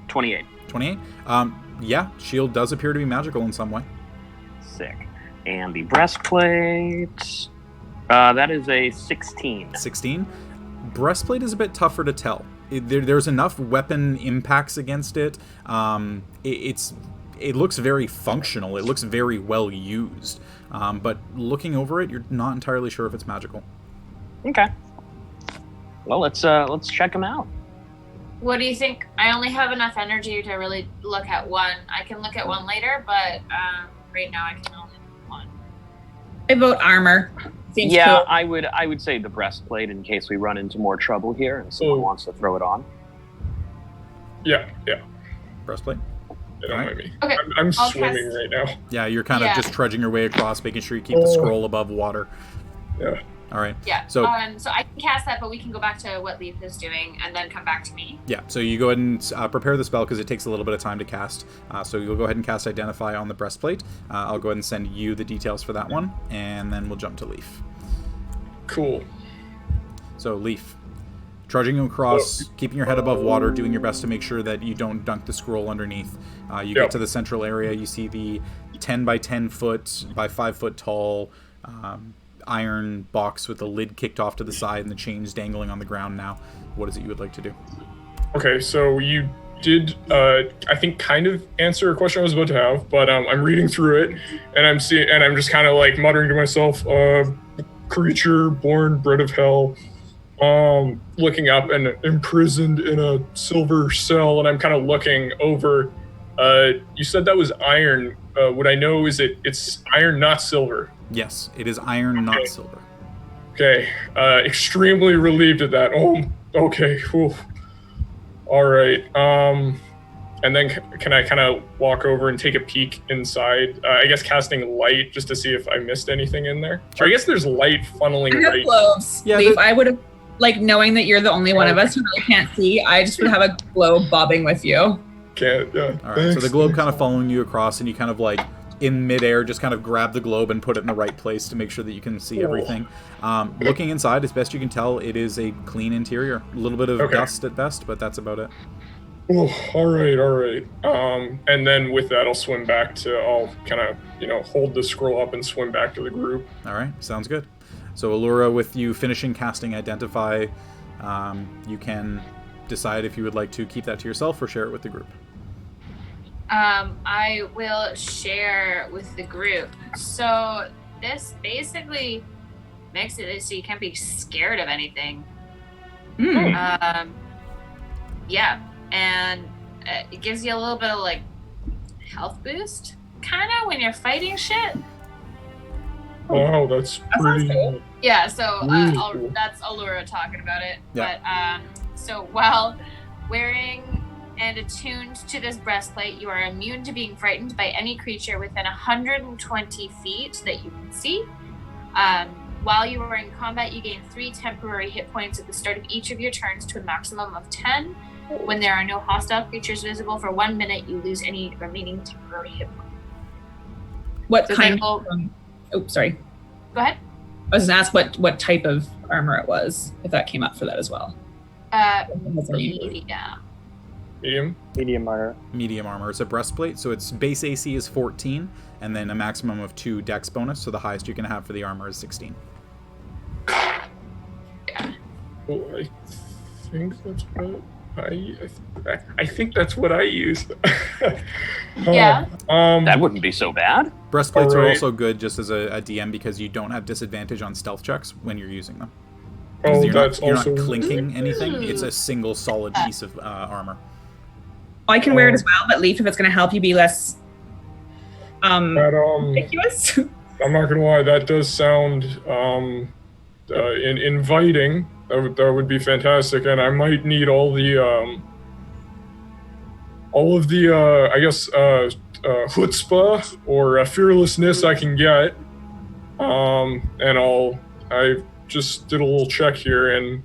28. 28? Yeah, shield does appear to be magical in some way. Sick. And the breastplate, that is a 16. 16? Breastplate is a bit tougher to tell. There's enough weapon impacts against it. It looks very functional. It looks very well used. But looking over it, you're not entirely sure if it's magical. Okay. Well, let's check them out. What do you think? I only have enough energy to really look at one. I can look at one later, but right now I can only look at one. I vote armor. Seems Yeah, cool. I would say the breastplate in case we run into more trouble here and someone wants to throw it on. Yeah. Breastplate? Don't mind me. Okay, I'm I'll swimming cast- right now. Yeah, you're kind of just trudging your way across, making sure you keep the scroll above water. Yeah. All right. Yeah. So so I can cast that, but we can go back to what Leif is doing and then come back to me. yeah, so you go ahead and prepare the spell because it takes a little bit of time to cast. So you'll go ahead and cast Identify on the breastplate. I'll go ahead and send you the details for that one, and then we'll jump to Leif. Cool. So Leif, trudging across, keeping your head above water, doing your best to make sure that you don't dunk the scroll underneath. You get to the central area. You see the 10 by 10 foot by 5 foot tall iron box with the lid kicked off to the side and the chains dangling on the ground now. What is it you would like to do? Okay, so you did, I think, kind of answer a question I was about to have, but I'm reading through it, and I'm just kind of like muttering to myself, creature born, bred of hell, looking up and imprisoned in a silver cell, and I'm kind of looking over. You said that was iron. What I know is it's iron, not silver. Yes, it is iron, not silver. Okay, extremely relieved at that. Oh, okay, cool. All right. And then can I kind of walk over and take a peek inside? I guess casting light just to see if I missed anything in there. Or I guess there's light funneling I have right. globes. Yeah, Leif, I would have, like, knowing that you're the only one of us who really can't see, I just would have a globe bobbing with you. Can't. Yeah. All right, so the globe kind of following you across, and you kind of like in midair just kind of grab the globe and put it in the right place to make sure that you can see everything. Looking inside, as best you can tell, it is a clean interior. A little bit of dust at best, but that's about it. Oh, all right. And then with that, I'll swim back to. I'll kind of hold the scroll up and swim back to the group. All right, sounds good. So Aluura, with you finishing casting Identify, you can decide if you would like to keep that to yourself or share it with the group. I will share with the group. So this basically makes it so you can't be scared of anything. Yeah, and it gives you a little bit of like health boost, kind of when you're fighting shit. Wow, that's pretty. cool. Yeah, so Really cool. that's Aluura talking about it. Yeah. But so while wearing and attuned to this breastplate, you are immune to being frightened by any creature within 120 feet that you can see. While you are in combat, you gain 3 temporary hit points at the start of each of your turns to a maximum of 10. When there are no hostile creatures visible for 1 minute, you lose any remaining temporary hit points. What So kind then of... sorry. Go ahead. I was going to ask what type of armor it was, if that came up for that as well. Medium. Medium armor. Medium armor. It's a breastplate, so its base AC is 14, and then a maximum of 2 dex bonus, so the highest you can have for the armor is 16. Oh, I think that's what I think that's what I used. Yeah. That wouldn't be so bad. Breastplates are Alright. also good just as a DM because you don't have disadvantage on stealth checks when you're using them. 'Cause Oh, you're that's not also clinking anything. It's a single solid piece of armor. I can wear it as well, but Leif, if it's going to help you be less that, conspicuous. I'm not gonna lie, that does sound inviting. That would be fantastic, and I might need all of the I guess chutzpah or fearlessness I can get. And I just did a little check here and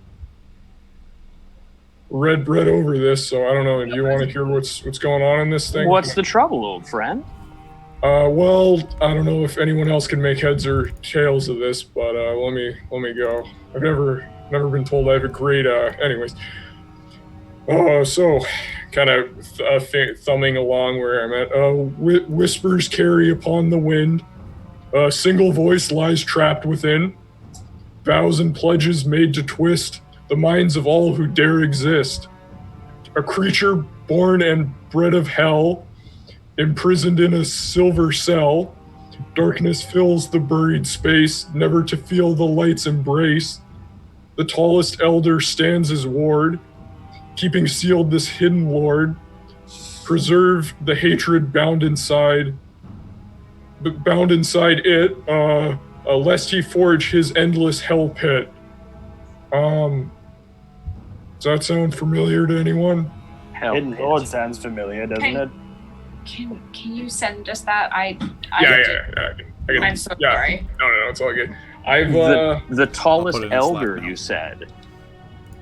read over this, so I don't know. Do you want to hear what's going on in this thing? What's the trouble, old friend? Well, I don't know if anyone else can make heads or tails of this, but let me go. I've never been told I have a great. Anyways, so kind of thumbing along where I'm at. Whispers carry upon the wind. A single voice lies trapped within. Vows and pledges made to twist the minds of all who dare exist. A creature born and bred of hell, imprisoned in a silver cell. Darkness fills the buried space, never to feel the light's embrace. The tallest elder stands as ward, keeping sealed this hidden lord. Preserve the hatred bound inside it, lest he forge his endless hell pit. Does that sound familiar to anyone? Hell, Hidden Lord sounds familiar, doesn't it? Can you send us that? I can, I'm so yeah. sorry. No, it's all good. I've the tallest I'll put it in Slack elder, now. you said.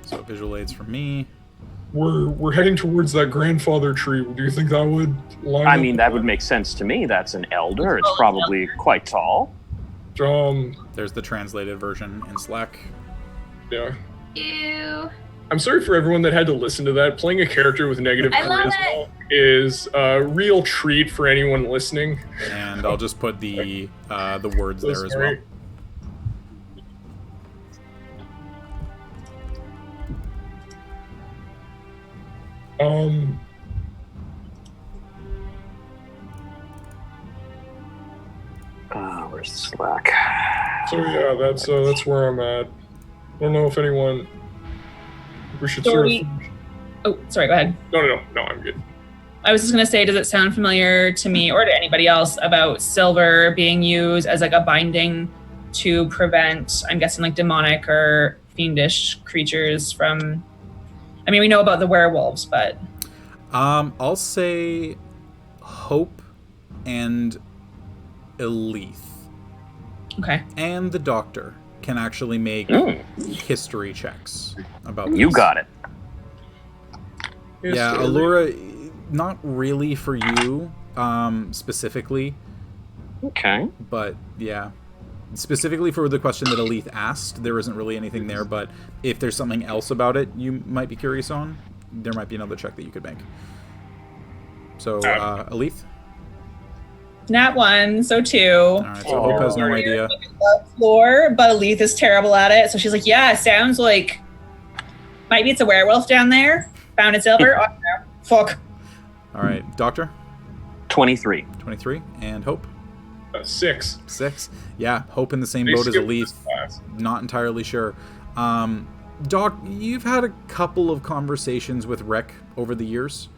So visual aids from me. we're heading towards that grandfather tree. Do you think that would line I up mean, with that would make sense to me. That's an elder. It's probably quite tall. There's the translated version in Slack. Yeah. Ew. I'm sorry for everyone that had to listen to that. Playing a character with negative I love charisma is a real treat for anyone listening. And I'll just put the words there as well. Where's the Slack? So yeah, that's where I'm at. I don't know if anyone. We should Sorry, go ahead. No, I'm good. I was just going to say, does it sound familiar to me or to anybody else about silver being used as like a binding to prevent, I'm guessing, like demonic or fiendish creatures from... I mean, we know about the werewolves, but... I'll say Hope and Elethe. Okay. And the doctor can actually make history checks about this. You got it. Yeah, Aluura, not really for you specifically. Okay. But yeah, specifically for the question that Elethe asked, there isn't really anything there. But if there's something else about it you might be curious on, there might be another check that you could make. So, Elethe? Nat 1, so 2. Alright, so Hope has no idea. Floor, but Elethe is terrible at it. So she's like, yeah, sounds like maybe it's a werewolf down there. Found in silver. Oh, no. Fuck. Alright, Doctor? 23. 23. And Hope? 6. 6. Yeah, Hope in the same boat as Elethe. Not entirely sure. Doc, you've had a couple of conversations with Rick over the years.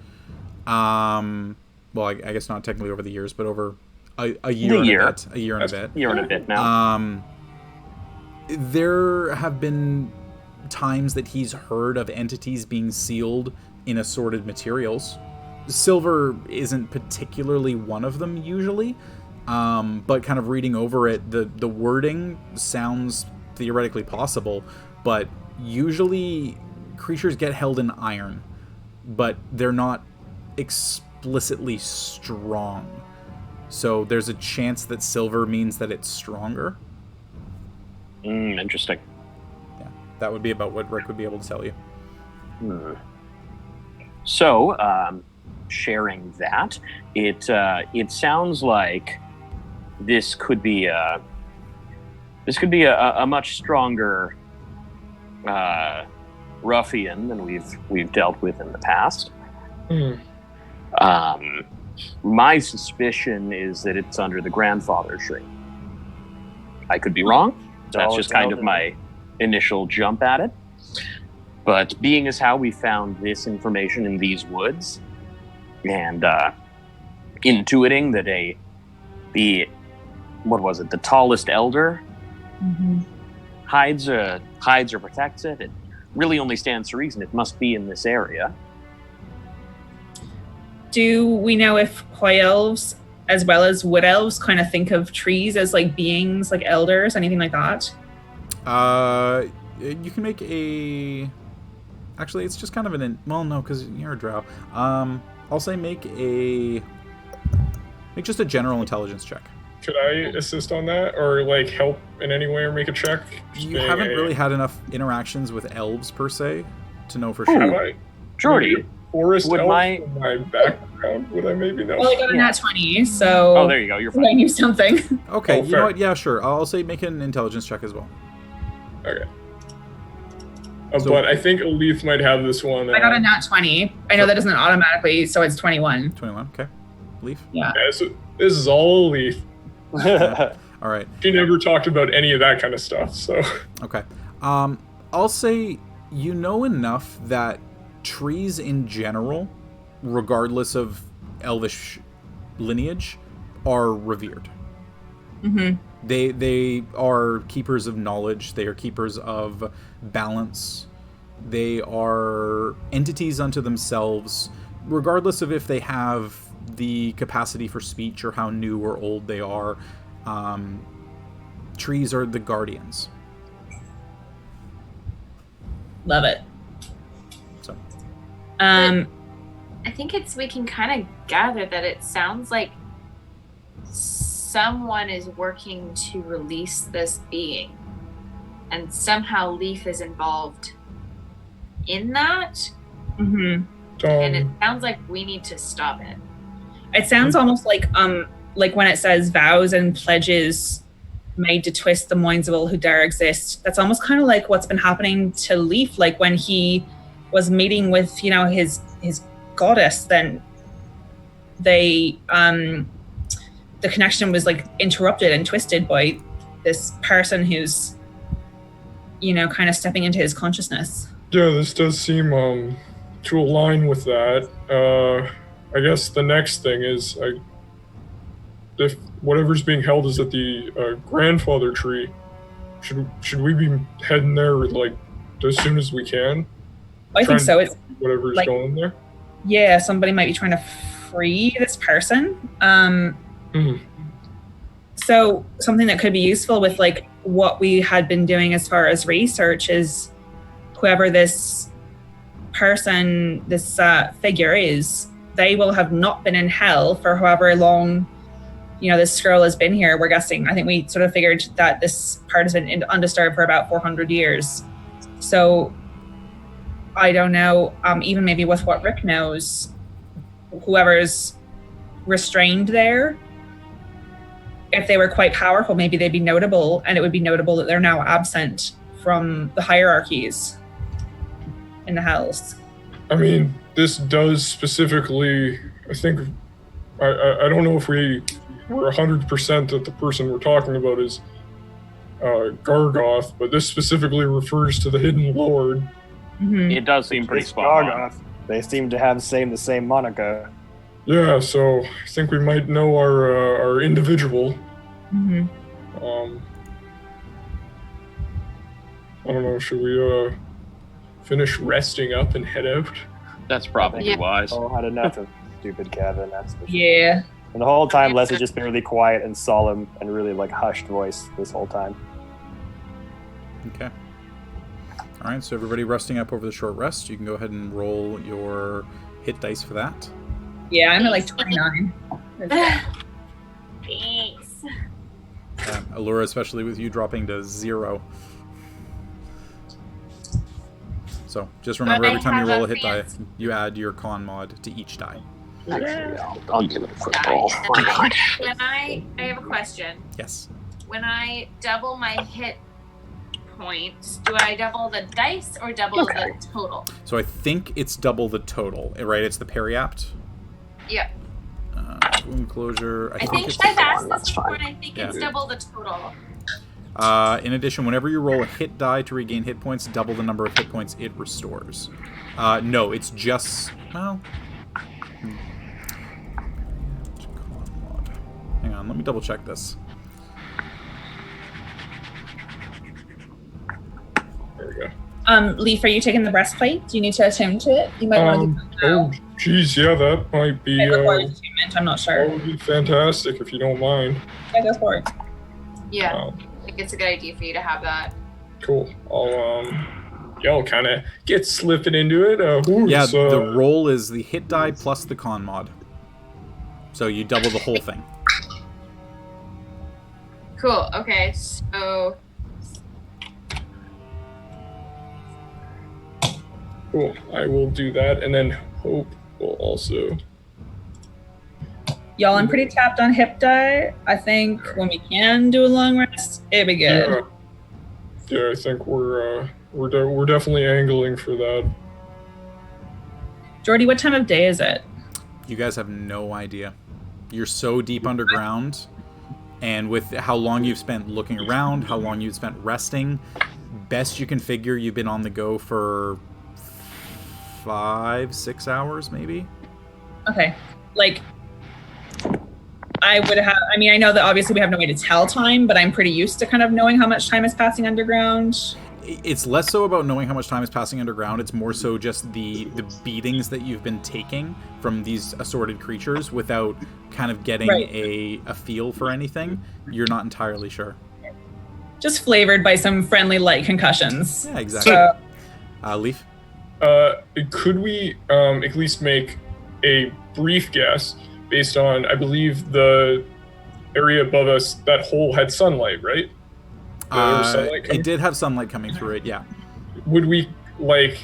Well, I guess not technically over the years, but over a year and a bit. A year and a bit. Year and a bit now. There have been times that he's heard of entities being sealed in assorted materials. Silver isn't particularly one of them usually, but kind of reading over it, the wording sounds theoretically possible, but usually creatures get held in iron, but they're not explicitly strong. So there's a chance that silver means that it's stronger. Interesting. Yeah, that would be about what Rick would be able to tell you. So, sharing that, it sounds like this could be a much stronger ruffian than we've dealt with in the past. My suspicion is that it's under the grandfather tree. I could be wrong. That's just kind of my initial jump at it. But being as how we found this information in these woods, and intuiting that the tallest elder hides or protects it, it really only stands to reason it must be in this area. Do we know if High Elves as well as Wood Elves kind of think of trees as like beings, like elders, anything like that? You can make a... Actually, it's just kind of well, no, because you're a drow. I'll say make just a general intelligence check. Could I assist on that, or like help in any way, or make a check? You haven't really had enough interactions with elves per se to know for sure. Have I? Jordy, Forest would elf my in my background? Would I maybe know? Well, I got a nat 20, so... Oh, there you go. You're fine. I knew something. Okay, Oh, you fair. know what? Yeah, sure. I'll say make an intelligence check as well. Okay. So- But I think Elethe might have this one. I got a nat 20. I know that doesn't automatically, so it's 21. 21, okay. Leif? Yeah. So this is all Elethe. All right. She never talked about any of that kind of stuff, so... Okay. I'll say you know enough that trees in general, regardless of elvish lineage, are revered. Mm-hmm. They are keepers of knowledge. They are keepers of balance. They are entities unto themselves, regardless of if they have the capacity for speech or how new or old they are. Trees are the guardians. Love it. So, I think we can kind of gather that it sounds like someone is working to release this being, and somehow Leif is involved in that. Mm-hmm. And it sounds like we need to stop it. It sounds almost like when it says vows and pledges made to twist the minds of all who dare exist. That's almost kind of like what's been happening to Leif, like when he was meeting with, his goddess, then they the connection was like interrupted and twisted by this person who's kind of stepping into his consciousness. Yeah, this does seem to align with that. I guess the next thing is, if whatever's being held is at the grandfather tree, should we be heading there like as soon as we can? I think so. It's whatever's like, going there. Yeah, somebody might be trying to free this person. So something that could be useful with like what we had been doing as far as research is whoever this person, this figure is, they will have not been in hell for however long, this scroll has been here. We're guessing. I think we sort of figured that this part has been undisturbed for about 400 years. So I don't know, even maybe with what Rick knows, whoever's restrained there, if they were quite powerful, maybe they'd be notable, and it would be notable that they're now absent from the hierarchies in the hells. I mean, this does specifically, I think, I don't know if we're 100% that the person we're talking about is Gargoth, but this specifically refers to the Hidden Lord. Mm-hmm. It does seem pretty spot on. Gargoth. They seem to have the same moniker. Yeah, so I think we might know our individual. Mm-hmm. I don't know, should we finish resting up and head out? That's probably Yeah. wise. Oh, had enough of stupid Kevin. That's for sure. Yeah. And the whole time, Les is just been really quiet and solemn and really like hushed voice this whole time. Okay. All right, so everybody resting up over the short rest. You can go ahead and roll your hit dice for that. Yeah, I'm at like 29. Thanks. Aluura, especially with you dropping to 0. So just remember, every time you roll a hit die, you add your con mod to each die. Actually, I'll give it a quick roll. Why not? When I have a question. Yes. When I double my hit points, do I double the dice or double the total? So I think it's double the total, right? It's the periapt. Yep. Wound closure. I think it's I've asked that's this before, fine. and I think it's double the total. In addition, whenever you roll a hit die to regain hit points, double the number of hit points it restores. No, it's just... Well... Hang on, let me double check this. There we go. Leif, are you taking the breastplate? Do you need to attune to it? You might want to do that now. Oh, geez, yeah, that might be. It requires attunement, I'm not That sure. would be fantastic if you don't mind. Yeah, go for it. Yeah, Wow. I think it's a good idea for you to have that. Cool. I'll kind of get slipping into it. Yeah, the roll is the hit die plus the con mod. So you double the whole thing. Cool. Okay, so Cool. I will do that, and then Hope will also. Y'all, I'm pretty tapped on hip die. I think when we can do a long rest, it'd be good. Yeah, I think we're definitely angling for that. Jordy, what time of day is it? You guys have no idea. You're so deep underground, and with how long you've spent looking around, how long you've spent resting, best you can figure you've been on the go for 5-6 hours, maybe. Okay. Like, I know that obviously we have no way to tell time, but I'm pretty used to kind of knowing how much time is passing underground. It's less so about knowing how much time is passing underground. It's more so just the beatings that you've been taking from these assorted creatures without kind of getting a feel for anything. You're not entirely sure. Just flavored by some friendly light concussions. Yeah, exactly. Leif? Could we at least make a brief guess based on, I believe, the area above us, that hole had sunlight, right? It did have sunlight coming through it, yeah. Would we, like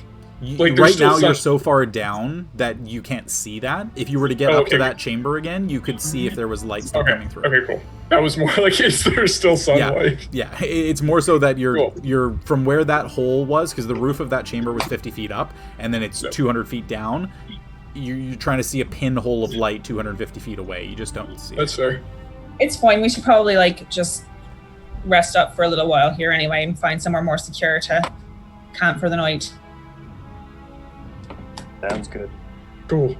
right now you're so far down that you can't see that. If you were to get up to that chamber again, you could see if there was light still coming through. Okay, cool. That was more like, is there still sunlight? Yeah, it's more so that you're from where that hole was, because the roof of that chamber was 50 feet up, and then it's 200 feet down. You're trying to see a pinhole of light 250 feet away. You just don't see That's fair. It's fine. We should probably just rest up for a little while here anyway and find somewhere more secure to camp for the night. Sounds good. Cool.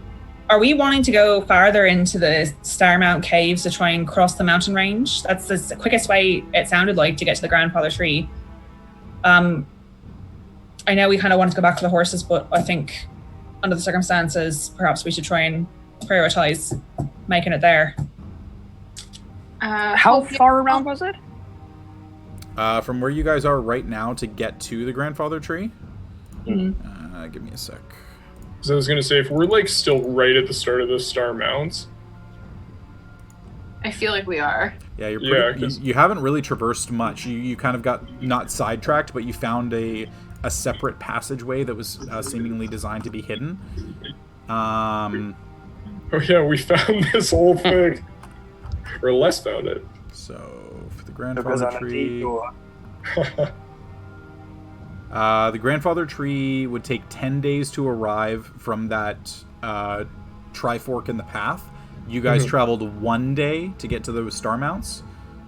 Are we wanting to go farther into the Starmount caves to try and cross the mountain range? That's the quickest way, it sounded like, to get to the grandfather tree. I know we kind of want to go back to the horses, but I think under the circumstances, perhaps we should try and prioritize making it there. How far around was it? From where you guys are right now to get to the grandfather tree? Mm-hmm. Give me a sec. So I was going to say, if we're still right at the start of the Starmounts. I feel like we are. Yeah, you haven't really traversed much. You kind of got not sidetracked, but you found a separate passageway that was seemingly designed to be hidden. Oh yeah, we found this whole thing. Or Les found it. So, for the grandfather tree... the grandfather tree would take 10 days to arrive from that Trifork in the path. You guys traveled 1 day to get to the Starmounts.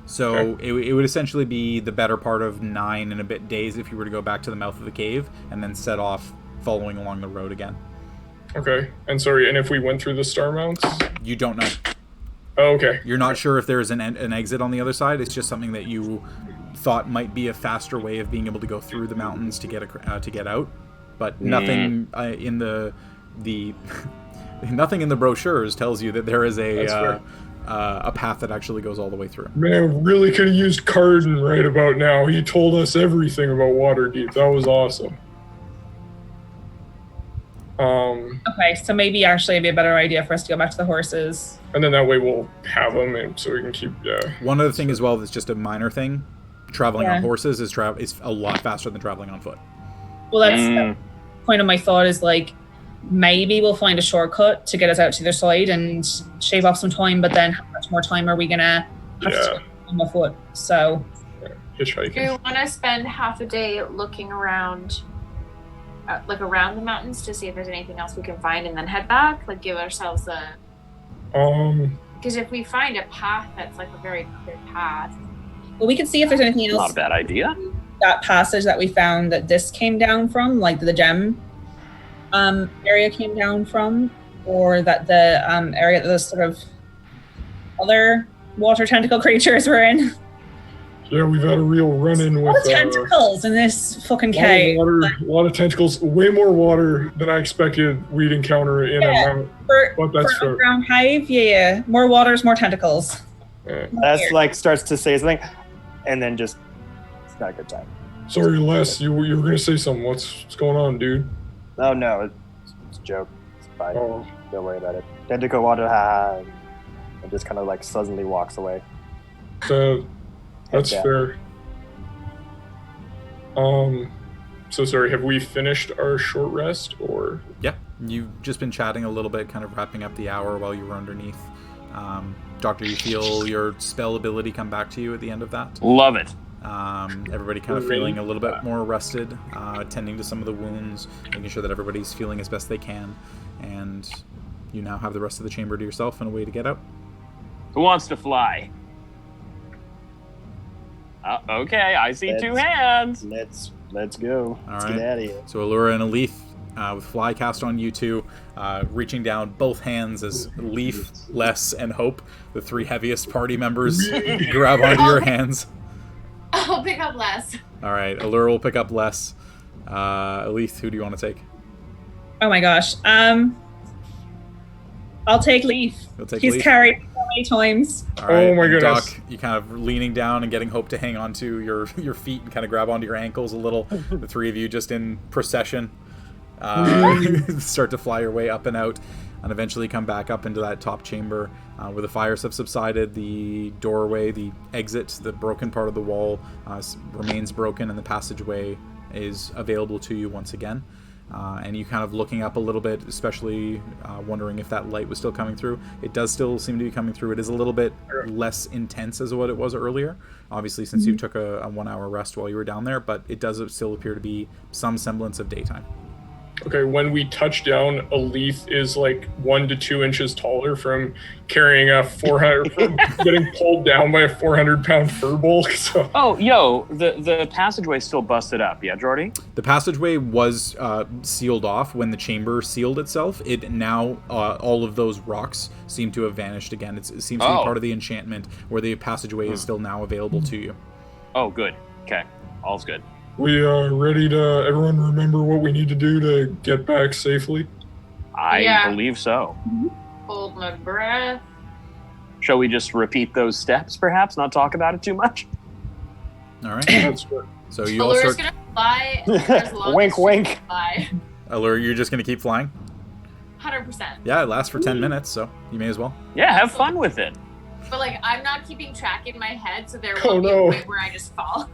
So it would essentially be the better part of 9 and a bit days if you were to go back to the mouth of the cave and then set off following along the road again. Okay. And if we went through the Starmounts? You don't know. Oh, okay. You're not sure if there's an exit on the other side. It's just something that you thought might be a faster way of being able to go through the mountains to get out, but nothing in the the nothing in the brochures tells you that there is a path that actually goes all the way through. Man, really could have used Carden right about now. He told us everything about Waterdeep. That was awesome. Okay, so maybe actually it'd be a better idea for us to go back to the horses. And then that way we'll have them, and so we can keep. One other thing as well that's just a minor thing: traveling on horses is a lot faster than traveling on foot. Well, that's the point of my thought is like maybe we'll find a shortcut to get us out to the other side and shave off some time. But then how much more time are we gonna have to on the foot? So hitchhiking. Do you want to spend half a day looking around? Like around the mountains to see if there's anything else we can find and then head back, like give ourselves a because if we find a path that's like a very clear path, well, we can see if there's anything else. Not a bad idea. That passage that we found that this came down from, like the gem area came down from, or that the area that the sort of other water tentacle creatures were in. Yeah, we've had a real run-in with tentacles in this fucking cave. A lot of tentacles. Way more water than I expected we'd encounter in a mountain. But that's for ground hive, yeah. More waters, more tentacles. Yeah. That's like starts to say something, and then just it's not a good time. Sorry, Les. You were gonna say something. What's going on, dude? Oh no, it's a joke. It's fine. Oh. Don't worry about it. Tentacle water, and just kind of like suddenly walks away. So. That's fair. So sorry, have we finished our short rest, or? Yeah, you've just been chatting a little bit, kind of wrapping up the hour while you were underneath. Doctor, you feel your spell ability come back to you at the end of that? Love it. Everybody kind of feeling a little bit more rested, tending to some of the wounds, making sure that everybody's feeling as best they can, and you now have the rest of the chamber to yourself and a way to get out. Who wants to fly? Okay, I see two hands. Let's go. Let's get out of here. So Aluura and Elethe, with fly cast on you two, reaching down both hands as Leif, Les, and Hope, the three heaviest party members, grab onto your hands. I'll pick up Les. All right, Aluura will pick up Les. Elethe, who do you want to take? Oh my gosh. I'll take Leif. He's Leif? carried so many times. All right, oh my goodness. Doc, you kind of leaning down and getting Hope to hang onto your feet and kind of grab onto your ankles a little. The three of you just in procession start to fly your way up and out, and eventually come back up into that top chamber where the fires have subsided. The doorway, the exit, the broken part of the wall remains broken, and the passageway is available to you once again. And you kind of looking up a little bit, especially wondering if that light was still coming through. It does still seem to be coming through. It is a little bit less intense as what it was earlier, obviously, since you took a 1 hour rest while you were down there, but it does still appear to be some semblance of daytime. Okay, when we touch down, Elethe is like 1 to 2 inches taller from carrying a 400, from getting pulled down by a 400-pound fur bulk. So. Oh, yo, the passageway's still busted up, yeah, Jordy? The passageway was sealed off when the chamber sealed itself. It now, all of those rocks seem to have vanished again. It seems to be part of the enchantment where the passageway is still now available to you. Oh, good. Okay, all's good. We are ready to, everyone remember what we need to do to get back safely? I believe so. Hold my breath. Shall we just repeat those steps, perhaps? Not talk about it too much? All right. That's good. So you all Allura's start... gonna fly as long Wink, as she wink. can fly. Allura, you're just going to keep flying? 100%. Yeah, it lasts for 10 minutes, so you may as well. Yeah, have fun with it. But like, I'm not keeping track in my head, so there Oh, will be no. a point where I just fall.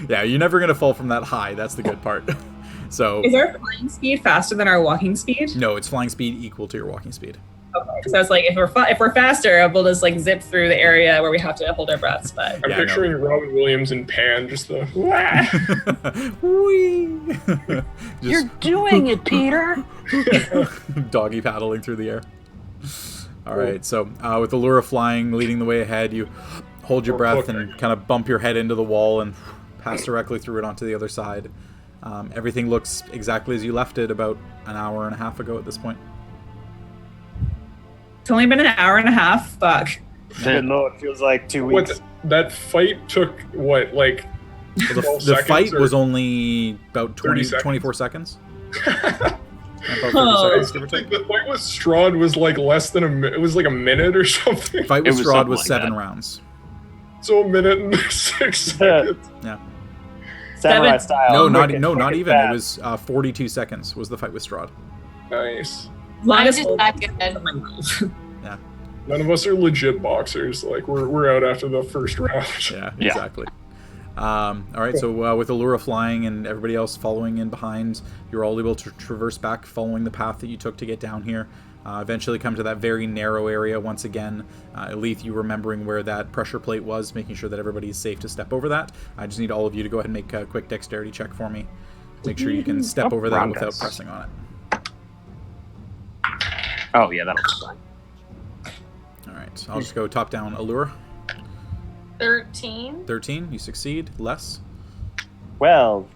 Yeah, you're never going to fall from that high. That's the good part. So Is our flying speed faster than our walking speed? no, it's flying speed equal to your walking speed. Okay, because I was like, if we're faster, we'll just like zip through the area where we have to hold our breaths. But I'm picturing Robin Williams and Pan, just the Whee! You're doing it, Peter! Doggy paddling through the air. All right, so with Aluura flying, leading the way ahead, you hold your breath and kind of bump your head into the wall and pass directly through it onto the other side. Everything looks exactly as you left it about an hour and a half ago at this point. it's only been an hour and a half. Fuck. Good lord, it feels like 2 weeks. That fight took, what, like Well, 12 the seconds fight or was only about 30 seconds? 24 seconds. About 30 seconds, give or take. The fight with Strahd was like less than a minute. It was like a minute or something. Fight with It was Strahd something was like 7 that. rounds. So a minute and 6 seconds. Yeah. Samurai Seven. style. No, not Quick- not quick and even. It fast. was 42 seconds was the fight with Strahd. Nice. Longest Mine hold. is that good. None of us are legit boxers. Like we're out after the first round. Yeah, Yeah. exactly. All right, so with Aluura flying and everybody else following in behind, you're all able to traverse back following the path that you took to get down here. Eventually come to that very narrow area once again. Elethe, you remembering where that pressure plate was, making sure that everybody is safe to step over that. I just need all of you to go ahead and make a quick dexterity check for me. Make sure you can step over that round without dice. pressing on it. Oh yeah, that'll be fine. All right, I'll just go top down. Aluura, 13. 13, you succeed. Less, 12.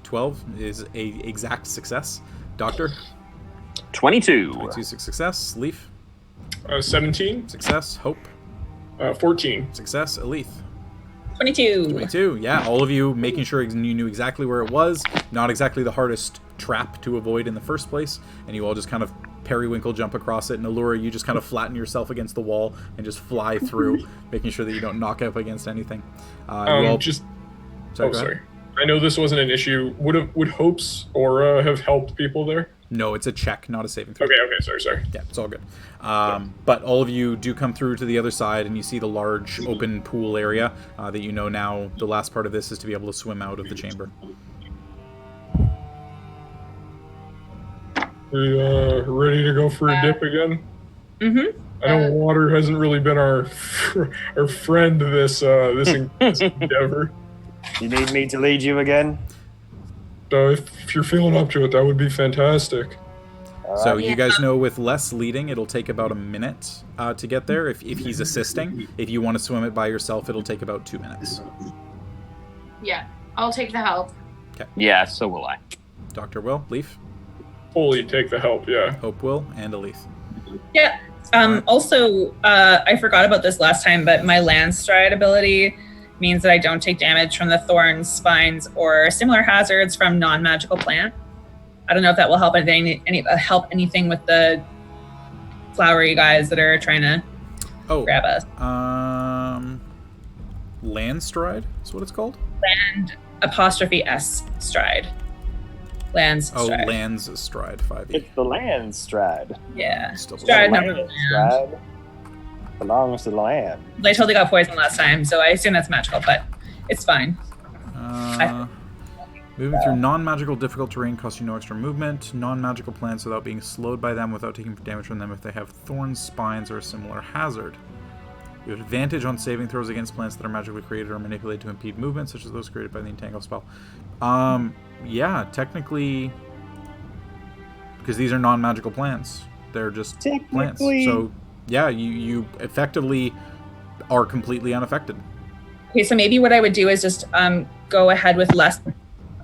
is a exact success. Doctor, 22. 22 success. Leif, 17, success. Hope, 14. success. Elethe, 22. 22. Yeah, all of you making sure you knew exactly where it was. Not exactly the hardest trap to avoid in the first place, and you all just kind of periwinkle jump across it. And Aluura, you just kind of flatten yourself against the wall and just fly through, making sure that you don't knock up against anything. You all... Just Sorry, oh go ahead. sorry. I know this wasn't an issue. Would Hope's aura have helped people there? No, it's a check, not a saving throw. Okay. Sorry. Yeah, it's all good. But all of you do come through to the other side, and you see the large open pool area that you know now. The last part of this is to be able to swim out of the chamber. We ready to go for a dip again? Mm-hmm. I know water hasn't really been our friend this endeavor. You need me to lead you again? If you're feeling up to it, that would be fantastic. So you guys know with Les leading, it'll take about a minute to get there. If he's assisting, if you want to swim it by yourself, it'll take about 2 minutes. Yeah, I'll take the help. Yeah, so will I. Dr. Will, Leif, Fully take the help, yeah. Hope Will, and Elethe. Yeah. Also, I forgot about this last time, but my land stride ability means that I don't take damage from the thorns, spines, or similar hazards from non-magical plant. I don't know if that will help anything with the flowery guys that are trying to grab us. Land stride is what it's called? Land 'S stride. Lands stride. Land's stride, 5e. It's the land stride. Yeah. Still Stride The number land land. stride belongs to the land. I totally got poisoned last time, so I assume that's magical, but it's fine. Moving through non-magical difficult terrain costs you no extra movement. Non-magical plants without being slowed by them, without taking damage from them if they have thorns, spines, or a similar hazard. You have advantage on saving throws against plants that are magically created or manipulated to impede movement, such as those created by the Entangle spell. Yeah, technically, because these are non-magical plants, they're just plants. So, yeah, you effectively are completely unaffected. Okay, so maybe what I would do is just go ahead with less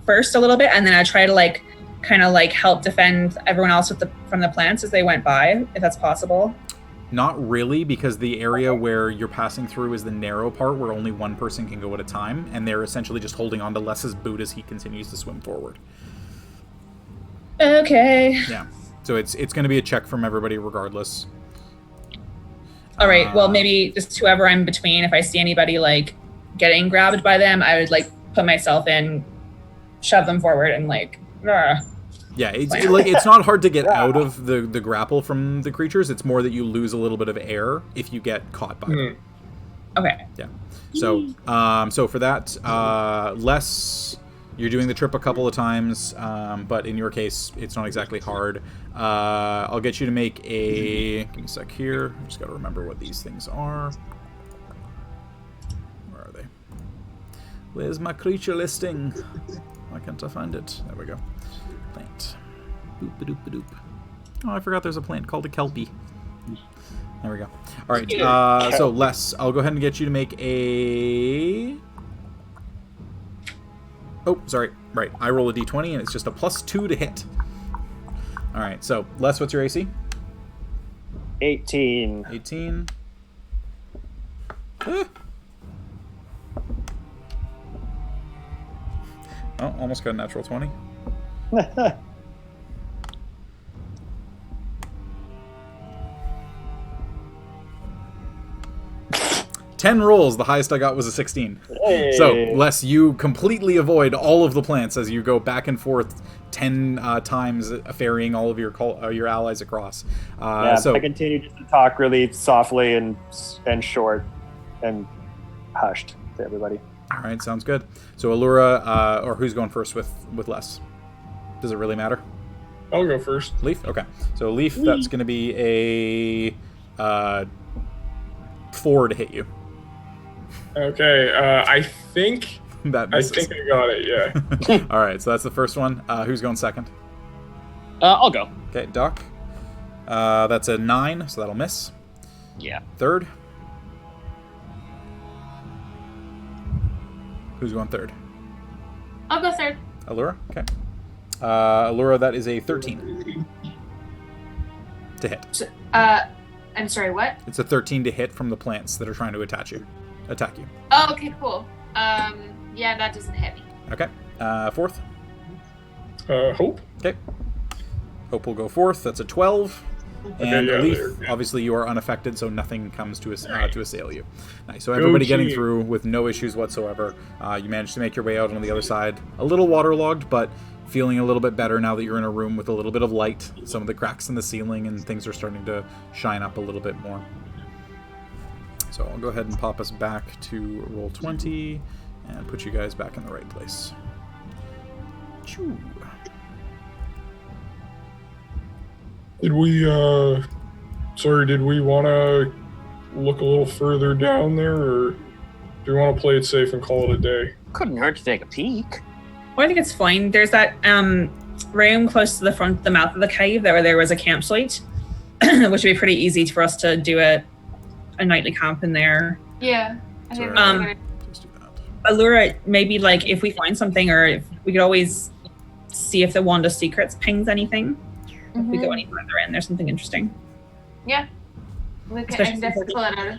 first a little bit, and then I try to kind of help defend everyone else from the plants as they went by, if that's possible. Not really, because the area where you're passing through is the narrow part where only one person can go at a time, and they're essentially just holding on to Les's boot as he continues to swim forward. Okay. Yeah. So it's going to be a check from everybody regardless. All right. Well, maybe just whoever I'm between, if I see anybody getting grabbed by them, I would put myself in, shove them forward, and Yeah, it's not hard to get out of the grapple from the creatures. It's more that you lose a little bit of air if you get caught by them. Okay. Yeah. So for that, Les, you're doing the trip a couple of times, but in your case, it's not exactly hard. I'll get you to make a... Give me a sec here. I just got to remember what these things are. Where are they? Where's my creature listing? Why can't I find it? There we go. Plant. Boop-a-doop-a-doop. Oh, I forgot there's a plant called a kelpie. There we go. All right. So, Les, I'll go ahead and get you to make a... Oh, sorry. Right. I roll a d20, and it's just a +2 to hit. All right. So, Les, what's your AC? 18. 18. Oh, almost got a natural 20. 10 rolls. The highest I got was a 16. Hey. So, Les, you completely avoid all of the plants as you go back and forth 10 times, ferrying all of your allies across. So I continue just to talk really softly and short and hushed to everybody. All right, sounds good. So Aluura, or who's going first with Les? Does it really matter? I'll go first. Leif? Okay. So Leif, that's going to be a 4 to hit you. Okay, I think That I misses. got it. Yeah. All right, so that's the first one. Who's going second? I'll go. Okay, Doc. That's a 9, so that'll miss. Yeah. Third. Who's going third? I'll go third. Aluura? Okay. Aluura, that is a 13 to hit. So, I'm sorry, what? It's a 13 to hit from the plants that are trying to attack you. Oh, okay, cool. Yeah, that doesn't hit me. Okay. Fourth. Hope. Okay. Hope will go fourth. That's a 12. And yeah, Leif, there, yeah. obviously you are unaffected, so nothing comes to assail you. Nice. So everybody getting through with no issues whatsoever. You managed to make your way out on the other side. A little waterlogged, but feeling a little bit better now that you're in a room with a little bit of light. Some of the cracks in the ceiling and things are starting to shine up a little bit more. So I'll go ahead and pop us back to roll 20 and put you guys back in the right place. Choo. Did we want to look a little further down there, or do we want to play it safe and call it a day? Couldn't hurt to take a peek. Well, I think it's fine. There's that room close to the front, the mouth of the cave, where there was a campsite, which would be pretty easy for us to do a nightly camp in there. Yeah. I think Sorry. we're Let's do that. Allura, maybe like if we find something, or if we could always see if the Wand of Secrets pings anything. If we go any further in, there's something interesting. Yeah. I can definitely pull it out.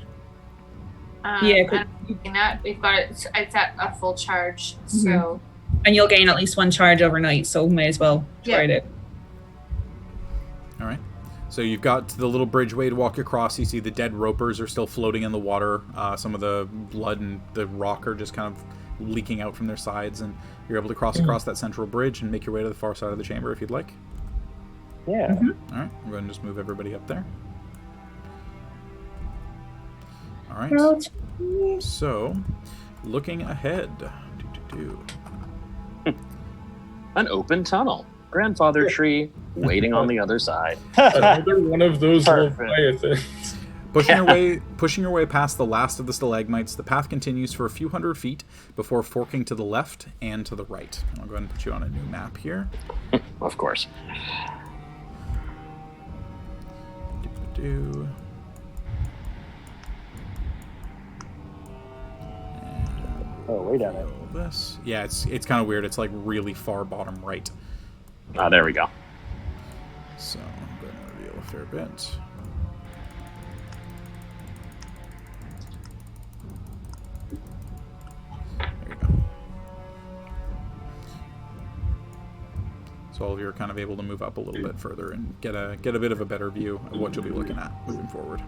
Yeah, I'm using that. We've got it. It's at a full charge, so. And you'll gain at least 1 charge overnight, so may as well try it. All right. So you've got the little bridgeway to walk across. You see the dead ropers are still floating in the water. Some of the blood and the rock are just kind of leaking out from their sides, and you're able to cross across that central bridge and make your way to the far side of the chamber if you'd like. Yeah. All right. I'm going to just move everybody up there. All right. So, looking ahead. An open tunnel. Grandfather tree waiting on the other side. Another one of those little Perfect. Leviathans. Pushing your way past the last of the stalagmites, the path continues for a few hundred feet before forking to the left and to the right. I'll go ahead and put you on a new map here. Of course. Oh, way down there. This. Yeah, it's kind of weird. It's like really far bottom right. There we go. So I'm going to reveal a fair bit. There you go. So all of you are kind of able to move up a little bit further and get a bit of a better view of what you'll be looking at moving forward.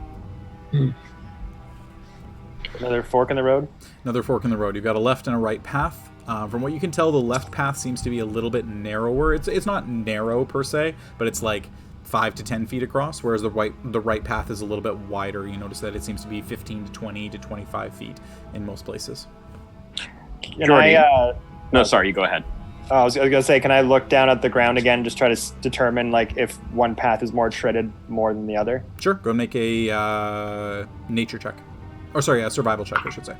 Another fork in the road? Another fork in the road. You've got a left and a right path. From what you can tell, the left path seems to be a little bit narrower. It's not narrow per se, but it's like 5 to 10 feet across, whereas the right path is a little bit wider. You notice that it seems to be 15 to 20 to 25 feet in most places. Jordy. No, sorry, you go ahead. I was going to say, can I look down at the ground again, just try to determine like if one path is more treaded more than the other? Sure. Go make a nature check. Or sorry, a survival check, I should say.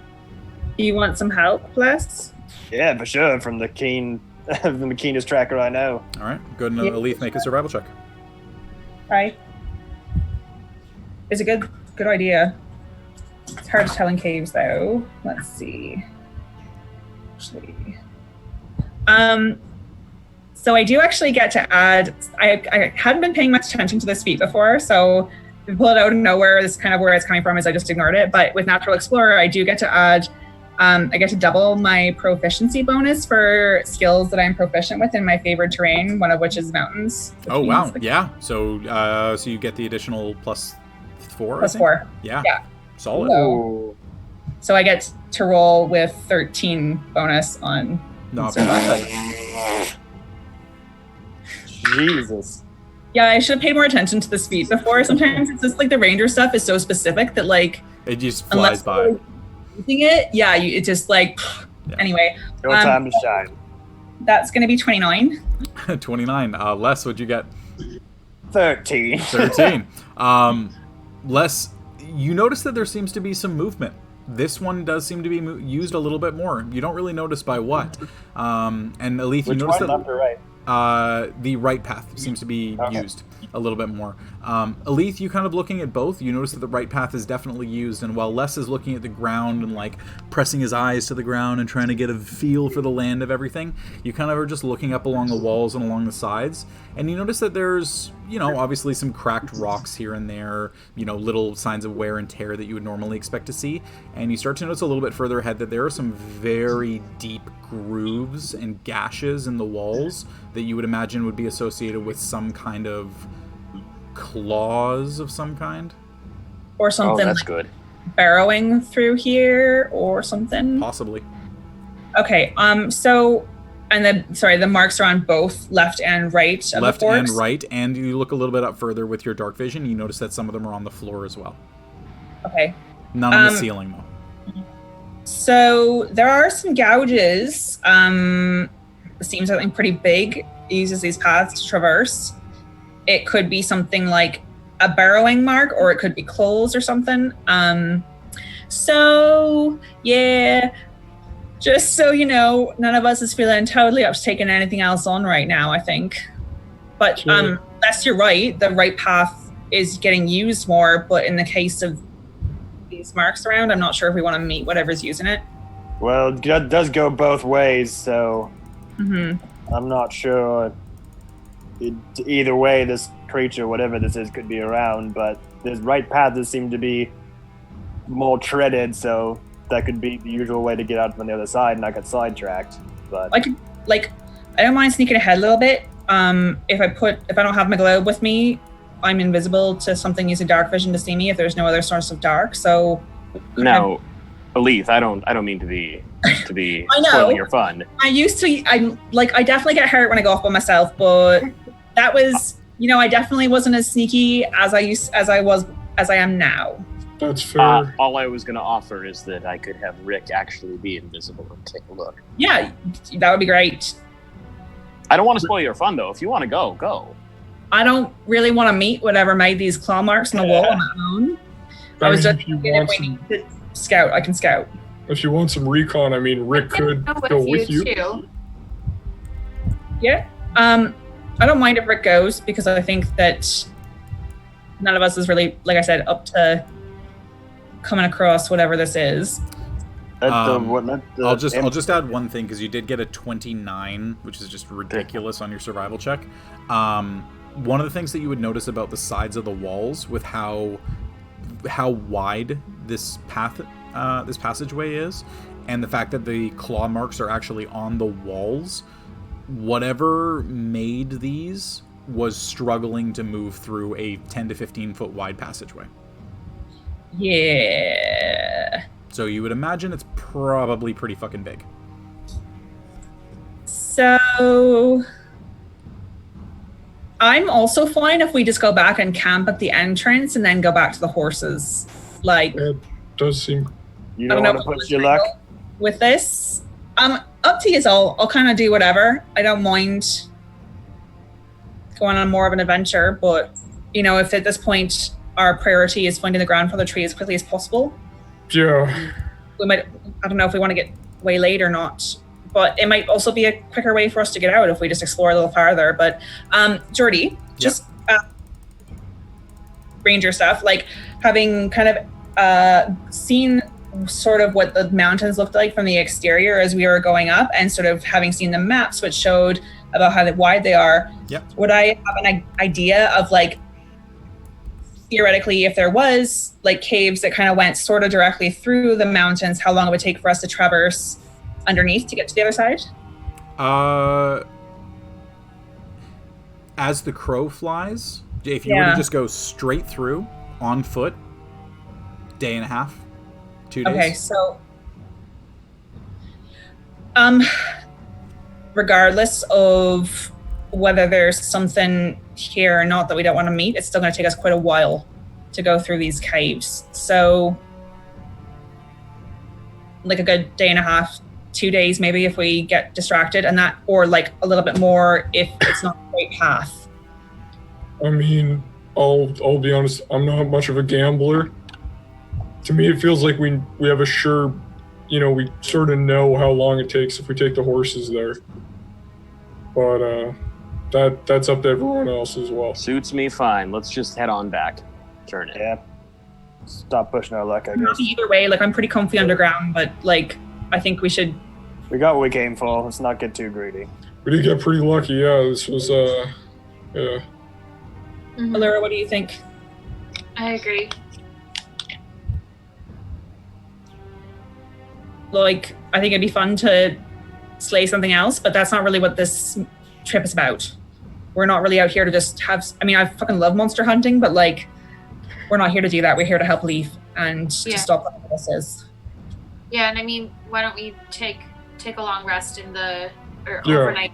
You want some help, Les? Yeah, for sure. From the keenest tracker I know. All right. Go ahead and Elethe, make a survival check. Right. It's a good idea. It's hard to tell in caves, though. Let's see. Actually, so I do actually get to add. I hadn't been paying much attention to this feat before, so if I pull it out of nowhere, this is kind of where it's coming from. Is I just ignored it. But with Natural Explorer, I do get to add. I get to double my proficiency bonus for skills that I'm proficient with in my favorite terrain, one of which is mountains. Oh wow, yeah. So you get the additional +4. +4. Yeah. Yeah. Solid. So, So I get to roll with 13 bonus on Not survival. bad. Jesus. Yeah, I should have paid more attention to the speed before. Sometimes it's just like the ranger stuff is so specific that like It just flies by. you're using it, yeah, it just like Yeah. anyway. No time to shine. That's gonna be 29. 29. Les, what'd you get? 13. 13. Les, you notice that there seems to be some movement. This one does seem to be used a little bit more. You don't really notice by what. And Elethe, you Which notice one, that left or right? the right path seems to be Okay. used a little bit more. Elethe, you kind of looking at both, you notice that the right path is definitely used, and while Les is looking at the ground and like pressing his eyes to the ground and trying to get a feel for the land of everything, you kind of are just looking up along the walls and along the sides, and you notice that there's, you know, obviously some cracked rocks here and there, you know, little signs of wear and tear that you would normally expect to see, and you start to notice a little bit further ahead that there are some very deep grooves and gashes in the walls that you would imagine would be associated with some kind of claws of some kind. Or Oh, something that's like good. burrowing through here or something. Possibly. Okay, so and the marks are on both left and right of Left the and forks. right, and you look a little bit up further with your dark vision, you notice that some of them are on the floor as well. Okay. None on the ceiling, though. So there are some gouges. It seems something pretty big. It uses these paths to traverse. It could be something like a burrowing mark, or it could be claws or something. So yeah, just so you know, none of us is feeling totally up to taking anything else on right now, I think. But Sure. yes, you're right. The right path is getting used more, but in the case of these marks around, I'm not sure if we want to meet whatever's using it. Well, it does go both ways, so Mm-hmm. I'm not sure. Either way, this creature, whatever this is, could be around, but this right path does seem to be more treaded, so that could be the usual way to get out from the other side and not get sidetracked. But I could, like, I don't mind sneaking ahead a little bit. If I don't have my globe with me, I'm invisible to something using dark vision to see me if there's no other source of dark. So Now, Elethe, I don't mean to be I know. spoiling your fun. I definitely get hurt when I go off by myself, but that was, I definitely wasn't as sneaky as I am now. That's fair. All I was going to offer is that I could have Rick actually be invisible and take a look. Yeah, that would be great. I don't want to spoil your fun, though. If you want to go, go. I don't really want to meet whatever made these claw marks on the wall on my own. I was just if you thinking if want we some, need to scout, I can scout. if you want some recon, I mean, Rick could go with you. too. Yeah. I don't mind if Rick goes because I think that none of us is really, like I said, up to coming across whatever this is. I'll just add one thing because you did get a 29, which is just ridiculous on your survival check. One of the things that you would notice about the sides of the walls with how wide this passageway is, and the fact that the claw marks are actually on the walls, whatever made these was struggling to move through a 10 to 15 foot wide passageway. Yeah. So you would imagine it's probably pretty fucking big. So I'm also fine if we just go back and camp at the entrance and then go back to the horses. Like, It does seem. you I don't don't want know to push your luck. with this. Up to you all. I'll kind of do whatever. I don't mind going on more of an adventure, but if at this point our priority is finding the grandfather tree as quickly as possible, Yeah. we might. I don't know if we want to get waylaid or not, but it might also be a quicker way for us to get out if we just explore a little farther. But Jordy, just ranger stuff, like having kind of seen sort of what the mountains looked like from the exterior as we were going up, and sort of having seen the maps which showed about how wide they are. Yep. Would I have an idea of, like, theoretically, if there was like caves that kind of went sort of directly through the mountains, how long it would take for us to traverse underneath to get to the other side? As the crow flies, if you were to just go straight through on foot, day and a half. 2 days. Okay, so regardless of whether there's something here or not that we don't want to meet, it's still going to take us quite a while to go through these caves. So like a good day and a half, 2 days maybe if we get distracted, and that, or like a little bit more if it's not the right path. I mean, I'll be honest, I'm not much of a gambler. To me, it feels like we have a sure, we sort of know how long it takes if we take the horses there. But that's up to everyone else as well. Suits me fine. Let's just head on back. Turn it. Yeah. Stop pushing our luck, I guess. Either way, like I'm pretty comfy underground, but like I think we should. We got what we came for. Let's not get too greedy. We did get pretty lucky, yeah. This was, yeah. Mhm. Aluura, what do you think? I agree. Like, I think it'd be fun to slay something else, but that's not really what this trip is about. We're not really out here to just have. I mean, I fucking love monster hunting, but like, we're not here to do that. We're here to help Leif and to stop what this is. Yeah, and I mean, why don't we take a long rest overnight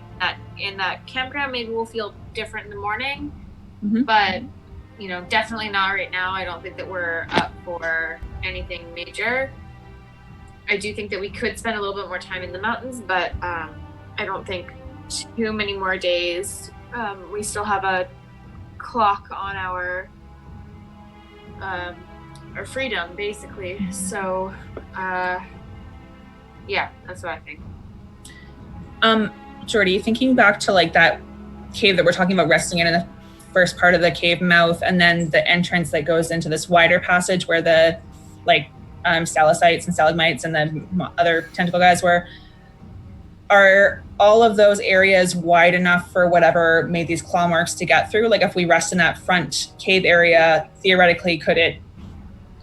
in that campground? Maybe we'll feel different in the morning, but definitely not right now. I don't think that we're up for anything major. I do think that we could spend a little bit more time in the mountains, but I don't think too many more days. We still have a clock on our freedom, basically. So, yeah, that's what I think. Jordy, thinking back to like that cave that we're talking about resting in the first part of the cave mouth, and then the entrance that goes into this wider passage where the stalactites and stalagmites and the other tentacle guys were. Are all of those areas wide enough for whatever made these claw marks to get through? Like if we rest in that front cave area, theoretically, could it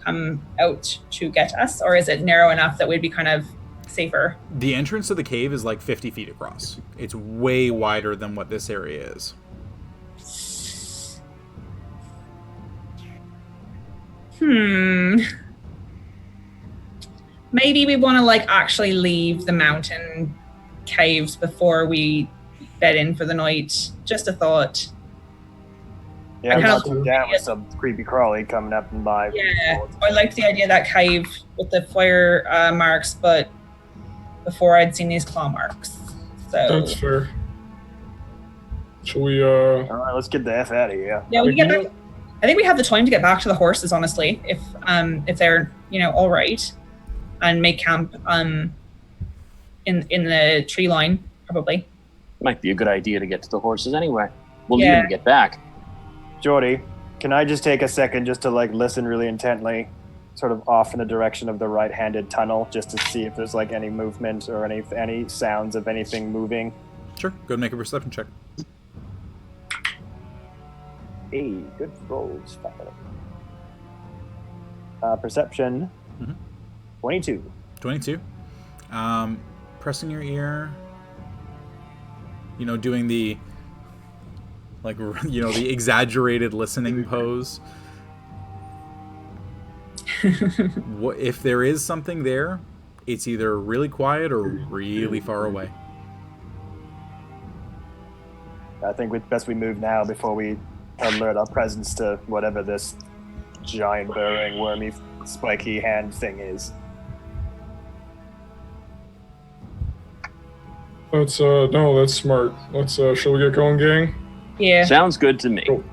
come out to get us? Or is it narrow enough that we'd be kind of safer? The entrance to the cave is like 50 feet across. It's way wider than what this area is. Maybe we want to like actually leave the mountain caves before we bed in for the night. Just a thought. Yeah, I'm kinda not too down with some creepy crawly coming up and by. Yeah, I liked the idea of that cave with the fire marks, but before I'd seen these claw marks. So That's fair. Shall we, All right, let's get the F out of here. yeah, we get back. I think we have the time to get back to the horses, honestly, if they're all right, and make camp in the tree line probably. Might be a good idea to get to the horses anyway. We'll need them to get back. Jordy, can I just take a second just to like listen really intently, sort of off in the direction of the right-handed tunnel, just to see if there's like any movement or any sounds of anything moving? Sure. Go and make a perception check. Hey, good rolls. Perception. 22. 22. Pressing your ear. Doing the the exaggerated listening pose. If there is something there, it's either really quiet or really far away. I think it's best we move now before we alert our presence to whatever this giant burrowing wormy spiky hand thing is. that's smart. Shall we get going, gang? Yeah. Sounds good to me. Cool.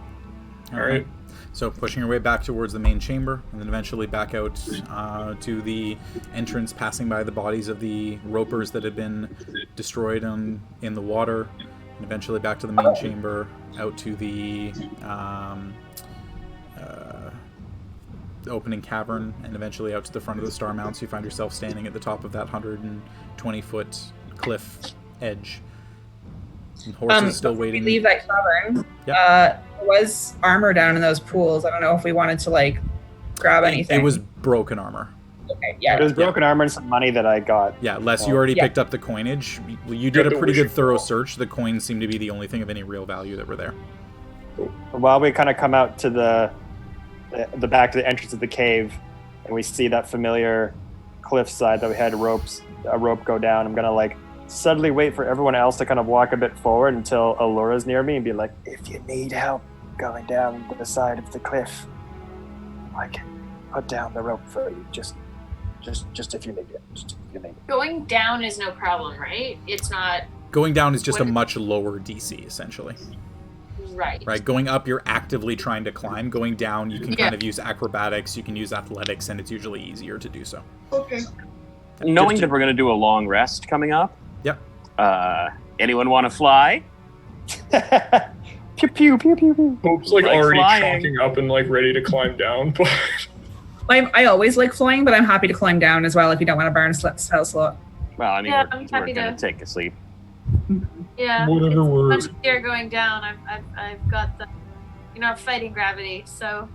All right. So pushing your way back towards the main chamber, and then eventually back out to the entrance, passing by the bodies of the ropers that had been destroyed in the water, and eventually back to the main chamber, out to the opening cavern, and eventually out to the front of the Starmounts. You find yourself standing at the top of that 120-foot cliff edge. And horses still waiting. We leave that cavern. There was armor down in those pools. I don't know if we wanted to grab anything. It was broken armor. Okay, yeah. There's broken armor and some money that I got. Yeah, Les, you already picked up the coinage. You did a pretty good thorough search. The coins seem to be the only thing of any real value that were there. While we kind of come out to the back to the entrance of the cave, and we see that familiar cliffside that we had a rope go down, I'm gonna like suddenly wait for everyone else to kind of walk a bit forward until Aluura's near me and be like, if you need help going down the side of the cliff, I can put down the rope for you. Just if you need it. Just if you need it. Going down is no problem, right? It's not. Going down is just a much lower DC, essentially. Right. Right. Going up, you're actively trying to climb. Going down, you can kind of use acrobatics, you can use athletics, and it's usually easier to do so. Okay. Knowing that we're going to do a long rest coming up. Yep. Anyone want to fly? Pew pew pew pew pew. Hope's like already flying. chalking up and like ready to climb down, but I always like flying, but I'm happy to climb down as well if you don't want to burn a spell slot. Well, I mean, Yeah, we're I'm happy going to- to take a sleep. Yeah. whatever It's word. much easier going down. I've got the, fighting gravity. So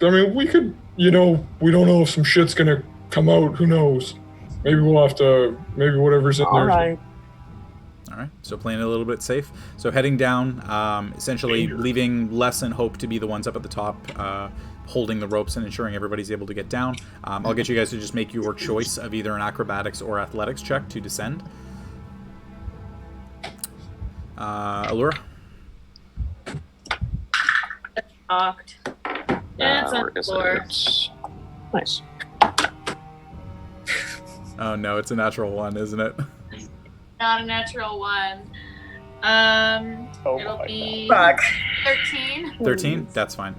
I mean, we could, we don't know if some shit's gonna come out. Who knows? Maybe we'll have to. Maybe whatever's in All there. right. All right, so playing it a little bit safe. So heading down, essentially leaving Les and Hope to be the ones up at the top, holding the ropes and ensuring everybody's able to get down. I'll get you guys to just make your choice of either an acrobatics or athletics check to descend. Aluura? Oct. Yeah, it's on Where the is floor. it? Nice. Oh no, it's a natural one, isn't it? Not a natural one. Oh It'll my be Fuck. 13. 13? That's fine.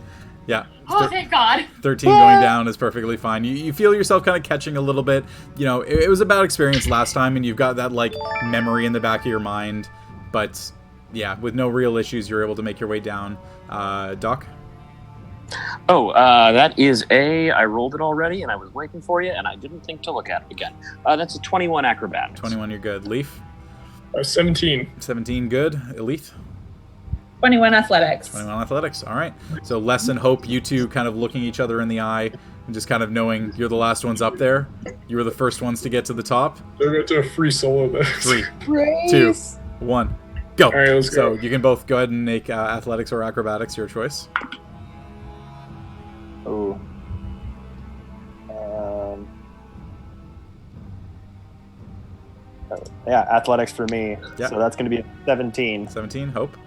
Yeah. Oh, thank God. 13 going down is perfectly fine. You feel yourself kind of catching a little bit. It was a bad experience last time, and you've got that, like, memory in the back of your mind. But, yeah, with no real issues, you're able to make your way down. Doc? Oh, that is I rolled it already, and I was waiting for you, and I didn't think to look at it again. That's a 21 acrobatics. 21, you're good. Leif? 17. 17, good. Elethe? 21 athletics. 21 athletics. All right. So Les and Hope, you two kind of looking each other in the eye and just kind of knowing you're the last ones up there. You were the first ones to get to the top. So I got to free solo this. 3, 2, 1, go. All right, let's So go. you can both go ahead and make athletics or acrobatics your choice. Ooh. Yeah, athletics for me. Yeah. So that's going to be a 17. 17, Hope.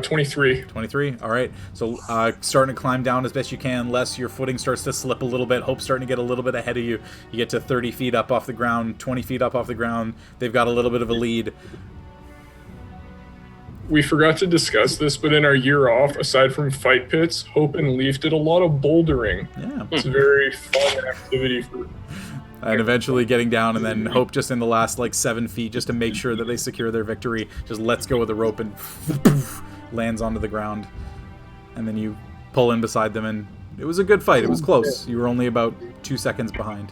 23. 23. All right. So starting to climb down as best you can. Les, your footing starts to slip a little bit. Hope's starting to get a little bit ahead of you. You get to 30 feet up off the ground, 20 feet up off the ground. They've got a little bit of a lead. We forgot to discuss this, but in our year off, aside from fight pits, Hope and Leif did a lot of bouldering. Yeah. It's a very fun activity for. And eventually getting down, and then Hope just in the last, 7 feet, just to make sure that they secure their victory, just lets go of the rope and lands onto the ground. And then you pull in beside them, and it was a good fight. It was close. You were only about 2 seconds behind.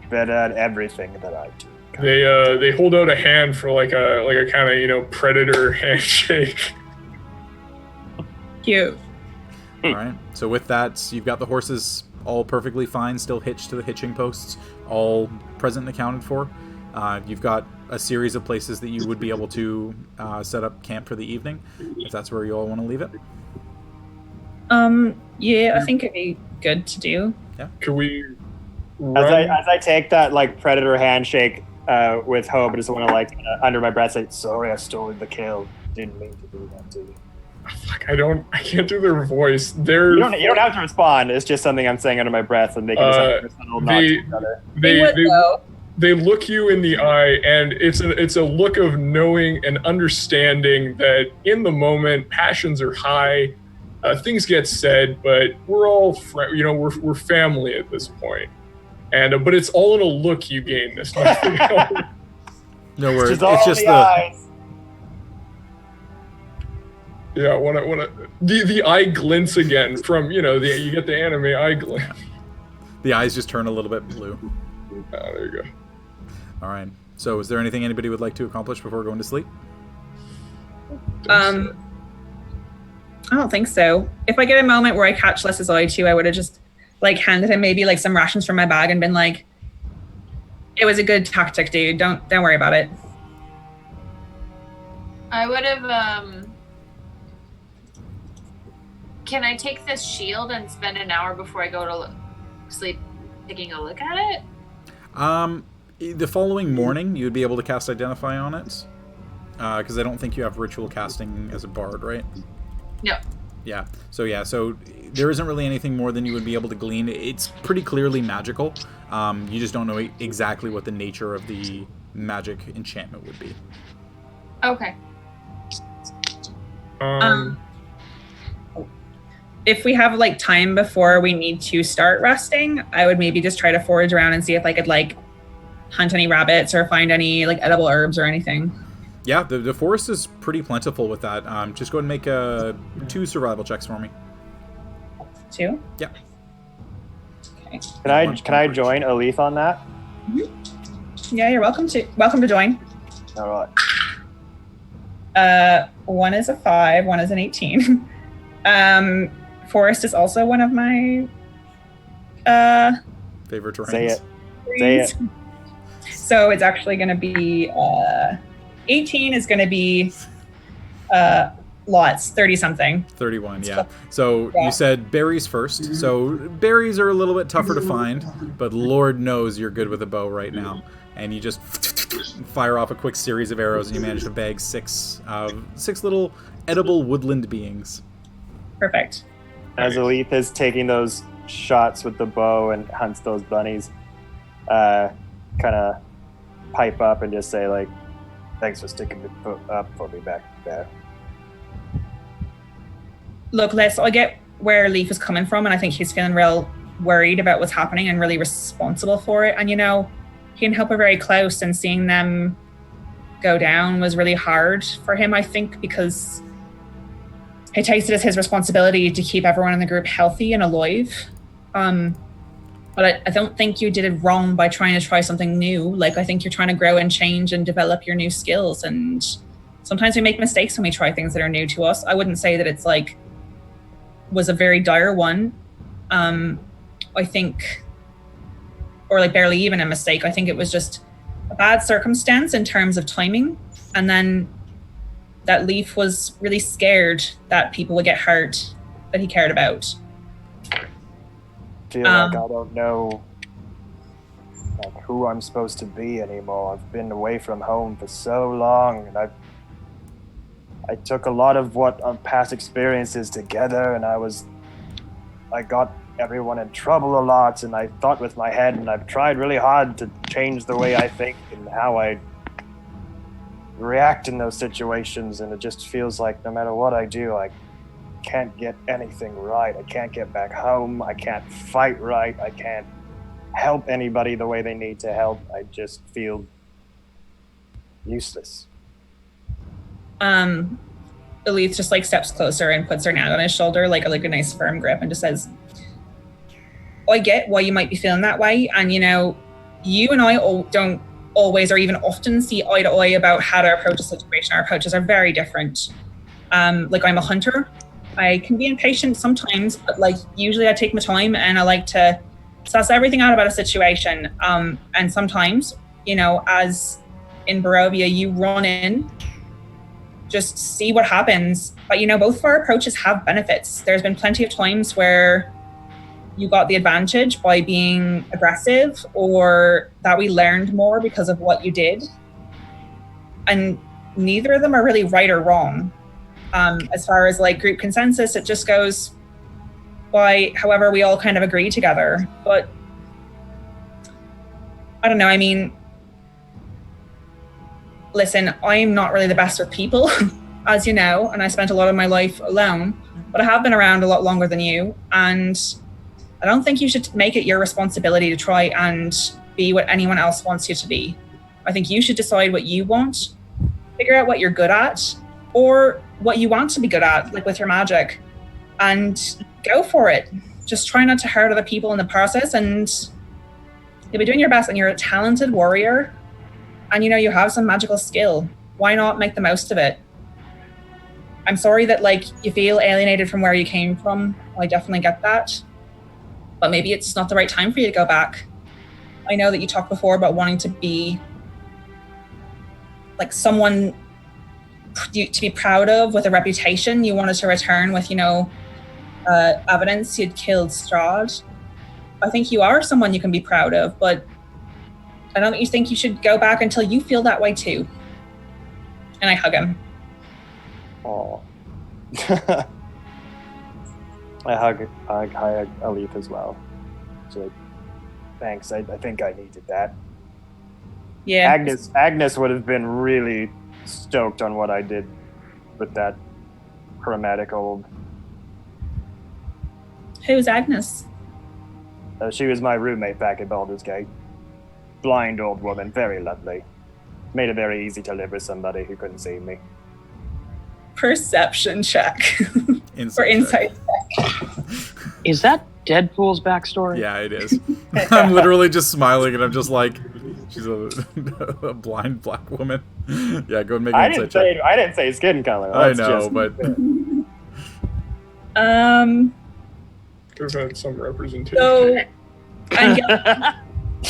Better at everything that I do. They hold out a hand for like a kind of predator handshake. Cute. All right. So with that, you've got the horses all perfectly fine, still hitched to the hitching posts, all present and accounted for. You've got a series of places that you would be able to set up camp for the evening, if that's where you all want to leave it. Yeah, I think it'd be good to do. Can we As I take that predator handshake with Hope, I just want to under my breath say, "Sorry, I stole the kill. Didn't mean to do that to you." Fuck, I can't do their voice. You don't have to respond. It's just something I'm saying under my breath, and they can just have a subtle nod to each other. They look you in the eye, and it's a look of knowing and understanding that in the moment passions are high, things get said, but we're all we're family at this point, and but it's all in a look you gain this. Nothing else. No worries. It's It's just the eyes. Yeah, the eye glints again from you get the anime eye glint. the eyes just turn a little bit blue. There you go. All right. So is there anything anybody would like to accomplish before going to sleep? I don't think so. If I get a moment where I catch Les's eye too, I would have just handed him maybe some rations from my bag and been like, "It was a good tactic, dude. Don't worry about it." I would have, Can I take this shield and spend an hour before I go to sleep taking a look at it? The following morning, you would be able to cast Identify on it. Because I don't think you have ritual casting as a bard, right? No. Yeah. So there isn't really anything more than you would be able to glean. It's pretty clearly magical. You just don't know exactly what the nature of the magic enchantment would be. Okay. If we have like time before we need to start resting, I would maybe just try to forage around and see if I could like hunt any rabbits or find any like edible herbs or anything. Yeah, the forest is pretty plentiful with that. Just go ahead and make 2 survival checks for me. 2? Yeah. Okay. Can I join Elethe on that? Mm-hmm. Yeah, you're welcome to join. All right. 1 is a 5, 1 is an 18. Forest is also one of my favorite terrains. Say it. So it's actually going to be 18 is going to be lots, 30 something. 31, yeah. So you said berries first. So berries are a little bit tougher to find, but Lord knows you're good with a bow right now. And you just fire off a quick series of arrows, and you manage to bag 6 little edible woodland beings. Perfect. As Elethe is taking those shots with the bow and hunts those bunnies, kind of pipe up and just say, like, thanks for sticking up for me back there. Look, I get where Leif is coming from, and I think he's feeling real worried about what's happening and really responsible for it. And, he and Help are very close, and seeing them go down was really hard for him, I think, because he takes it as his responsibility to keep everyone in the group healthy and alive. But I don't think you did it wrong by trying to try something new. Like, I think you're trying to grow and change and develop your new skills. And sometimes we make mistakes when we try things that are new to us. I wouldn't say that it's was a very dire one. I think, or barely even a mistake. I think it was just a bad circumstance in terms of timing. And then that Leif was really scared that people would get hurt that he cared about. Feel like I don't know who I'm supposed to be anymore. I've been away from home for so long, and I took a lot of what past experiences together, and I got everyone in trouble a lot, and I thought with my head, and I've tried really hard to change the way I think and how I react in those situations, and it just feels like no matter what I do, I can't get anything right. I can't get back home. I can't fight right. I can't help anybody the way they need to help. I just feel useless. Elethe just steps closer and puts her hand on his shoulder, like a nice firm grip, and just says, I get why you might be feeling that way. And you and I don't always or even often see eye to eye about how to approach a situation. Our approaches are very different. I'm a hunter. I can be impatient sometimes, but usually I take my time and I like to suss everything out about a situation. And sometimes, as in Barovia, you run in, just see what happens. But both of our approaches have benefits. There's been plenty of times where you got the advantage by being aggressive, or that we learned more because of what you did. And neither of them are really right or wrong. As far as group consensus, it just goes by however we all kind of agree together. But I don't know, listen, I'm not really the best with people, as you know, and I spent a lot of my life alone, but I have been around a lot longer than you, and I don't think you should make it your responsibility to try and be what anyone else wants you to be. I think you should decide what you want, figure out what you're good at, or what you want to be good at, with your magic, and go for it. Just try not to hurt other people in the process, and you'll be doing your best, and you're a talented warrior, and you have some magical skill. Why not make the most of it? I'm sorry that you feel alienated from where you came from. I definitely get that. But maybe it's not the right time for you to go back. I know that you talked before about wanting to be someone to be proud of with a reputation. You wanted to return with, evidence you'd killed Strahd. I think you are someone you can be proud of, but I don't think you should go back until you feel that way too. And I hug him. Oh. I hug Elethe as well. She's like, thanks. I think I needed that. Yeah. Agnes would have been really stoked on what I did with that chromatic old. Who's Agnes? She was my roommate back at Baldur's Gate. Blind old woman, very lovely. Made it very easy to live with somebody who couldn't see me. Perception check. Insight or insight check. Is that Deadpool's backstory? Yeah, it is. I'm literally just smiling, and I'm just like, she's a blind black woman. Yeah, go and make an insight check. I didn't say skin color. I know, but Could have had some representation. So I'm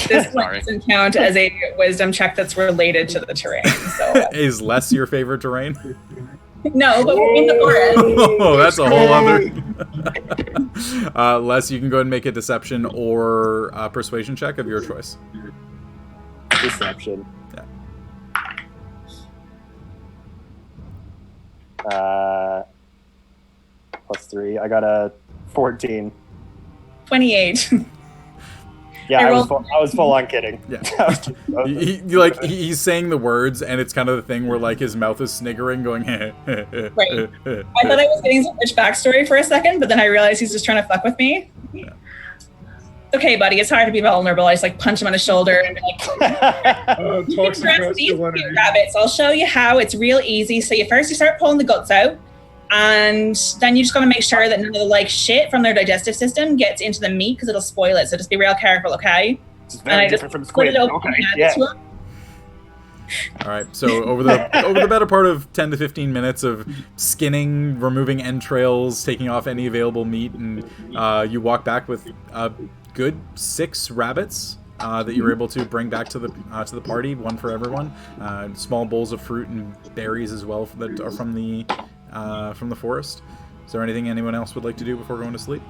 this one doesn't count as a wisdom check that's related to the terrain. So is less your favorite terrain? no, but we're in the forest. Oh, that's a whole other. Les, you can go ahead and make a deception or persuasion check of your choice. Deception. Yeah. +3. I got a 14. 28. Yeah, I was full on kidding. Yeah. He's saying the words, and it's kind of the thing where like his mouth is sniggering, going. Right. I thought I was getting some rich backstory for a second, but then I realized he's just trying to fuck with me. Yeah. Okay, buddy, it's hard to be vulnerable. I just like punch him on the shoulder and be like, Toxic these masculinity. rabbits. I'll show you how. It's real easy. So you start pulling the guts out, and then you just gotta make sure that none of the like shit from their digestive system gets into the meat because it'll spoil it. So just be real careful, okay? It's very different from put squid. it open Okay, and yeah. All right. So over the better part of 10 to 15 minutes of skinning, removing entrails, taking off any available meat, and you walk back with a good 6 rabbits that you were able to bring back to the party, one for everyone. Small bowls of fruit and berries as well that are from the forest. Is there anything anyone else would like to do before going to sleep?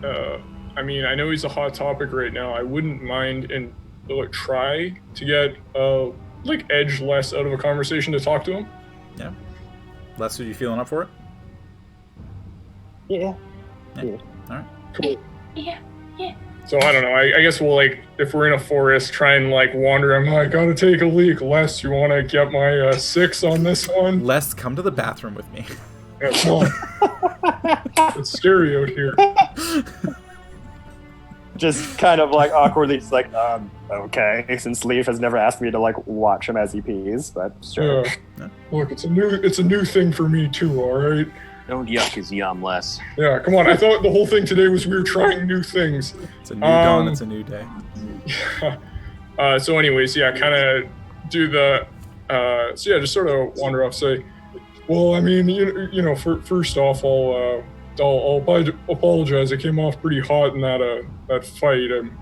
I mean, I know he's a hot topic right now. I wouldn't mind and try to get edge less out of a conversation to talk to him. Yeah. Les, are you feeling up for it? Yeah. All right. Cool. Yeah. So I don't know. I guess we'll if we're in a forest, try and wander. I gotta take a leak. Les, you want to get my 6 on this one? Les, come to the bathroom with me. Yeah, come on. It's scary out here. Just kind of awkwardly, just okay. Since Leif has never asked me to watch him as he pees, but sure. Yeah. Look, it's a new thing for me too. All right. Don't yuck his yum, Les. Yeah, come on. I thought the whole thing today was we were trying new things. It's a new dawn. It's a new day. Yeah. So, anyways, kind of do the. Just sort of wander off. Say, well, I mean, first off, I'll apologize. I came off pretty hot in that fight. I'm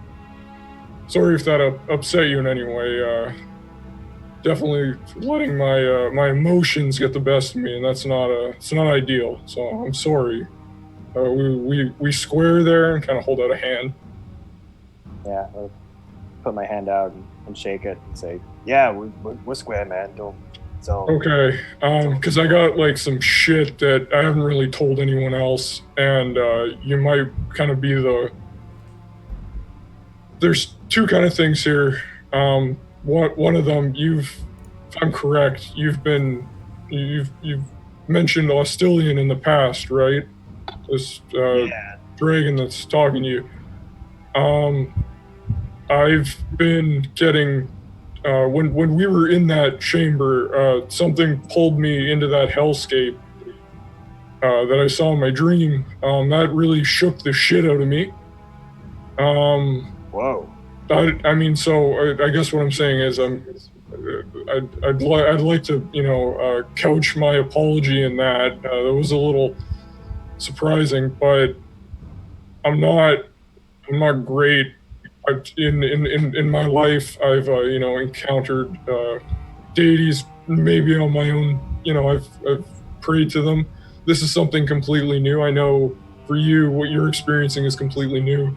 sorry if that upset you in any way. Definitely letting my emotions get the best of me, and it's not ideal. So I'm sorry. We square there and kind of hold out a hand. Yeah, I'll put my hand out and shake it and say, "Yeah, we're square, man. Don't." So okay, because I got some shit that I haven't really told anyone else, and you might kind of be the. There's 2 kind of things here. One of them, if I'm correct, you've mentioned Ostilian in the past, right? This dragon that's talking to you. I've been getting when we were in that chamber, something pulled me into that hellscape that I saw in my dream. That really shook the shit out of me. Whoa. I mean, so I guess what I'm saying is I'd like to couch my apology in that. That was a little surprising, but I'm not great. In my life, I've encountered deities maybe on my own. I've prayed to them. This is something completely new. I know for you, what you're experiencing is completely new.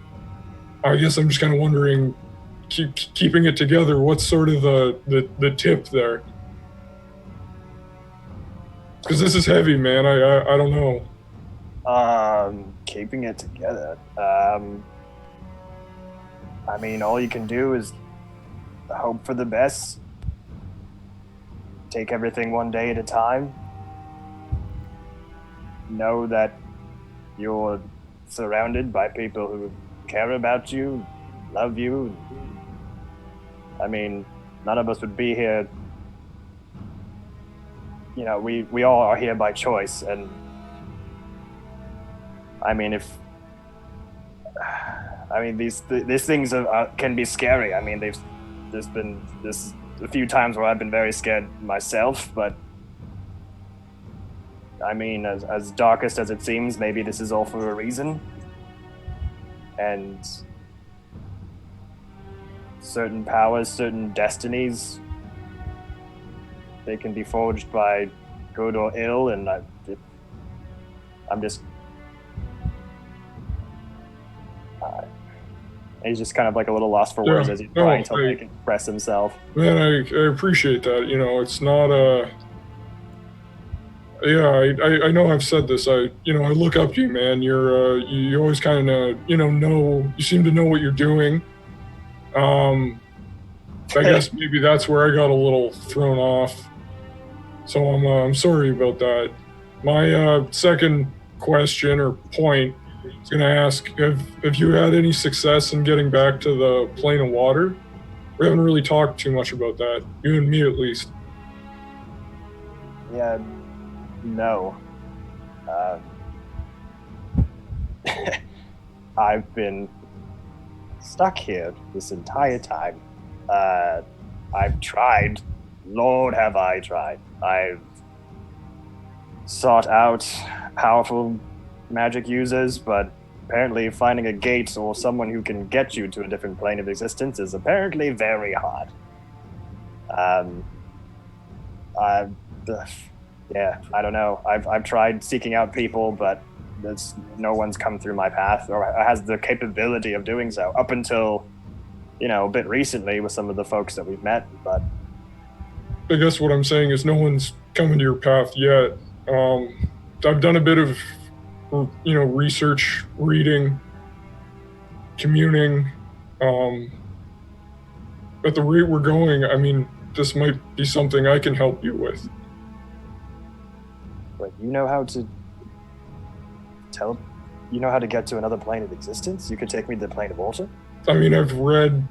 I guess I'm just kind of wondering, keeping it together, what's sort of the tip there? Because this is heavy, man. I don't know. Keeping it together. I mean, all you can do is hope for the best. Take everything one day at a time. Know that you're surrounded by people who care about you, love you. I mean, none of us would be here. You know, we all are here by choice, and I mean, these things can be scary. I mean, there's been a few times where I've been very scared myself, but I mean, as darkest as it seems, maybe this is all for a reason. And certain powers, certain destinies, they can be forged by good or ill, and I'm just... he's just kind of like a little lost for words as he's trying to like express himself. Man, I appreciate that. You know, it's not a... Yeah, I know I've said this. I look up to you, man. You always kind of, know, you seem to know what you're doing. I guess maybe that's where I got a little thrown off. So I'm sorry about that. My second question or point I was going to ask, have you had any success in getting back to the plane of water? We haven't really talked too much about that. You and me, at least. Yeah, no. I've been stuck here this entire time. I've tried. Lord, have I tried. I've sought out powerful magic users, but apparently finding a gate or someone who can get you to a different plane of existence is apparently very hard. Yeah, I don't know. I've tried seeking out people, but no one's come through my path or has the capability of doing so up until, a bit recently with some of the folks that we've met, but... I guess what I'm saying is no one's coming to your path yet. I've done a bit of, research, reading, communing. At the rate we're going, I mean, this might be something I can help you with. Wait, you know how to get to another plane of existence? You could take me to the plane of water? I mean, I've read,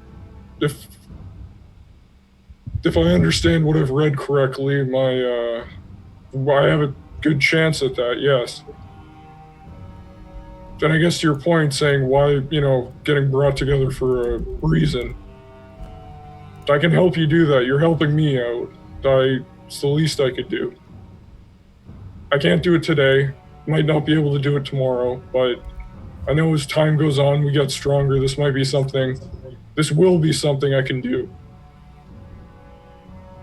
if I understand what I've read correctly, I have a good chance at that, yes. And I guess to your point, saying why, getting brought together for a reason. I can help you do that. You're helping me out. It's the least I could do. I can't do it today. Might not be able to do it tomorrow, but I know as time goes on, we get stronger. This will be something I can do.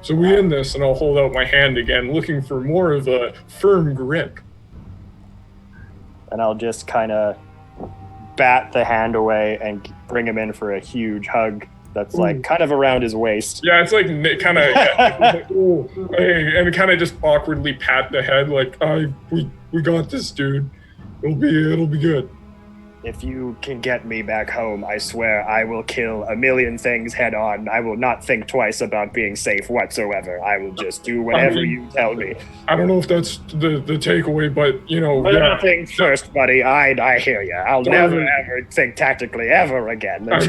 So we end this, and I'll hold out my hand again, looking for more of a firm grip. And I'll just kind of bat the hand away and bring him in for a huge hug that's like kind of around his waist. Yeah, it's like kind of, hey, and kind of just awkwardly pat the head, like, we got this, dude. It'll be good. If you can get me back home, I swear I will kill a million things head on. I will not think twice about being safe whatsoever. I will just do whatever you tell me. I don't know if that's the takeaway, but, But think first, buddy. I hear you. I'll never, ever think tactically ever again. We'll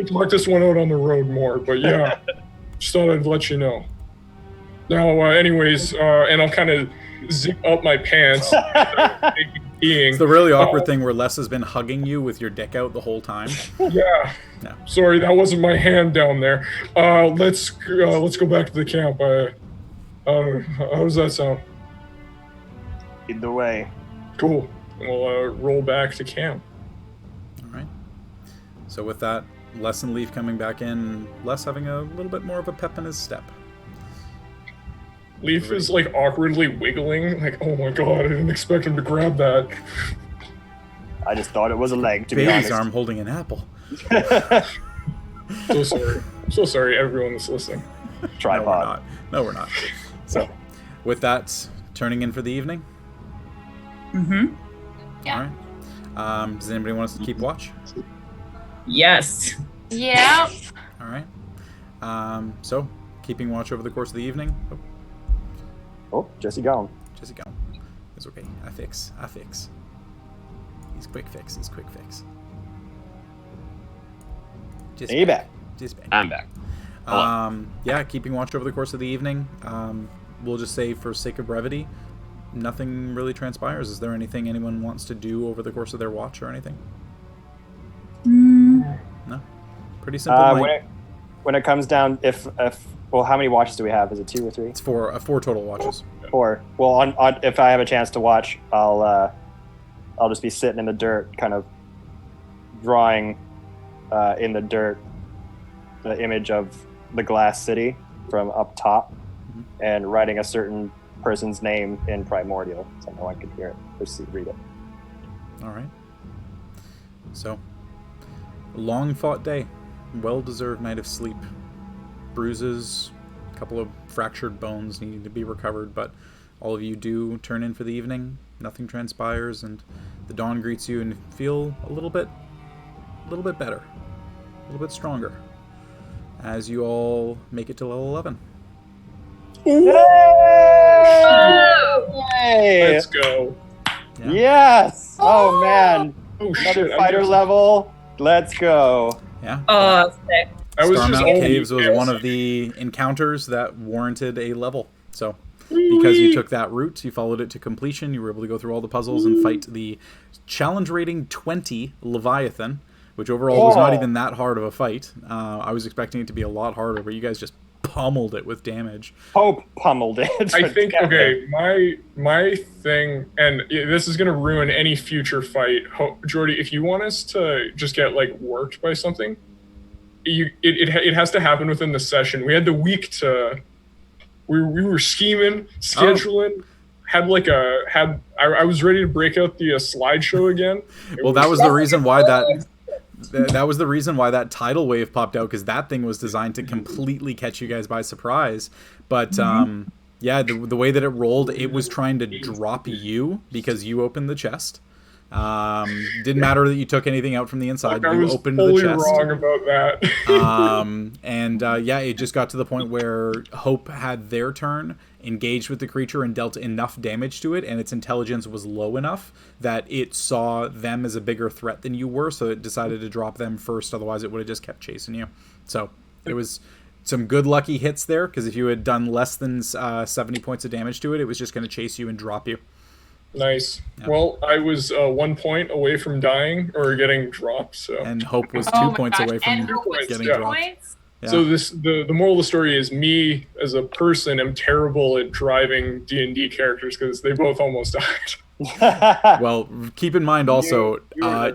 talk this one out on the road more, but yeah, just thought I'd let you know. Now, anyways, and I'll kind of zip up my pants. It's the really awkward thing where Les has been hugging you with your dick out the whole time. Yeah. No. Sorry, that wasn't my hand down there. Let's go back to the camp. How does that sound? Either way. Cool. We'll roll back to camp. All right. So with that, Les and Leif coming back in, Les having a little bit more of a pep in his step. Leif is like awkwardly wiggling, like, oh my god, I didn't expect him to grab that. I just thought it was a leg, to be honest. Baby's arm holding an apple. So sorry. So sorry, everyone that's listening. Tripod. No, we're not. So, with that, turning in for the evening. Mm-hmm. Yeah. All right. Does anybody want us to keep watch? Yes. Yeah. All right. So, keeping watch over the course of the evening. Oh, Oh, Jesse gone. Jesse go. It's okay. I fix. He's quick fix. Just Hey, back. Just back. I'm back. Yeah, keeping watch over the course of the evening. We'll just say, for sake of brevity, nothing really transpires. Is there anything anyone wants to do over the course of their watch or anything? No. Pretty simple night. When it comes down, well, how many watches do we have? Is it 2 or 3? It's four total watches. 4. Well, if I have a chance to watch, I'll just be sitting in the dirt, kind of drawing in the dirt the image of the glass city from up top, and writing a certain person's name in primordial, so no one can hear it or read it. All right. So, long fought day, well-deserved night of sleep. Bruises, a couple of fractured bones needing to be recovered, but all of you do turn in for the evening. Nothing transpires, and the dawn greets you, and feel a little bit better, a little bit stronger, as you all make it to level 11. Yay! Let's go. Yeah. Yes! Oh man! Oh Another shit! fighter level. Let's go. Yeah. Oh, sick. I was just Starmount Caves was one of the encounters that warranted a level. So, because you took that route, you followed it to completion, you were able to go through all the puzzles and fight the challenge rating 20 Leviathan, which overall was not even that hard of a fight. I was expecting it to be a lot harder, but you guys just pummeled it with damage. Hope pummeled it. I think, okay, my thing, and this is going to ruin any future fight. Jordy, if you want us to just get, like, worked by something, it has to happen within the session. We had the week to... We were scheming, scheduling, I was ready to break out the slideshow again. Well, that was the reason why that was the reason why that tidal wave popped out, because that thing was designed to completely catch you guys by surprise. But yeah, the way that it rolled, it was trying to drop you because you opened the chest. Didn't matter that you took anything out from the inside. I you was opened fully the chest. wrong about that. Yeah, it just got to the point where Hope had their turn, engaged with the creature, and dealt enough damage to it, and its intelligence was low enough that it saw them as a bigger threat than you were, so it decided to drop them first. Otherwise, it would have just kept chasing you. So it was some good lucky hits there, because if you had done less than 70 points of damage to it, it was just going to chase you and drop you. Nice. Yeah. Well, I was 1 point away from dying or getting dropped. So. And Hope was 2 points away from getting dropped. Points? Yeah. So the moral of the story is, me as a person am terrible at driving D&D characters because they both almost died. Well, keep in mind also,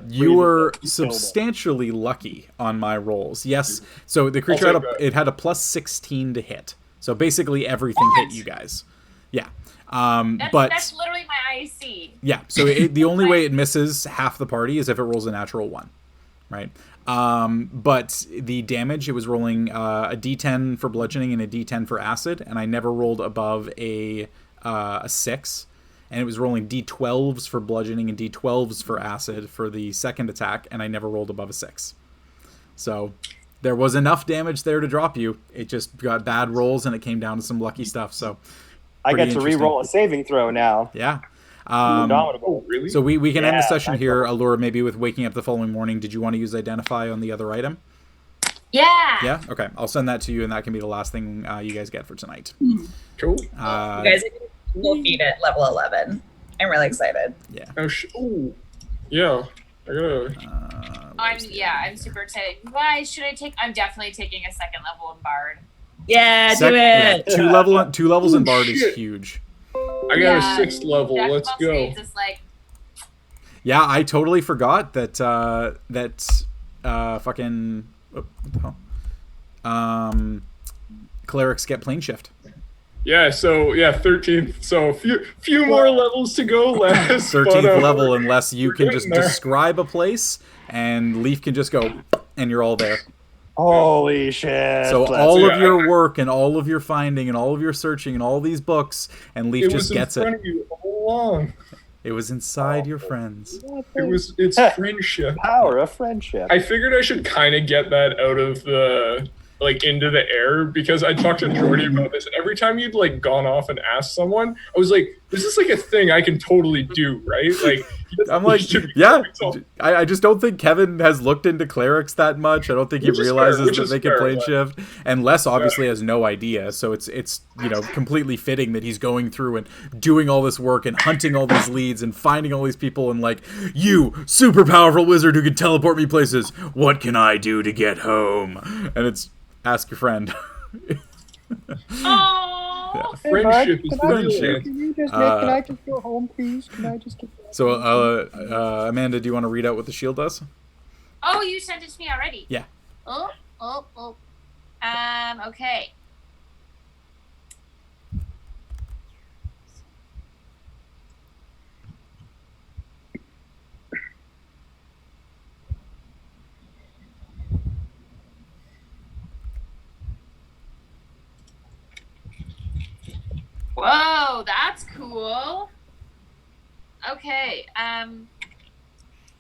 you were substantially lucky on my rolls. Yes, so the creature had a plus 16 to hit. So basically everything hit you guys. Yeah. That's literally my IC. Yeah, so the only way it misses half the party is if it rolls a natural 1, right? But the damage, it was rolling a d10 for bludgeoning and a d10 for acid, and I never rolled above a 6. And it was rolling d12s for bludgeoning and d12s for acid for the second attack, and I never rolled above a 6. So there was enough damage there to drop you. It just got bad rolls, and it came down to some lucky stuff. So I get to re-roll a saving throw now. Yeah. Oh, really? So we can end the session here, Aluura, maybe with waking up the following morning. Did you want to use Identify on the other item? Yeah. Yeah? Okay. I'll send that to you, and that can be the last thing you guys get for tonight. Cool. You guys will feed at level 11. I'm really excited. Yeah. Yeah. I gotta... I'm super excited. Why should I take... I'm definitely taking a second level in Bard. Yeah, do it. Yeah, two levels in Bard is huge. I got a 6th level. Let's go. Yeah, I totally forgot that fucking what the hell? Clerics get plane shift. Yeah, so 13th. So few more levels to go, less. 13th level, unless you can just describe a place, and Leif can just go, and you're all there. Holy shit. So Let's all go. of your work and all of your finding and all of your searching and all these books, and Leif just gets it. It was in front it. of you all along. It was inside your friends. It's friendship. Power of friendship. I figured I should kind of get that out of the, like, into the air, because I talked to Jordy about this, and every time you'd, like, gone off and asked someone, I was like, this is, like, a thing I can totally do, right? Like, I'm like, yeah. I just don't think Kevin has looked into clerics that much. I don't think he realizes that they can plane shift. And Les obviously has no idea. So it's completely fitting that he's going through and doing all this work and hunting all these leads and finding all these people and like, you super powerful wizard who can teleport me places. What can I do to get home? And it's ask your friend. Oh, Yeah. Friendship is friendship. brilliant. Can I just go home, please? Can I just get... So, Amanda, do you want to read out what the shield does? oh, you sent it to me already. Yeah. Oh. Okay. Whoa, that's cool. Okay,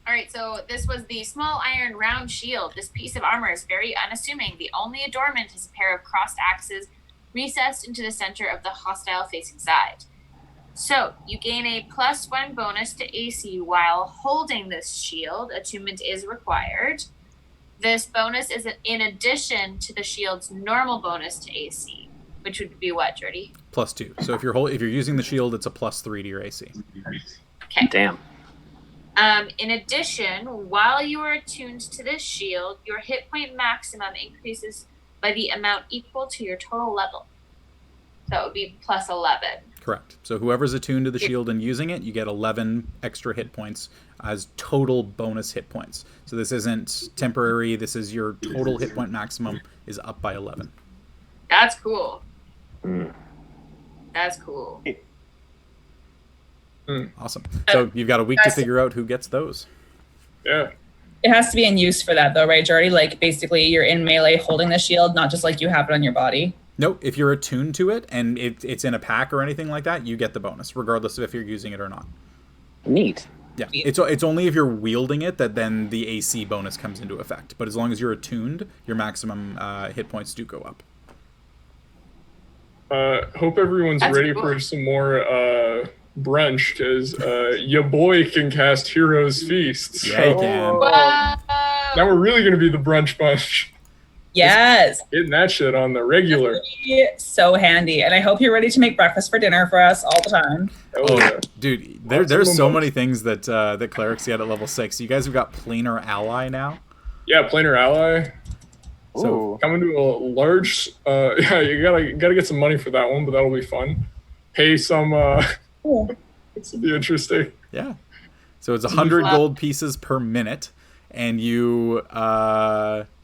alright, so this was the small iron round shield. This piece of armor is very unassuming. The only adornment is a pair of crossed axes recessed into the center of the hostile facing side. So, you gain a +1 bonus to AC while holding this shield. Attunement is required. This bonus is in addition to the shield's normal bonus to AC, which would be what, Jordy? +2. So if you're using the shield, it's a +3 to your AC. Okay. Damn. In addition, while you are attuned to this shield, your hit point maximum increases by the amount equal to your total level. So it would be +11. Correct. So whoever's attuned to the shield and using it, you get 11 extra hit points as total bonus hit points. So this isn't temporary. This is your total hit point maximum is up by 11. That's cool. That's cool. Awesome. So you've got a week to figure out who gets those. Yeah. It has to be in use for that, though, right, Jordy? Like, basically, you're in melee holding the shield, not just like you have it on your body. Nope. If you're attuned to it and it's in a pack or anything like that, you get the bonus, regardless of if you're using it or not. Neat. Yeah. It's only if you're wielding it that then the AC bonus comes into effect. But as long as you're attuned, your maximum hit points do go up. Hope everyone's That's ready cool. for some more brunch, because your boy can cast Heroes Feast. Yeah, you can. Wow. Now we're really going to be the brunch bunch. Yes. Getting that shit on the regular. So handy. And I hope you're ready to make breakfast for dinner for us all the time. Oh, yeah. Dude, Lots there's of so them. many things that that clerics get at level 6. You guys have got Planar Ally now. Yeah, Planar Ally. So Ooh. Coming to a large... yeah, you gotta get some money for that one, but that'll be fun. Pay some... this will be interesting. yeah. So it's 100 gold pieces per minute, and you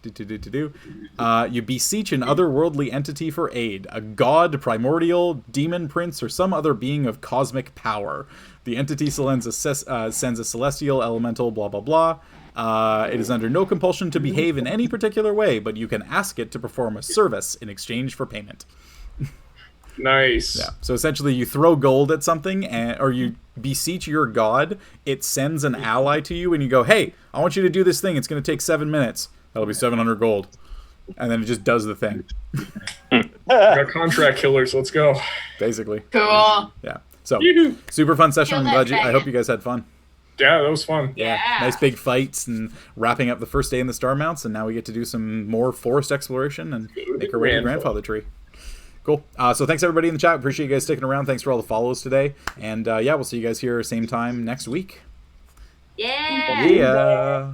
you beseech an otherworldly entity for aid, a god, primordial, demon prince, or some other being of cosmic power. The entity sends a celestial, elemental, blah, blah, blah. It is under no compulsion to behave in any particular way, but you can ask it to perform a service in exchange for payment. Nice. Yeah. So essentially, you throw gold at something, or you beseech your god. It sends an ally to you, and you go, "Hey, I want you to do this thing. It's going to take 7 minutes. That'll be 700 gold." And then it just does the thing, Got contract killers. Let's go. basically. Cool. Yeah. So Yoo-hoo. super fun session. Kill I'm glad that I hope you guys had fun. Yeah, that was fun. Yeah. Nice big fights and wrapping up the first day in the Starmounts, and now we get to do some more forest exploration and make our way to the grandfather tree. Cool. So thanks everybody in the chat. Appreciate you guys sticking around. Thanks for all the follows today. And yeah, we'll see you guys here same time next week. Yeah. Yeah.